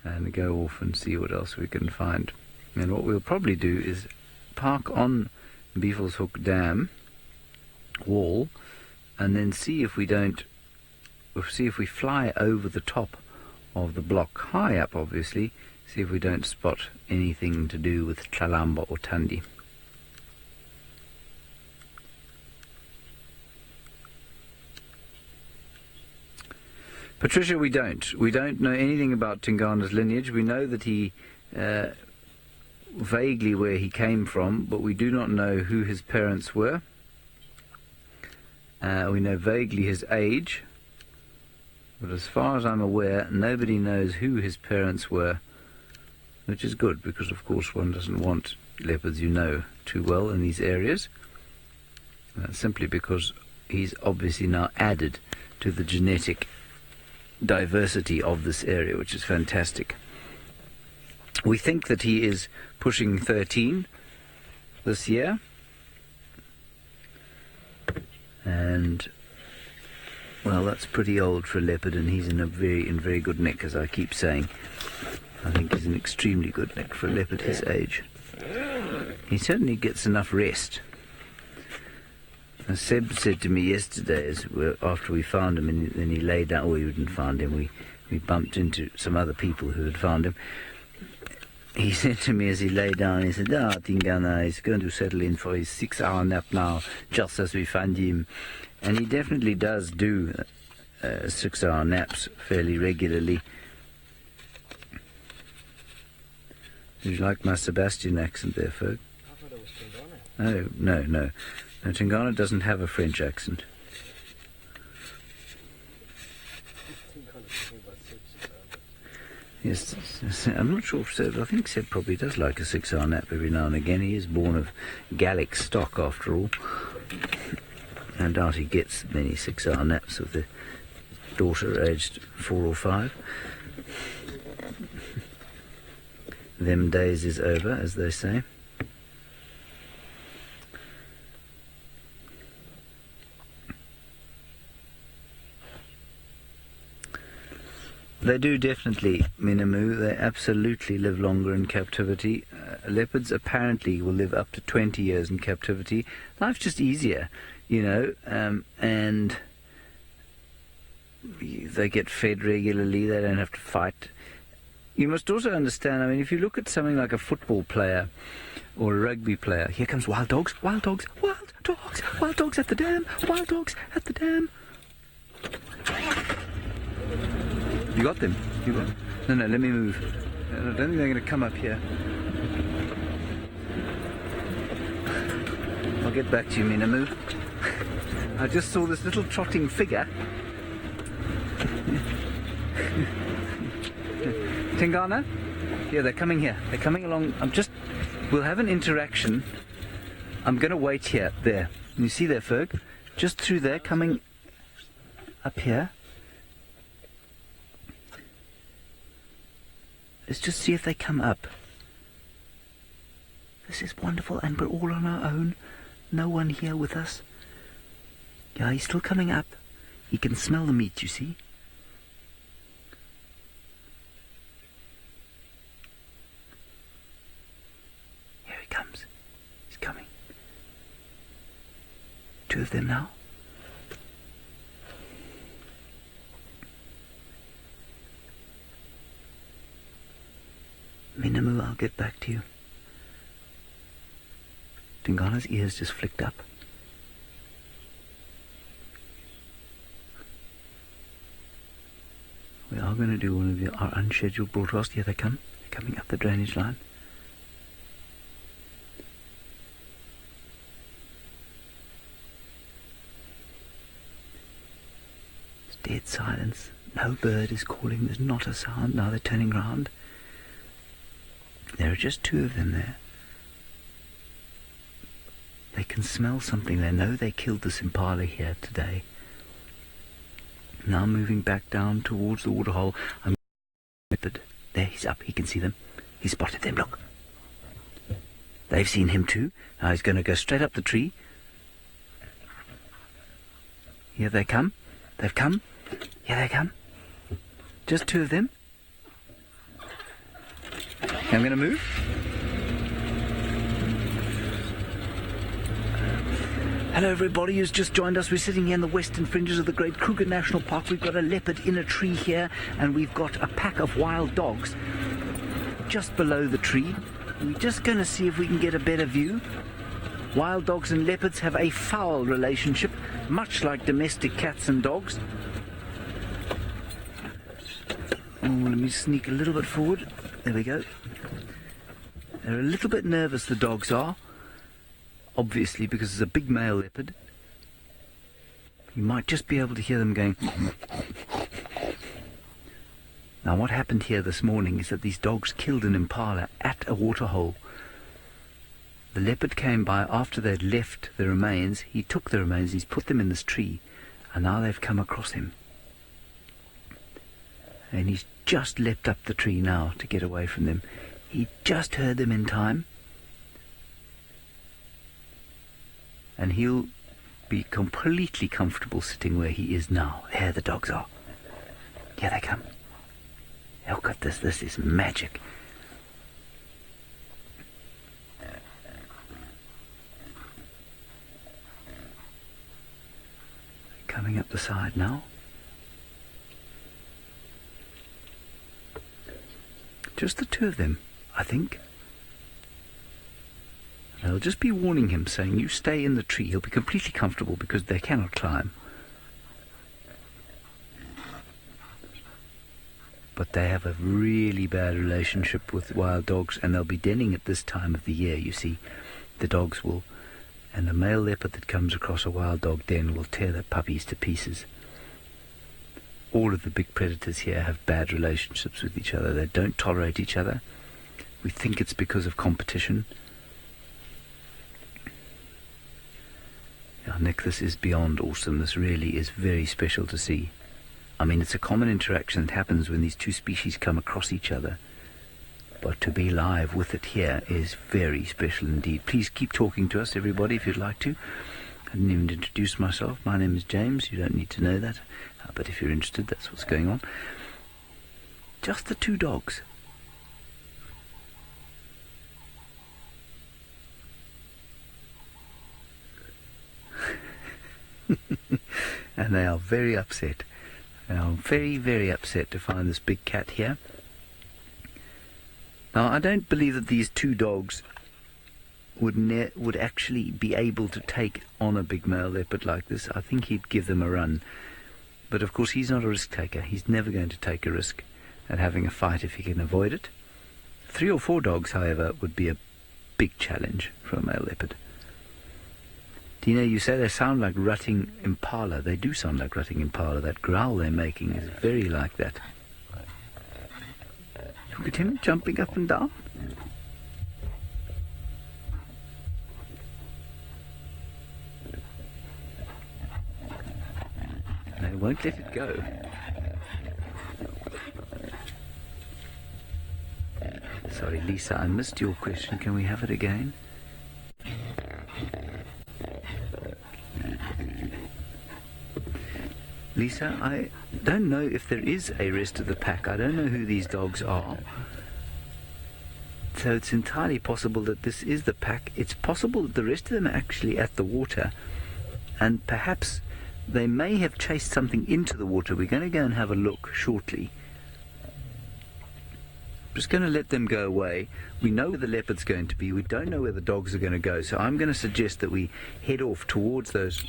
And go off and see what else we can find. And what we'll probably do is park on Beevelshoek Dam wall and then see if we fly over the top of the block, high up obviously, see if we don't spot anything to do with Tlalamba or Tandi. Patricia, we don't know anything about Tingana's lineage. We know that he vaguely where he came from, but we do not know who his parents were. We know vaguely his age, but as far as I'm aware, nobody knows who his parents were, which is good, because of course one doesn't want leopards too well in these areas, simply because he's obviously now added to the genetic diversity of this area, which is fantastic. We think that he is pushing 13 this year, and well, that's pretty old for a leopard, and he's in very good nick, as I keep saying. I think he's in extremely good nick for a leopard his age. He certainly gets enough rest. As Seb said to me yesterday, after we found him, and then he lay down, we didn't find him, we bumped into some other people who had found him. He said to me as he lay down, he said, Tingana is going to settle in for his 6-hour nap now, just as we found him. And he definitely does do 6-hour naps fairly regularly. Did you like my Sebastian accent there, Ferg? I thought it was Tingana. No. No, Tingana doesn't have a French accent. Yes, I'm not sure if Seb, I think Seb probably does like a 6-hour nap every now and again. He is born of Gallic stock after all. No doubt he gets many 6-hour naps with the daughter aged 4 or 5. them days is over, as they say. They do definitely, Minamu, they absolutely live longer in captivity. Leopards apparently will live up to 20 years in captivity. Life's just easier, and they get fed regularly, they don't have to fight. You must also understand, I mean, if you look at something like a football player or a rugby player, here comes wild dogs, wild dogs, wild dogs, wild dogs at the dam, wild dogs at the dam. You got them? You got them. No, let me move. I don't think they're going to come up here. I'll get back to you, Minamu. I just saw this little trotting figure. Tingana? Yeah, they're coming here. They're coming along. We'll have an interaction. I'm going to wait here. There. You see there, Ferg? Just through there, coming up here. Let's just see if they come up. This is wonderful, and we're all on our own. No one here with us. Yeah, he's still coming up. He can smell the meat, you see. Here he comes. He's coming. 2 of them now. Minamu, I'll get back to you. Tingana's ears just flicked up. We are going to do one of our unscheduled broadcasts. Here they come. They're coming up the drainage line. It's dead silence. No bird is calling. There's not a sound. Now they're turning round. There are just 2 of them there. They can smell something. They know they killed this Impala here today. Now moving back down towards the waterhole. Leopard. There, he's up. He can see them. He spotted them. Look. They've seen him too. Now he's going to go straight up the tree. Here they come. They've come. Here they come. Just 2 of them. I'm going to move. Hello everybody who's just joined us. We're sitting here in the western fringes of the great Kruger National Park. We've got a leopard in a tree here, and we've got a pack of wild dogs just below the tree. We're just going to see if we can get a better view. Wild dogs and leopards have a foul relationship, much like domestic cats and dogs. Oh, let me sneak a little bit forward. There we go. They're a little bit nervous, the dogs are. Obviously, because it's a big male leopard. You might just be able to hear them going. Now, what happened here this morning is that these dogs killed an impala at a waterhole. The leopard came by after they'd left the remains. He took the remains, he's put them in this tree, and now they've come across him. And he's just leapt up the tree now to get away from them. He just heard them in time. And he'll be completely comfortable sitting where he is now. There the dogs are. Here they come. Look at this. This is magic. Coming up the side now. Just the 2 of them, I think. They'll just be warning him, saying, you stay in the tree. He'll be completely comfortable because they cannot climb. But they have a really bad relationship with wild dogs, and they'll be denning at this time of the year, you see. The dogs will, and a male leopard that comes across a wild dog den will tear their puppies to pieces. All of the big predators here have bad relationships with each other. They don't tolerate each other. We think it's because of competition. Yeah, Nick, this is beyond awesome. This really is very special to see. I mean, it's a common interaction that happens when these 2 species come across each other. but to be live with it here is very special indeed. Please keep talking to us, everybody, if you'd like to. I didn't even introduce myself. My name is James. You don't need to know that. But if you're interested, that's what's going on. Just the two dogs. And they are very upset. They are very, very upset to find this big cat here. Now, I don't believe that these two dogs would actually be able to take on a big male leopard like this. I think he'd give them a run. But of course, he's not a risk taker. He's never going to take a risk at having a fight if he can avoid it. 3 or 4 dogs, however, would be a big challenge for a male leopard. Do you know, you say they sound like rutting Impala. They do sound like rutting Impala. That growl they're making is very like that. Look at him jumping up and down. They won't let it go. Sorry, Lisa, I missed your question. Can we have it again? Lisa, I don't know if there is a rest of the pack. I don't know who these dogs are. So it's entirely possible that this is the pack. It's possible that the rest of them are actually at the water. And perhaps they may have chased something into the water. We're going to go and have a look shortly. I'm just going to let them go away. We know where the leopard's going to be. We don't know where the dogs are going to go. So I'm going to suggest that we head off towards those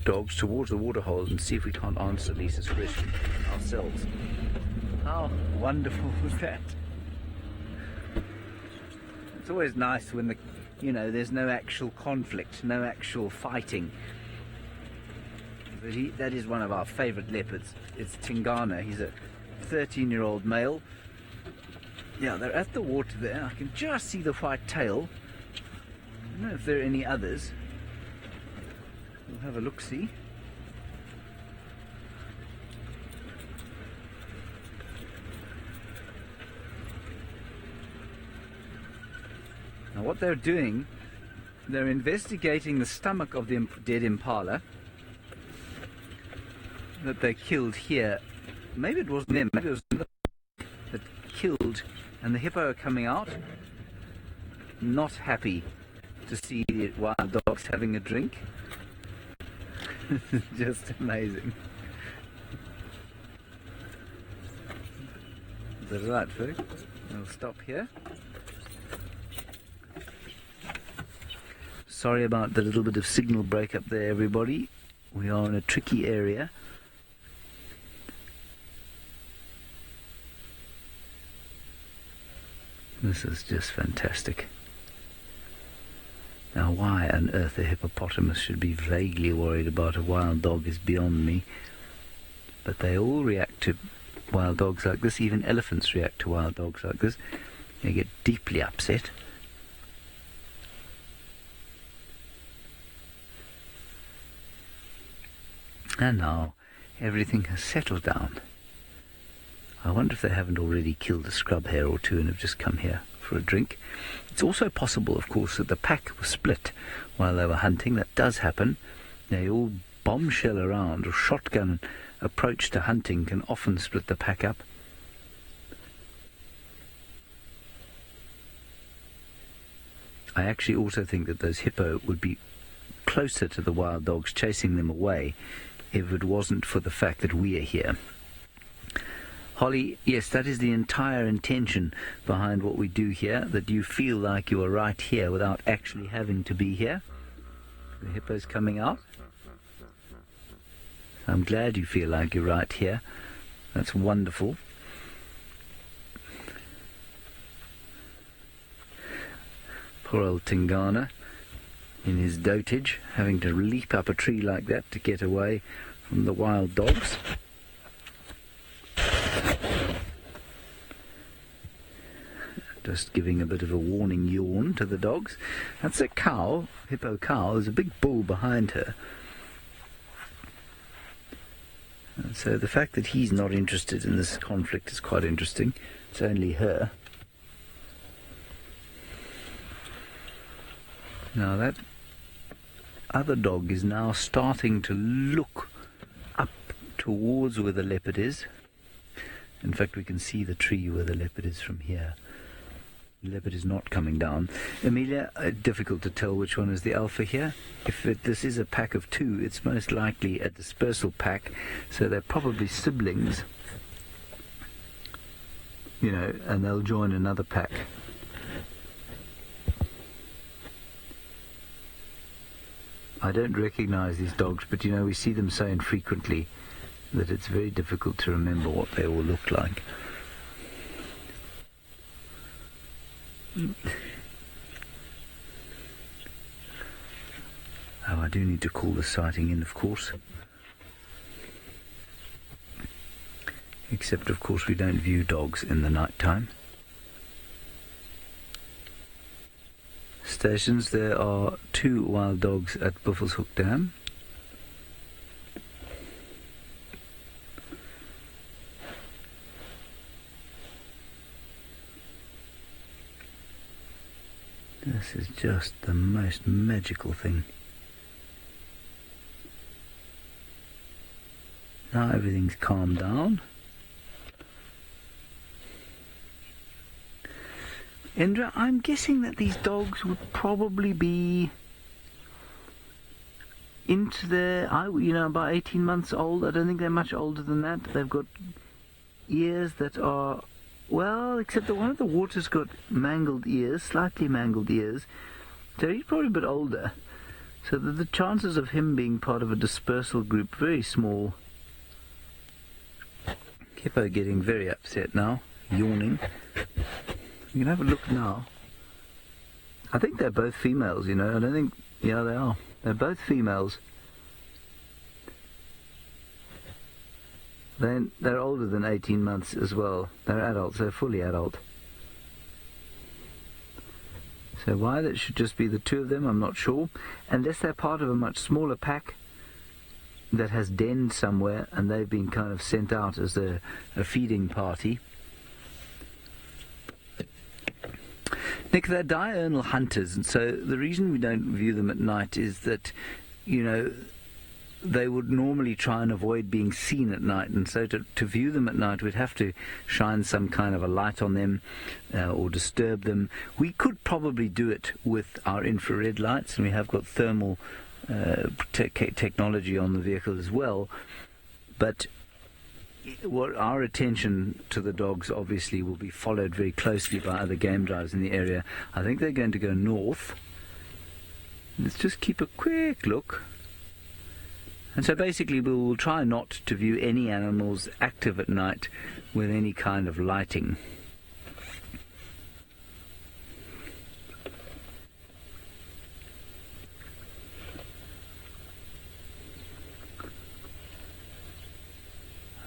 dogs, towards the waterhole, and see if we can't answer Lisa's question ourselves. How wonderful was that? It's always nice when there's no actual conflict, no actual fighting. But that is one of our favourite leopards. It's Tingana. He's a 13-year-old male. Yeah, they're at the water there. I can just see the white tail. I don't know if there are any others. We'll have a look-see. Now what they're doing, they're investigating the stomach of the dead impala that they killed here. Maybe it wasn't them, maybe it was them that killed, and the hippo are coming out, not happy to see the wild dogs having a drink. Just amazing. Is that right, folks? We'll stop here. Sorry about the little bit of signal break-up there, everybody. We are in a tricky area. This is just fantastic. Now, why on earth a hippopotamus should be vaguely worried about a wild dog is beyond me. But they all react to wild dogs like this. Even elephants react to wild dogs like this. They get deeply upset. And now everything has settled down. I wonder if they haven't already killed a scrub hare or two and have just come here for a drink. It's also possible, of course, that the pack was split while they were hunting. That does happen. They all bombshell around, or shotgun approach to hunting can often split the pack up. I actually also think that those hippo would be closer to the wild dogs chasing them away if it wasn't for the fact that we are here. Holly, yes, that is the entire intention behind what we do here, that you feel like you are right here without actually having to be here. The hippo's coming out. I'm glad you feel like you're right here. That's wonderful. Poor old Tingana, in his dotage, having to leap up a tree like that to get away from the wild dogs. Just giving a bit of a warning yawn to the dogs. That's a cow, hippo cow. There's a big bull behind her. And so the fact that he's not interested in this conflict is quite interesting. It's only her. Now that other dog is now starting to look up towards where the leopard is. In fact, we can see the tree where the leopard is from here. The leopard is not coming down. Amelia, difficult to tell which one is the alpha here. If this is a pack of two, it's most likely a dispersal pack, so they're probably siblings, you know, and they'll join another pack. I don't recognize these dogs, but you know, we see them so infrequently that it's very difficult to remember what they all look like. Oh, I do need to call the sighting in, of course. Except, of course, we don't view dogs in the night time. Stations, there are 2 wild dogs at Buffelshoek Dam. This is just the most magical thing. Now everything's calmed down. Indra, I'm guessing that these dogs would probably be into their, about 18 months old. I don't think they're much older than that. They've got ears that are, well, except that one of the water's got mangled ears, slightly mangled ears. So he's probably a bit older. So the chances of him being part of a dispersal group, very small. Hippo getting very upset now, yawning. You can have a look now. I think they're both females, I don't think, yeah, they are. They're both females. They're older than 18 months as well. They're adults, they're fully adult. So why that should just be the 2 of them, I'm not sure. Unless they're part of a much smaller pack that has denned somewhere and they've been kind of sent out as a feeding party. Nick, they're diurnal hunters, and so the reason we don't view them at night is that, they would normally try and avoid being seen at night, and so to view them at night we'd have to shine some kind of a light on them or disturb them. We could probably do it with our infrared lights, and we have got thermal technology on the vehicle as well, but what our attention to the dogs obviously will be followed very closely by other game drivers in the area. I think they're going to go north. Let's just keep a quick look. And so basically we will try not to view any animals active at night with any kind of lighting.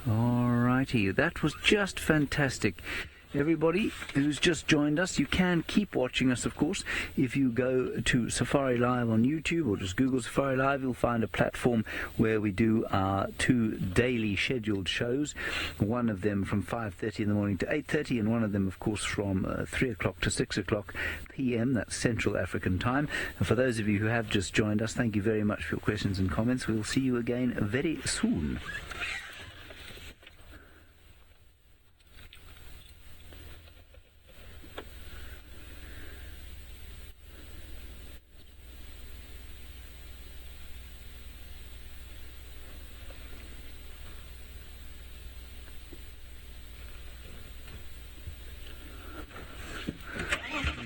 Alrighty, that was just fantastic. Everybody who's just joined us, you can keep watching us, of course. If you go to Safari Live on YouTube or just Google Safari Live, you'll find a platform where we do our 2 daily scheduled shows. One of them from 5:30 in the morning to 8:30, and one of them, of course, from 3 o'clock to 6 o'clock p.m. That's Central African time. And for those of you who have just joined us, thank you very much for your questions and comments. We'll see you again very soon.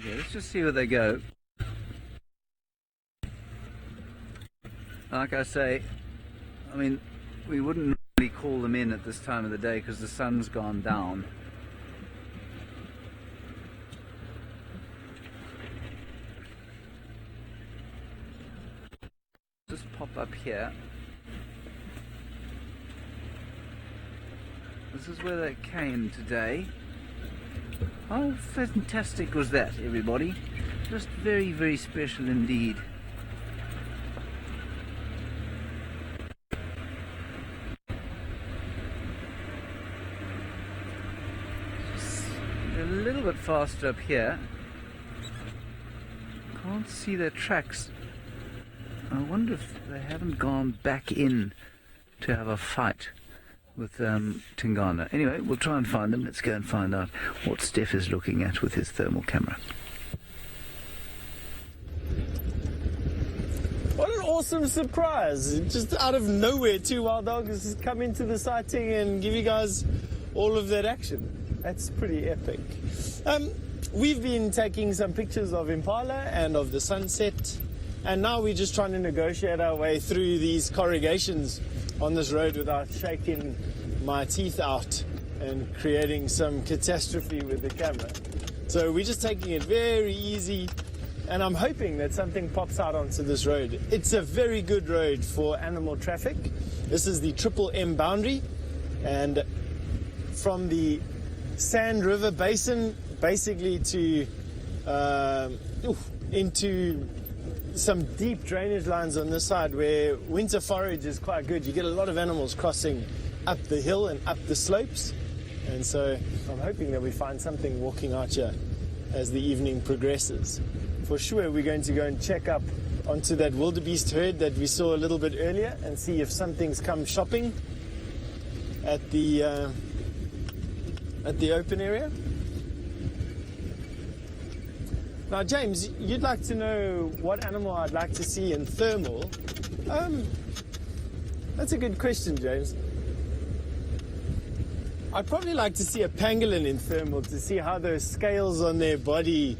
Let's just see where they go. Like I say, we wouldn't really call them in at this time of the day because the sun's gone down. Just pop up here. This is where they came today. How fantastic was that, everybody? Just very, very special indeed. Just a little bit faster up here. can't see their tracks. I wonder if they haven't gone back in to have a fight with Tingana. Anyway, we'll try and find them. Let's go and find out what Steph is looking at with his thermal camera. What an awesome surprise. Just out of nowhere, two wild dogs come into the sighting and give you guys all of that action. That's pretty epic. We've been taking some pictures of Impala and of the sunset, and now we're just trying to negotiate our way through these corrugations on this road without shaking my teeth out and creating some catastrophe with the camera. So we're just taking it very easy, and I'm hoping that something pops out onto this road. It's a very good road for animal traffic. This is the Triple M boundary, and from the Sand River Basin basically to into some deep drainage lines on this side where winter forage is quite good. You get a lot of animals crossing up the hill and up the slopes, and so I'm hoping that we find something walking out here as the evening progresses. For sure we're going to go and check up onto that wildebeest herd that we saw a little bit earlier and see if something's come shopping at the open area. Now, James, you'd like to know what animal I'd like to see in thermal. That's a good question, James. I'd probably like to see a pangolin in thermal to see how those scales on their body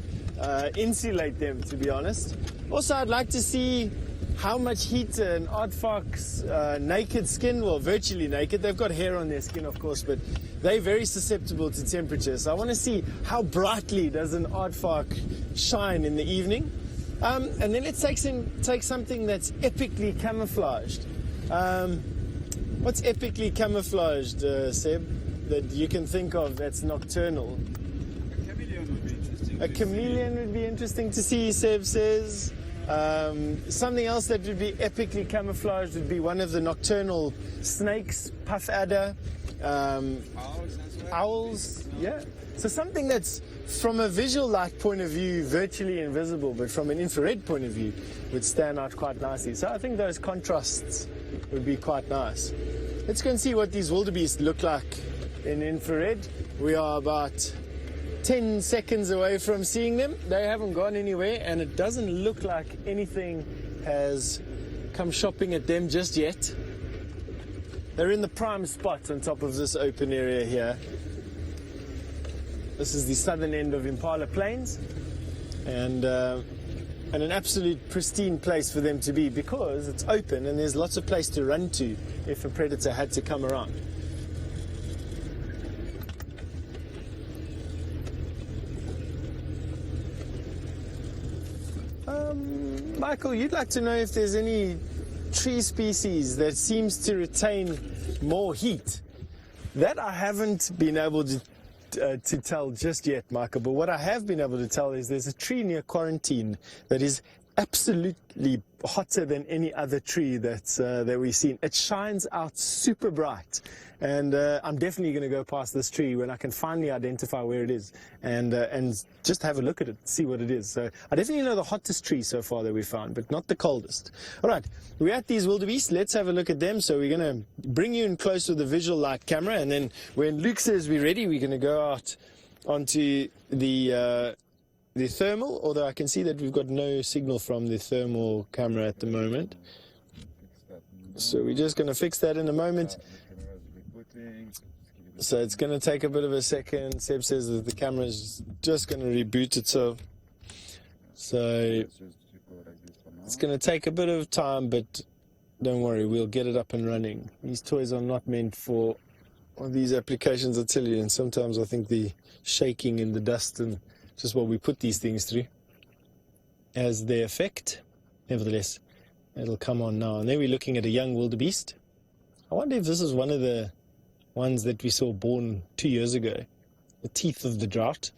insulate them, to be honest. Also, I'd like to see how much heat an aardvark's naked skin, well, virtually naked. They've got hair on their skin, of course, but they're very susceptible to temperature. So I want to see how brightly does an aardvark shine in the evening. And then let's take something that's epically camouflaged. What's epically camouflaged, Seb, that you can think of that's nocturnal? A chameleon would be interesting. A chameleon would be interesting to see, Seb says. Something else that would be epically camouflaged would be one of the nocturnal snakes, puff adder, owls, yeah. So something that's from a visual light point of view virtually invisible, but from an infrared point of view would stand out quite nicely. So I think those contrasts would be quite nice. Let's go and see what these wildebeest look like in infrared. We are about 10 seconds away from seeing them. They haven't gone anywhere, and it doesn't look like anything has come shopping at them just yet. They're in the prime spot on top of this open area here. This is the southern end of Impala Plains, and an absolute pristine place for them to be because it's open and there's lots of place to run to if a predator had to come around. Michael, you'd like to know if there's any tree species that seems to retain more heat. That I haven't been able to tell just yet, Michael, but what I have been able to tell is there's a tree near Quarantine that is absolutely hotter than any other tree that we've seen. It shines out super bright, and I'm definitely going to go past this tree when I can finally identify where it is and just have a look at it, see what it is. So I definitely know the hottest tree so far that we found, but not the coldest. All right, we're at these wildebeest. Let's have a look at them. So we're going to bring you in close with the visual light camera, and then when Luke says we're ready, we're going to go out onto the thermal, although I can see that we've got no signal from the thermal camera at the moment. So we're just going to fix that in a moment. So it's going to take a bit of a second. Seb says that the camera is just going to reboot itself. So it's going to take a bit of time, but don't worry, we'll get it up and running. These toys are not meant for these applications, I tell you, and sometimes I think the shaking in the dust and just what we put these things through has their effect. Nevertheless, it'll come on now. And then we're looking at a young wildebeest. I wonder if this is one of the ones that we saw born 2 years ago, the teeth of the drought.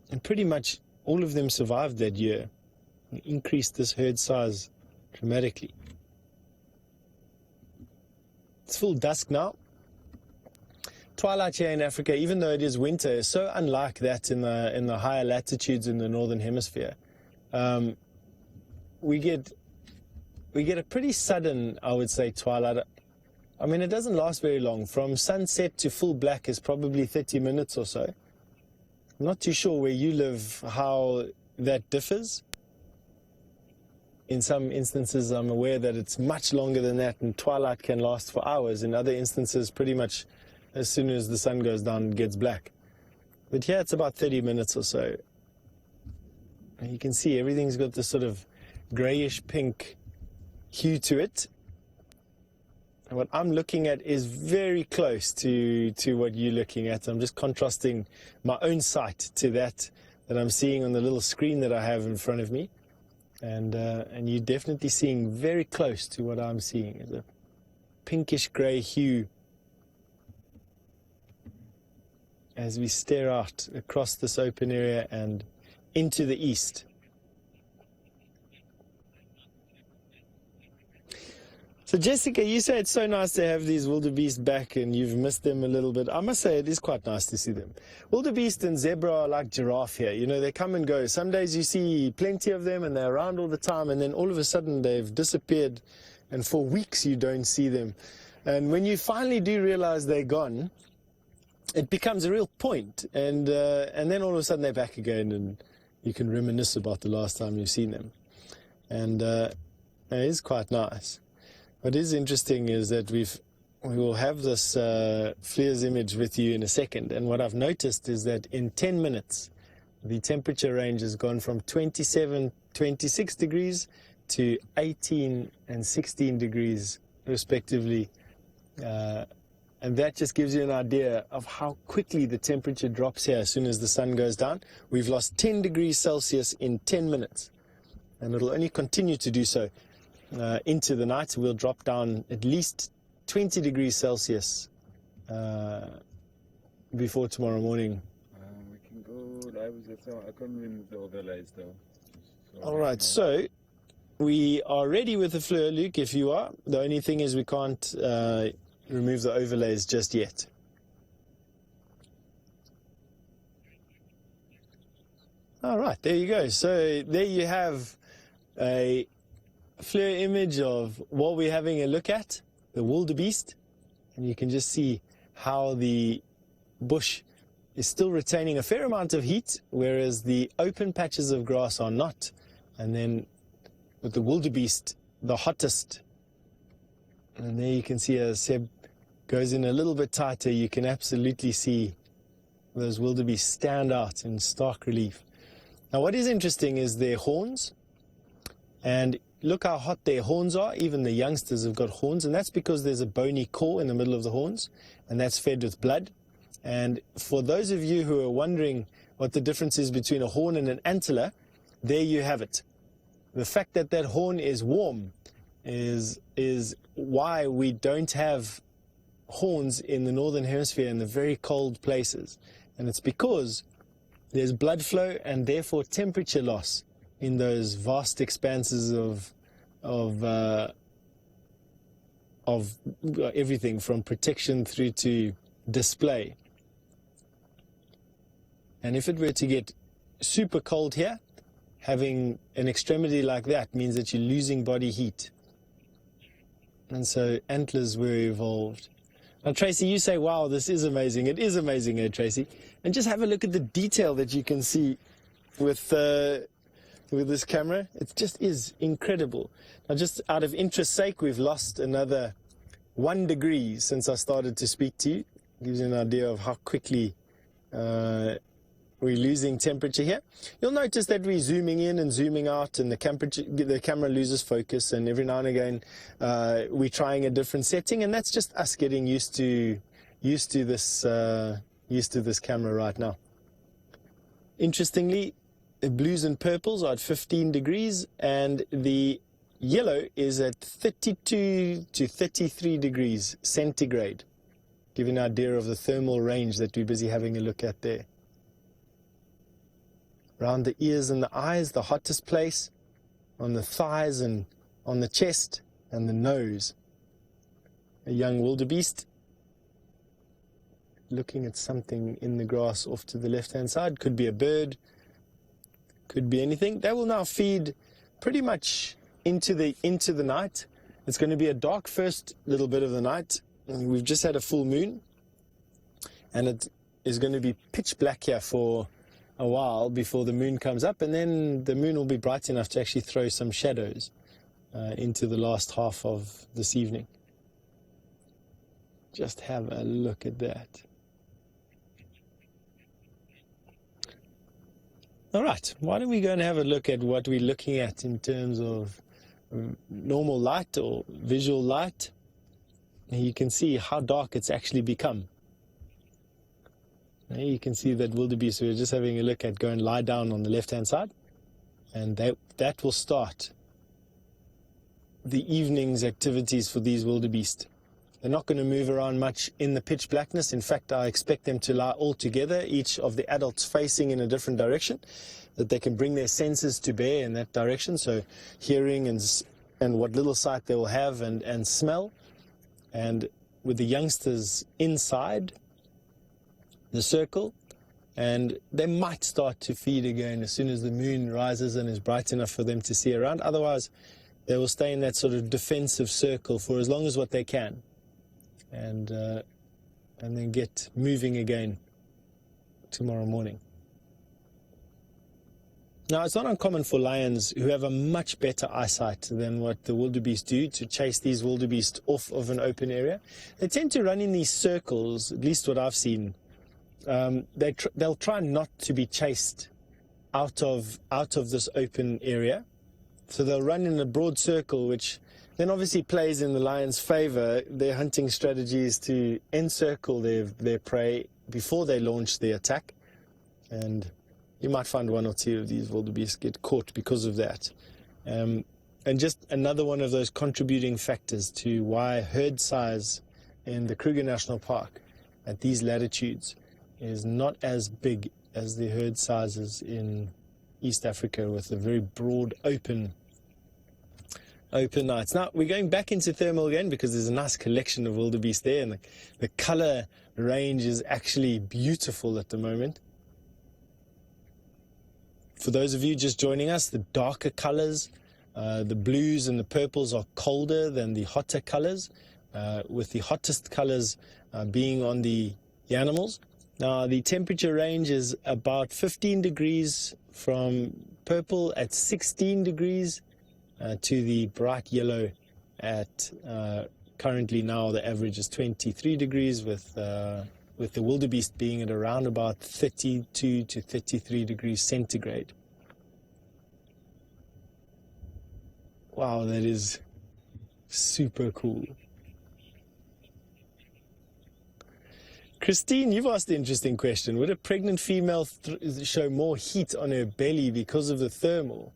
And pretty much all of them survived that year and increased this herd size dramatically. It's full dusk now. twilight here in Africa, even though it is winter, is so unlike that in the higher latitudes in the northern hemisphere. We get a pretty sudden, I would say, twilight. I mean, it doesn't last very long. From sunset to full black is probably 30 minutes or so. I'm not too sure where you live how that differs. In some instances, I'm aware that it's much longer than that, and twilight can last for hours. In other instances, pretty much as soon as the sun goes down, it gets black. But here, it's about 30 minutes or so. And you can see everything's got this sort of grayish pink hue to it. And what I'm looking at is very close to what you're looking at. I'm just contrasting my own sight to that I'm seeing on the little screen that I have in front of me. And you're definitely seeing very close to what I'm seeing. It's a pinkish grey hue as we stare out across this open area and into the east. So Jessica, you say it's so nice to have these wildebeest back and you've missed them a little bit. I must say it is quite nice to see them. Wildebeest and zebra are like giraffe here. You know, they come and go. Some days you see plenty of them and they're around all the time, and then all of a sudden they've disappeared and for weeks you don't see them. And when you finally do realize they're gone, it becomes a real point. And then all of a sudden they're back again and you can reminisce about the last time you've seen them. And it is quite nice. What is interesting is that we will have this FLIR's image with you in a second, and what I've noticed is that in 10 minutes the temperature range has gone from 27, 26 degrees to 18 and 16 degrees respectively, and that just gives you an idea of how quickly the temperature drops here as soon as the sun goes down. We've lost 10 degrees Celsius in 10 minutes, and it'll only continue to do so into the night. We'll drop down at least 20 degrees Celsius before tomorrow morning. We can go live with that. I can't remove the overlays though. So all right, so we are ready with the FLIR, Luke, if you are. The only thing is we can't remove the overlays just yet. All right, there you go. So there you have a FLIR image of what we're having a look at, the wildebeest, and you can just see how the bush is still retaining a fair amount of heat, whereas the open patches of grass are not. And then with the wildebeest, the hottest, and there you can see as Seb goes in a little bit tighter, you can absolutely see those wildebeest stand out in stark relief. Now what is interesting is their horns, and look how hot their horns are. Even the youngsters have got horns, and that's because there's a bony core in the middle of the horns, and that's fed with blood. And for those of you who are wondering what the difference is between a horn and an antler, there you have it. The fact that that horn is warm is why we don't have horns in the northern hemisphere in the very cold places. And it's because there's blood flow and therefore temperature loss in those vast expanses of everything from protection through to display. And if it were to get super cold here, having an extremity like that means that you're losing body heat. And so antlers were evolved. Now, Tracy, you say, wow, this is amazing. It is amazing, eh, Tracy? And just have a look at the detail that you can see with this camera. It just is incredible. Now, just out of interest's sake, we've lost another 1 degree since I started to speak to you. Gives you an idea of how quickly we're losing temperature here. You'll notice that we're zooming in and zooming out, and the camera loses focus, and every now and again we're trying a different setting, and that's just us getting used to this camera right now. Interestingly, the blues and purples are at 15 degrees, and the yellow is at 32 to 33 degrees centigrade. Give you an idea of the thermal range that we're busy having a look at there. Around the ears and the eyes, the hottest place, on the thighs and on the chest and the nose. A young wildebeest. looking at something in the grass off to the left-hand side. Could be a bird, could be anything. They will now feed pretty much into the night. It's going to be a dark first little bit of the night. We've just had a full moon, and it is going to be pitch black here for a while before the moon comes up, and then the moon will be bright enough to actually throw some shadows into the last half of this evening. Just have a look at that. All right, why don't we go and have a look at what we're looking at in terms of normal light or visual light. And you can see how dark it's actually become. Now you can see that wildebeest, we're just having a look at, go and lie down on the left-hand side. And that will start the evening's activities for these wildebeest. They're not going to move around much in the pitch blackness. In fact, I expect them to lie all together, each of the adults facing in a different direction, that they can bring their senses to bear in that direction. So hearing and what little sight they will have and smell. And with the youngsters inside the circle, and they might start to feed again as soon as the moon rises and is bright enough for them to see around. Otherwise, they will stay in that sort of defensive circle for as long as what they can. And then get moving again tomorrow morning. Now, it's not uncommon for lions who have a much better eyesight than what the wildebeest do to chase these wildebeest off of an open area. They tend to run in these circles, at least what I've seen. They'll try not to be chased out of this open area. So they'll run in a broad circle, which then obviously plays in the lion's favor. Their hunting strategy is to encircle their prey before they launch the attack. And you might find one or two of these wildebeest get caught because of that. And just another one of those contributing factors to why herd size in the Kruger National Park at these latitudes is not as big as the herd sizes in East Africa, with a very broad open nights. Now, we're going back into thermal again because there's a nice collection of wildebeest there, and the color range is actually beautiful at the moment. For those of you just joining us, the darker colors, the blues and the purples, are colder than the hotter colors, with the hottest colors being on the animals. Now, the temperature range is about 15 degrees from purple at 16 degrees to the bright yellow at currently now the average is 23 degrees, with the wildebeest being at around about 32 to 33 degrees centigrade. Wow, that is super cool. Christine, you've asked the interesting question. Would a pregnant female show more heat on her belly because of the thermal?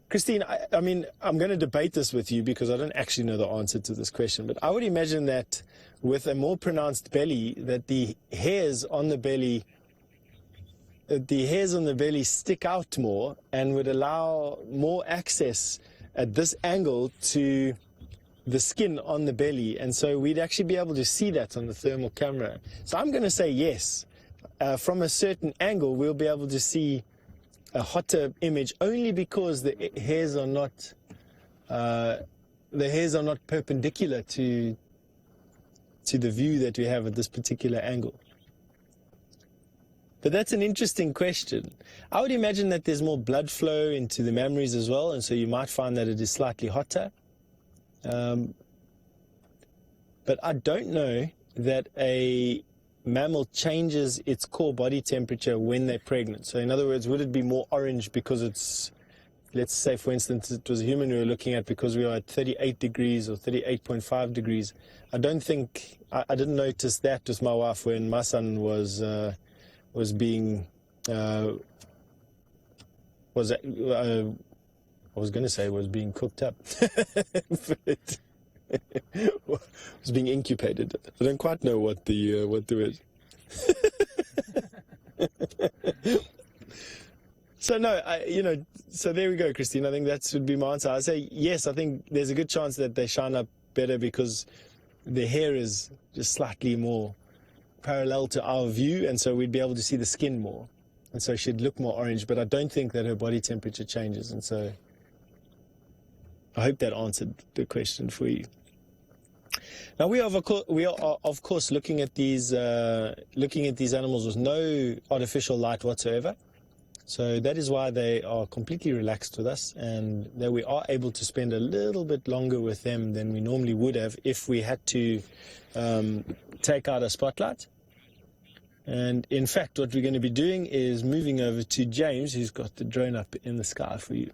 Christine, I mean, I'm going to debate this with you because I don't actually know the answer to this question, but I would imagine that with a more pronounced belly, that the hairs on the belly stick out more and would allow more access at this angle to the skin on the belly, and so we'd actually be able to see that on the thermal camera. So I'm going to say yes. From a certain angle, we'll be able to see a hotter image, only because the hairs are not perpendicular to the view that we have at this particular angle. But that's an interesting question. I would imagine that there's more blood flow into the mammaries as well, and so you might find that it is slightly hotter. But I don't know that a mammal changes its core body temperature when they're pregnant. So in other words, would it be more orange because it's, let's say for instance, it was a human we were looking at because we are at 38 degrees or 38.5 degrees. I don't think, I didn't notice that with my wife when my son was being, I was being cooked up. But was being incubated. I don't quite know what the word. So no, so there we go, Christine. I think that would be my answer. I say yes. I think there's a good chance that they shine up better because their hair is just slightly more parallel to our view, and so we'd be able to see the skin more. And so she'd look more orange, but I don't think that her body temperature changes. And so I hope that answered the question for you. Now we are of course looking at these animals with no artificial light whatsoever. So that is why they are completely relaxed with us, and that we are able to spend a little bit longer with them than we normally would have if we had to take out a spotlight. And in fact, what we're going to be doing is moving over to James, who's got the drone up in the sky for you.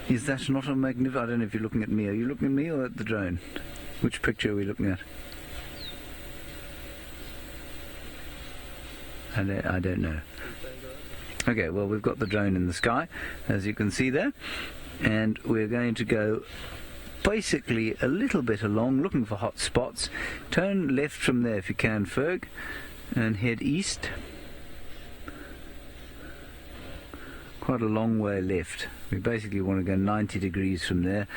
Is that not a magnificent... I don't know if you're looking at me. Are you looking at me or at the drone? Which picture are we looking at? I don't know. Okay, well, we've got the drone in the sky, as you can see there. And we're going to go basically a little bit along, looking for hot spots. Turn left from there if you can, Ferg, and head east. Quite a long way left. We basically want to go 90 degrees from there.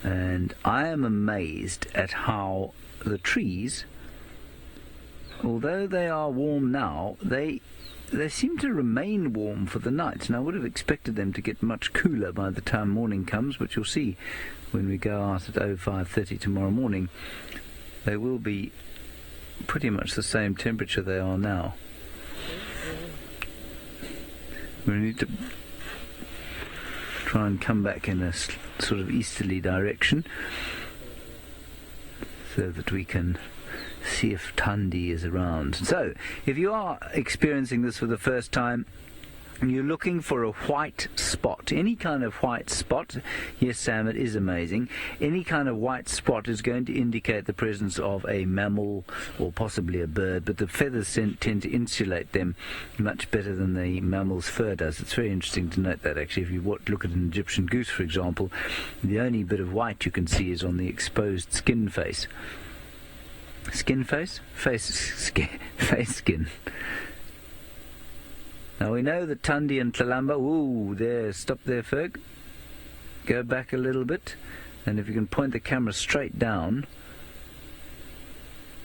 And I am amazed at how the trees, although they are warm now, they seem to remain warm for the night. And I would have expected them to get much cooler by the time morning comes, but you'll see when we go out at 05:30 tomorrow morning, they will be pretty much the same temperature they are now. We need to try and come back in a sort of easterly direction so that we can see if Tundi is around. So, if you are experiencing this for the first time, and you're looking for a white spot, any kind of white spot, yes, Sam, it is amazing, any kind of white spot is going to indicate the presence of a mammal or possibly a bird, but the feathers tend to insulate them much better than the mammal's fur does. It's very interesting to note that, actually. If you look at an Egyptian goose, for example, the only bit of white you can see is on the exposed skin face. Skin face? Face skin. Now we know that Tundi and Tlalamba... Ooh, there, stop there, Ferg. Go back a little bit, and if you can point the camera straight down...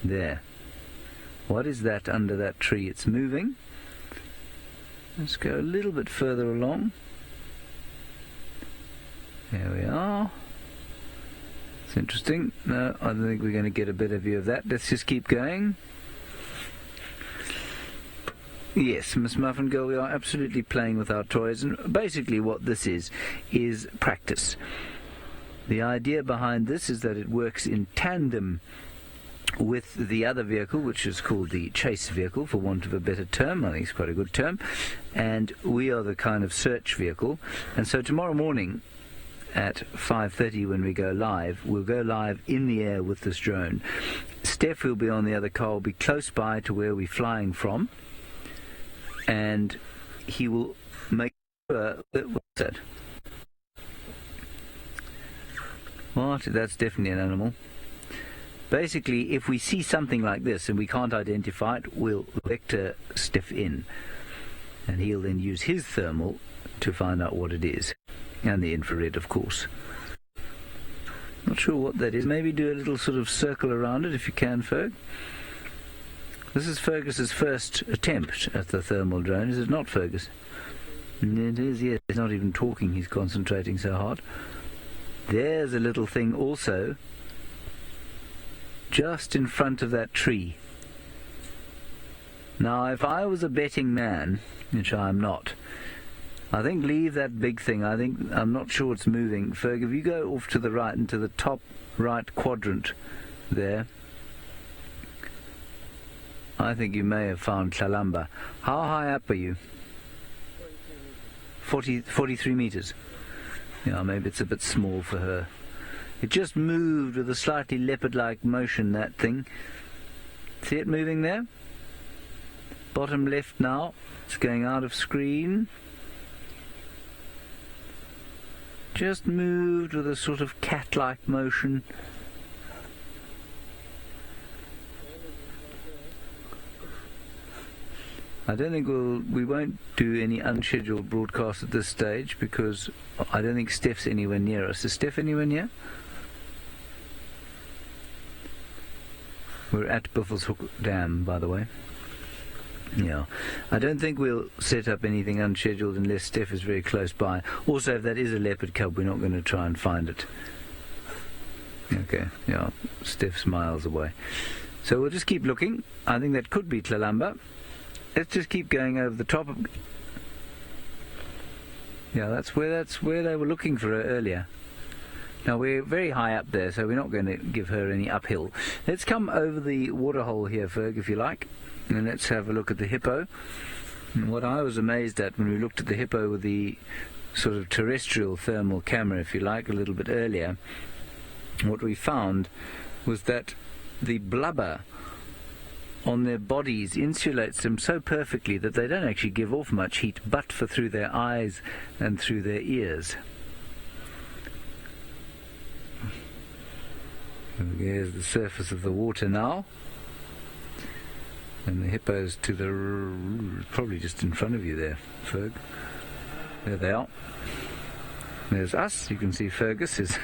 There. What is that under that tree? It's moving. Let's go a little bit further along. There we are. It's interesting. No, I don't think we're going to get a better view of that. Let's just keep going. Yes, Miss Muffin Girl, we are absolutely playing with our toys, and basically what this is practice. The idea behind this is that it works in tandem with the other vehicle, which is called the chase vehicle, for want of a better term. I think it's quite a good term. And we are the kind of search vehicle. And so tomorrow morning at 5:30 when we go live, we'll go live in the air with this drone. Steph, who'll be on the other car, will be close by to where we're flying from. And he will make sure that... What's that? What? That's definitely an animal. Basically, if we see something like this and we can't identify it, we'll vector Steph in. And he'll then use his thermal to find out what it is. And the infrared, of course. Not sure what that is. Maybe do a little sort of circle around it if you can, Ferg. This is Fergus's first attempt at the thermal drone, is it not, Fergus? It is, yes. He's not even talking, he's concentrating so hard. There's a little thing also, just in front of that tree. Now, if I was a betting man, which I'm not, I think leave that big thing. I'm not sure it's moving. Ferg, if you go off to the right, into the top right quadrant there, I think you may have found Tlalamba. How high up are you? 43 meters. Yeah, maybe it's a bit small for her. It just moved with a slightly leopard-like motion, that thing. See it moving there? Bottom left now. It's going out of screen. Just moved with a sort of cat-like motion. I don't think we won't do any unscheduled broadcasts at this stage because I don't think Steph's anywhere near us. Is Steph anywhere near? We're at Buffelshoek Dam, by the way. Yeah. I don't think we'll set up anything unscheduled unless Steph is very close by. Also, if that is a leopard cub, we're not going to try and find it. Okay, yeah, Steph's miles away. So we'll just keep looking. I think that could be Tlalamba. Let's just keep going over the top of... Yeah, that's where they were looking for her earlier. Now, we're very high up there, so we're not going to give her any uphill. Let's come over the waterhole here, Ferg, if you like, and let's have a look at the hippo. And what I was amazed at when we looked at the hippo with the sort of terrestrial thermal camera, if you like, a little bit earlier, what we found was that the blubber on their bodies insulates them so perfectly that they don't actually give off much heat but for through their eyes and through their ears. Here's the surface of the water now, and the hippos to the probably just in front of you there, Ferg. There they are. There's us. You can see Fergus is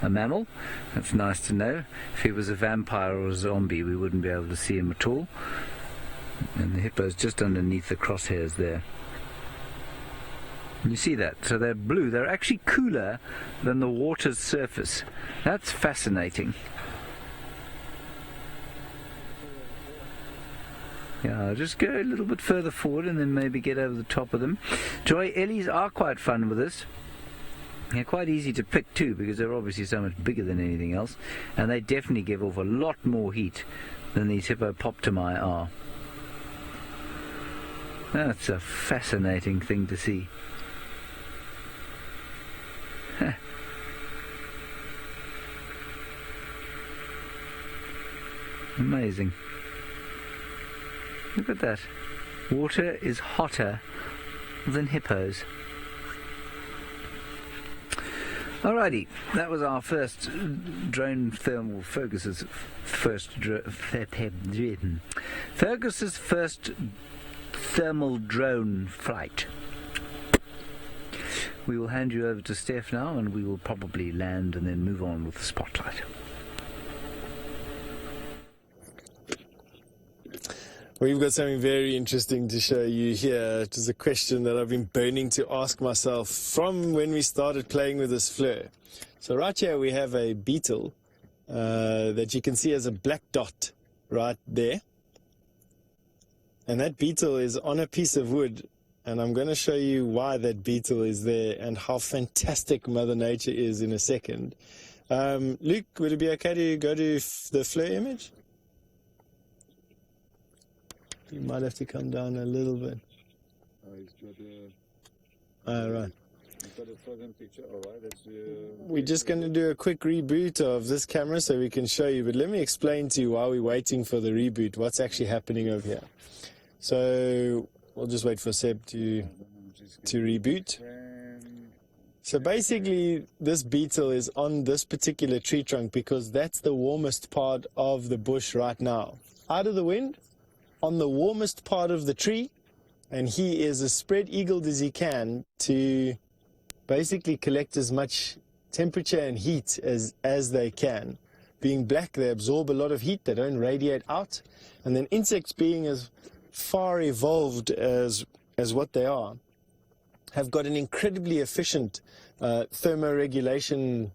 a mammal. That's nice to know. If he was a vampire or a zombie, we wouldn't be able to see him at all. And the hippo's just underneath the crosshairs there. You see that? So they're blue. They're actually cooler than the water's surface. That's fascinating. Yeah, I'll just go a little bit further forward and then maybe get over the top of them. Joy, Ellies are quite fun with us. They're quite easy to pick too because they're obviously so much bigger than anything else, and they definitely give off a lot more heat than these hippopotami are. That's a fascinating thing to see. Amazing. Look at that. Water is hotter than hippos. Alrighty, that was our first drone thermal Fergus's first thermal drone flight. We will hand you over to Steph now, and we will probably land and then move on with the spotlight. We've got something very interesting to show you here. It is a question that I've been burning to ask myself from when we started playing with this fleur. So right here we have a beetle that you can see as a black dot right there. And that beetle is on a piece of wood. And I'm going to show you why that beetle is there and how fantastic Mother Nature is in a second. Luke, would it be okay to go to the fleur image? You might have to come down a little bit. Right. We're just going to do a quick reboot of this camera so we can show you. But let me explain to you while we're waiting for the reboot what's actually happening over here. So we'll just wait for Seb to reboot. So basically, this beetle is on this particular tree trunk because that's the warmest part of the bush right now. Out of the wind, on the warmest part of the tree, and he is as spread-eagled as he can to basically collect as much temperature and heat as they can. Being black, they absorb a lot of heat, they don't radiate out, and then insects, being as far evolved as what they are, have got an incredibly efficient thermoregulation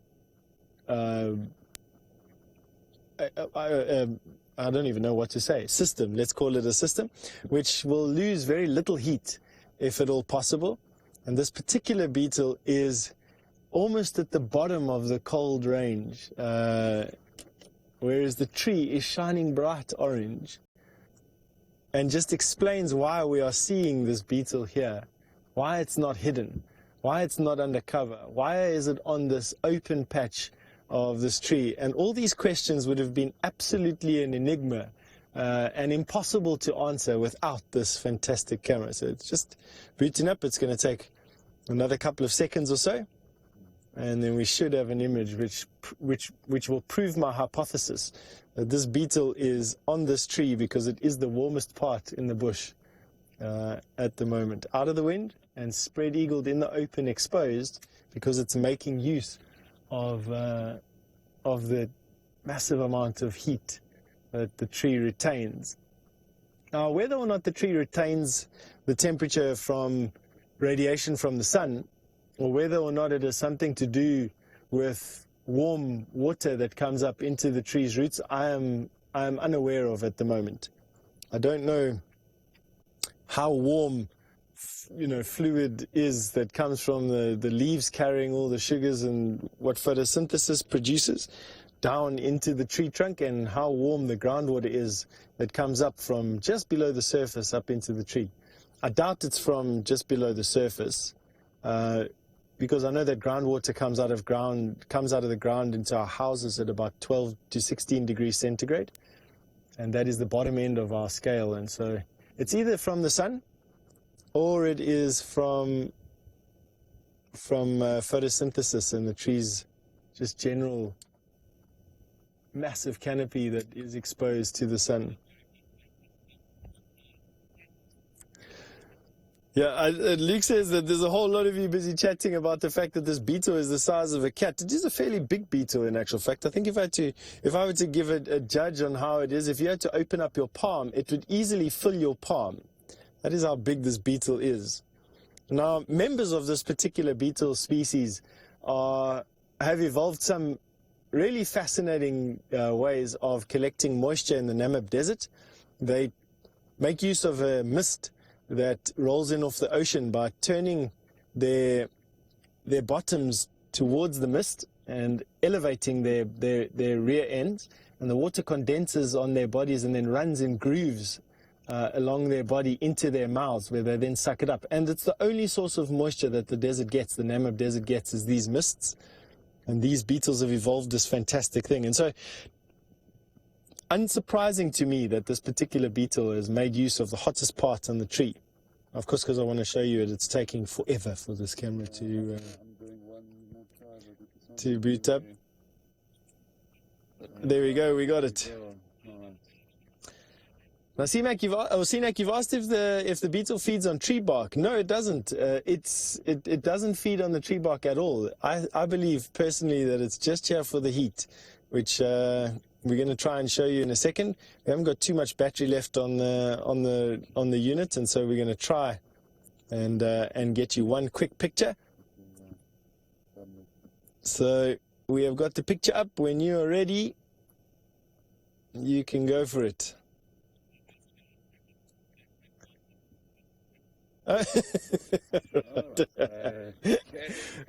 I don't even know what to say, system, let's call it a system, which will lose very little heat, if at all possible. And this particular beetle is almost at the bottom of the cold range, whereas the tree is shining bright orange. And just explains why we are seeing this beetle here, why it's not hidden, why it's not undercover, why is it on this open patch of this tree. And all these questions would have been absolutely an enigma and impossible to answer without this fantastic camera. So it's just booting up. It's going to take another couple of seconds or so, and then we should have an image which will prove my hypothesis that this beetle is on this tree because it is the warmest part in the bush. at the moment, out of the wind and spread-eagled in the open, exposed, because it's making use of the massive amount of heat that the tree retains. Now, whether or not the tree retains the temperature from radiation from the sun, or whether or not it has something to do with warm water that comes up into the tree's roots, I am unaware of at the moment. I don't know how warm fluid is that comes from the leaves carrying all the sugars and what photosynthesis produces down into the tree trunk, and how warm the groundwater is that comes up from just below the surface up into the tree. I doubt it's from just below the surface, because I know that groundwater comes out of the ground into our houses at about 12 to 16 degrees centigrade, and that is the bottom end of our scale. And so it's either from the sun, or it is from photosynthesis and the tree's just general massive canopy that is exposed to the sun. Yeah, Luke says that there's a whole lot of you busy chatting about the fact that this beetle is the size of a cat. It is a fairly big beetle in actual fact. I think if I were to give a judge on how it is, if you had to open up your palm, it would easily fill your palm. That is how big this beetle is. Now, members of this particular beetle species have evolved some really fascinating ways of collecting moisture in the Namib Desert. They make use of a mist that rolls in off the ocean by turning their bottoms towards the mist and elevating their rear ends, and the water condenses on their bodies and then runs in grooves along their body into their mouths, where they then suck it up. And it's the only source of moisture that the desert gets, the Namib Desert gets, is these mists. And these beetles have evolved this fantastic thing. And so, unsurprising to me that this particular beetle has made use of the hottest part on the tree. Of course, because I want to show you it's taking forever for this camera to boot up. There we go, we got it. Now, Sinak, you've asked if the beetle feeds on tree bark. No, it doesn't. It doesn't feed on the tree bark at all. I believe personally that it's just here for the heat, which we're going to try and show you in a second. We haven't got too much battery left on the unit, and so we're going to try and get you one quick picture. So we have got the picture up. When you are ready, you can go for it.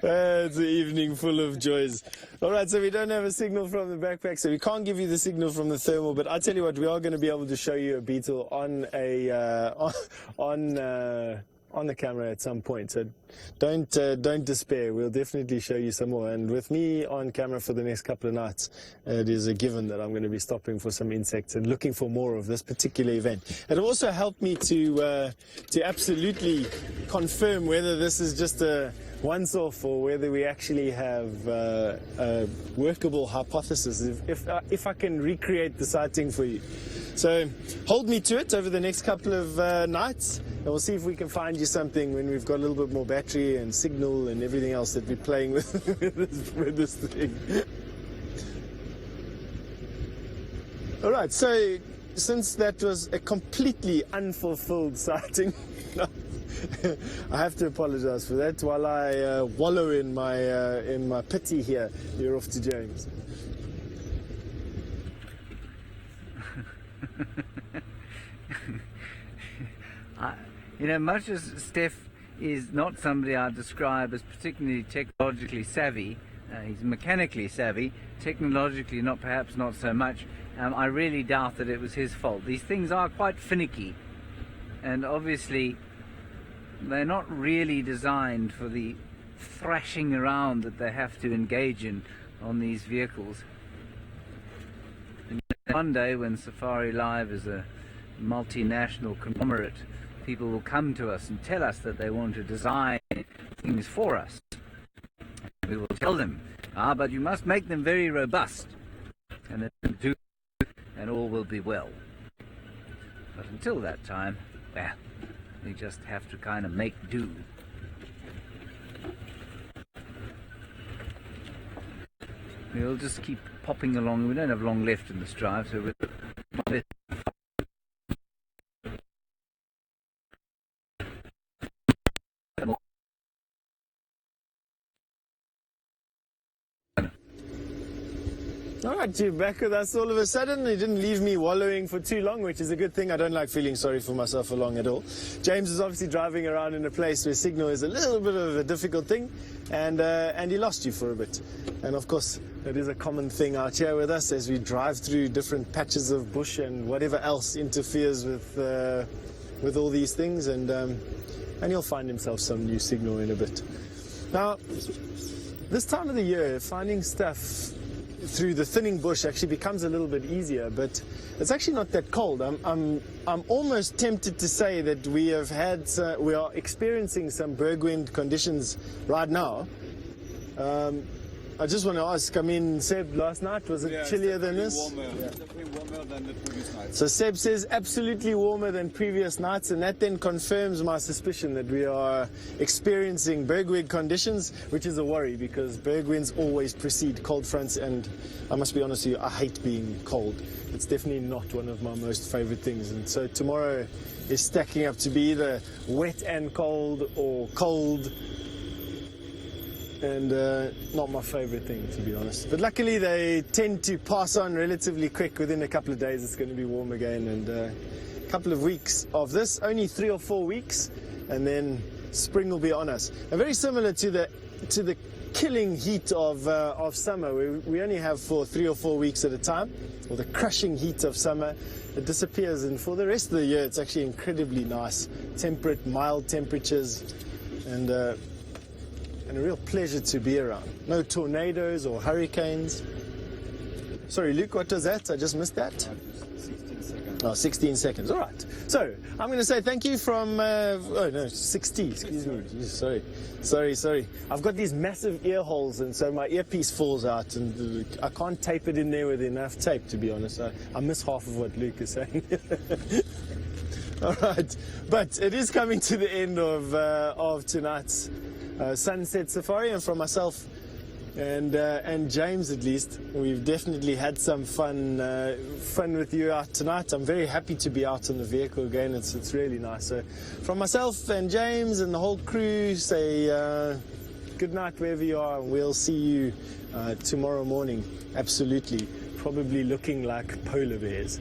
It's an evening full of joys. Alright, so we don't have a signal from the backpack, so we can't give you the signal from the thermal, but I tell you what, we are going to be able to show you a beetle on the camera at some point, so don't despair. We'll definitely show you some more, and with me on camera for the next couple of nights, it is a given that I'm going to be stopping for some insects and looking for more of this particular event. It'll also help me to absolutely confirm whether this is just a once-off or whether we actually have a workable hypothesis, if I can recreate the sighting for you. So hold me to it over the next couple of nights, and we'll see if we can find you something when we've got a little bit more battery and signal and everything else that we're playing with with this thing. All right, so since that was a completely unfulfilled sighting, I have to apologize for that. While I wallow in my pity here, you're off to James. Much as Steph is not somebody I'd describe as particularly technologically savvy, he's mechanically savvy, technologically perhaps not so much, I really doubt that it was his fault. These things are quite finicky, and obviously they're not really designed for the thrashing around that they have to engage in on these vehicles. And one day, when Safari Live is a multinational conglomerate, people will come to us and tell us that they want to design things for us. We will tell them, but you must make them very robust, and then do, and all will be well. But until that time, You just have to kind of make do. We'll just keep popping along. We don't have long left in this drive, so we'll... All right, you're back with us all of a sudden. You didn't leave me wallowing for too long, which is a good thing. I don't like feeling sorry for myself for long at all. James is obviously driving around in a place where signal is a little bit of a difficult thing, and he lost you for a bit. And of course, it is a common thing out here with us as we drive through different patches of bush and whatever else interferes with all these things, and he'll find himself some new signal in a bit. Now, this time of the year, finding stuff through the thinning bush actually becomes a little bit easier, but it's actually not that cold. I'm almost tempted to say that we are experiencing some bergwind conditions right now. I just want to ask, Seb, last night, was it chillier than this? Warmer. Yeah. Definitely warmer than the previous night. So Seb says absolutely warmer than previous nights, and that then confirms my suspicion that we are experiencing bergwind conditions, which is a worry because bergwinds always precede cold fronts, and I must be honest with you, I hate being cold. It's definitely not one of my most favorite things, and so tomorrow is stacking up to be either wet and cold or cold and not my favorite thing, to be honest. But luckily they tend to pass on relatively quick. Within a couple of days it's going to be warm again, and a couple of weeks of this, only 3 or 4 weeks, and then spring will be on us. And very similar to the killing heat of summer, we only have for 3 or 4 weeks at a time, or the crushing heat of summer. It disappears, and for the rest of the year it's actually incredibly nice, temperate, mild temperatures, and a real pleasure to be around. No tornadoes or hurricanes. Sorry, Luke, what was that? I just missed that. 16 seconds. Oh, 16 seconds. All right. So I'm going to say thank you from. 60. Excuse me. Sorry. I've got these massive ear holes, and so my earpiece falls out, and I can't tape it in there with enough tape. To be honest, I miss half of what Luke is saying. All right, but it is coming to the end of tonight's sunset safari, and from myself and James, at least, we've definitely had some fun with you out tonight. I'm very happy to be out in the vehicle again. It's really nice. So from myself and James and the whole crew, say good night wherever you are, and we'll see you tomorrow morning. Absolutely, probably looking like polar bears.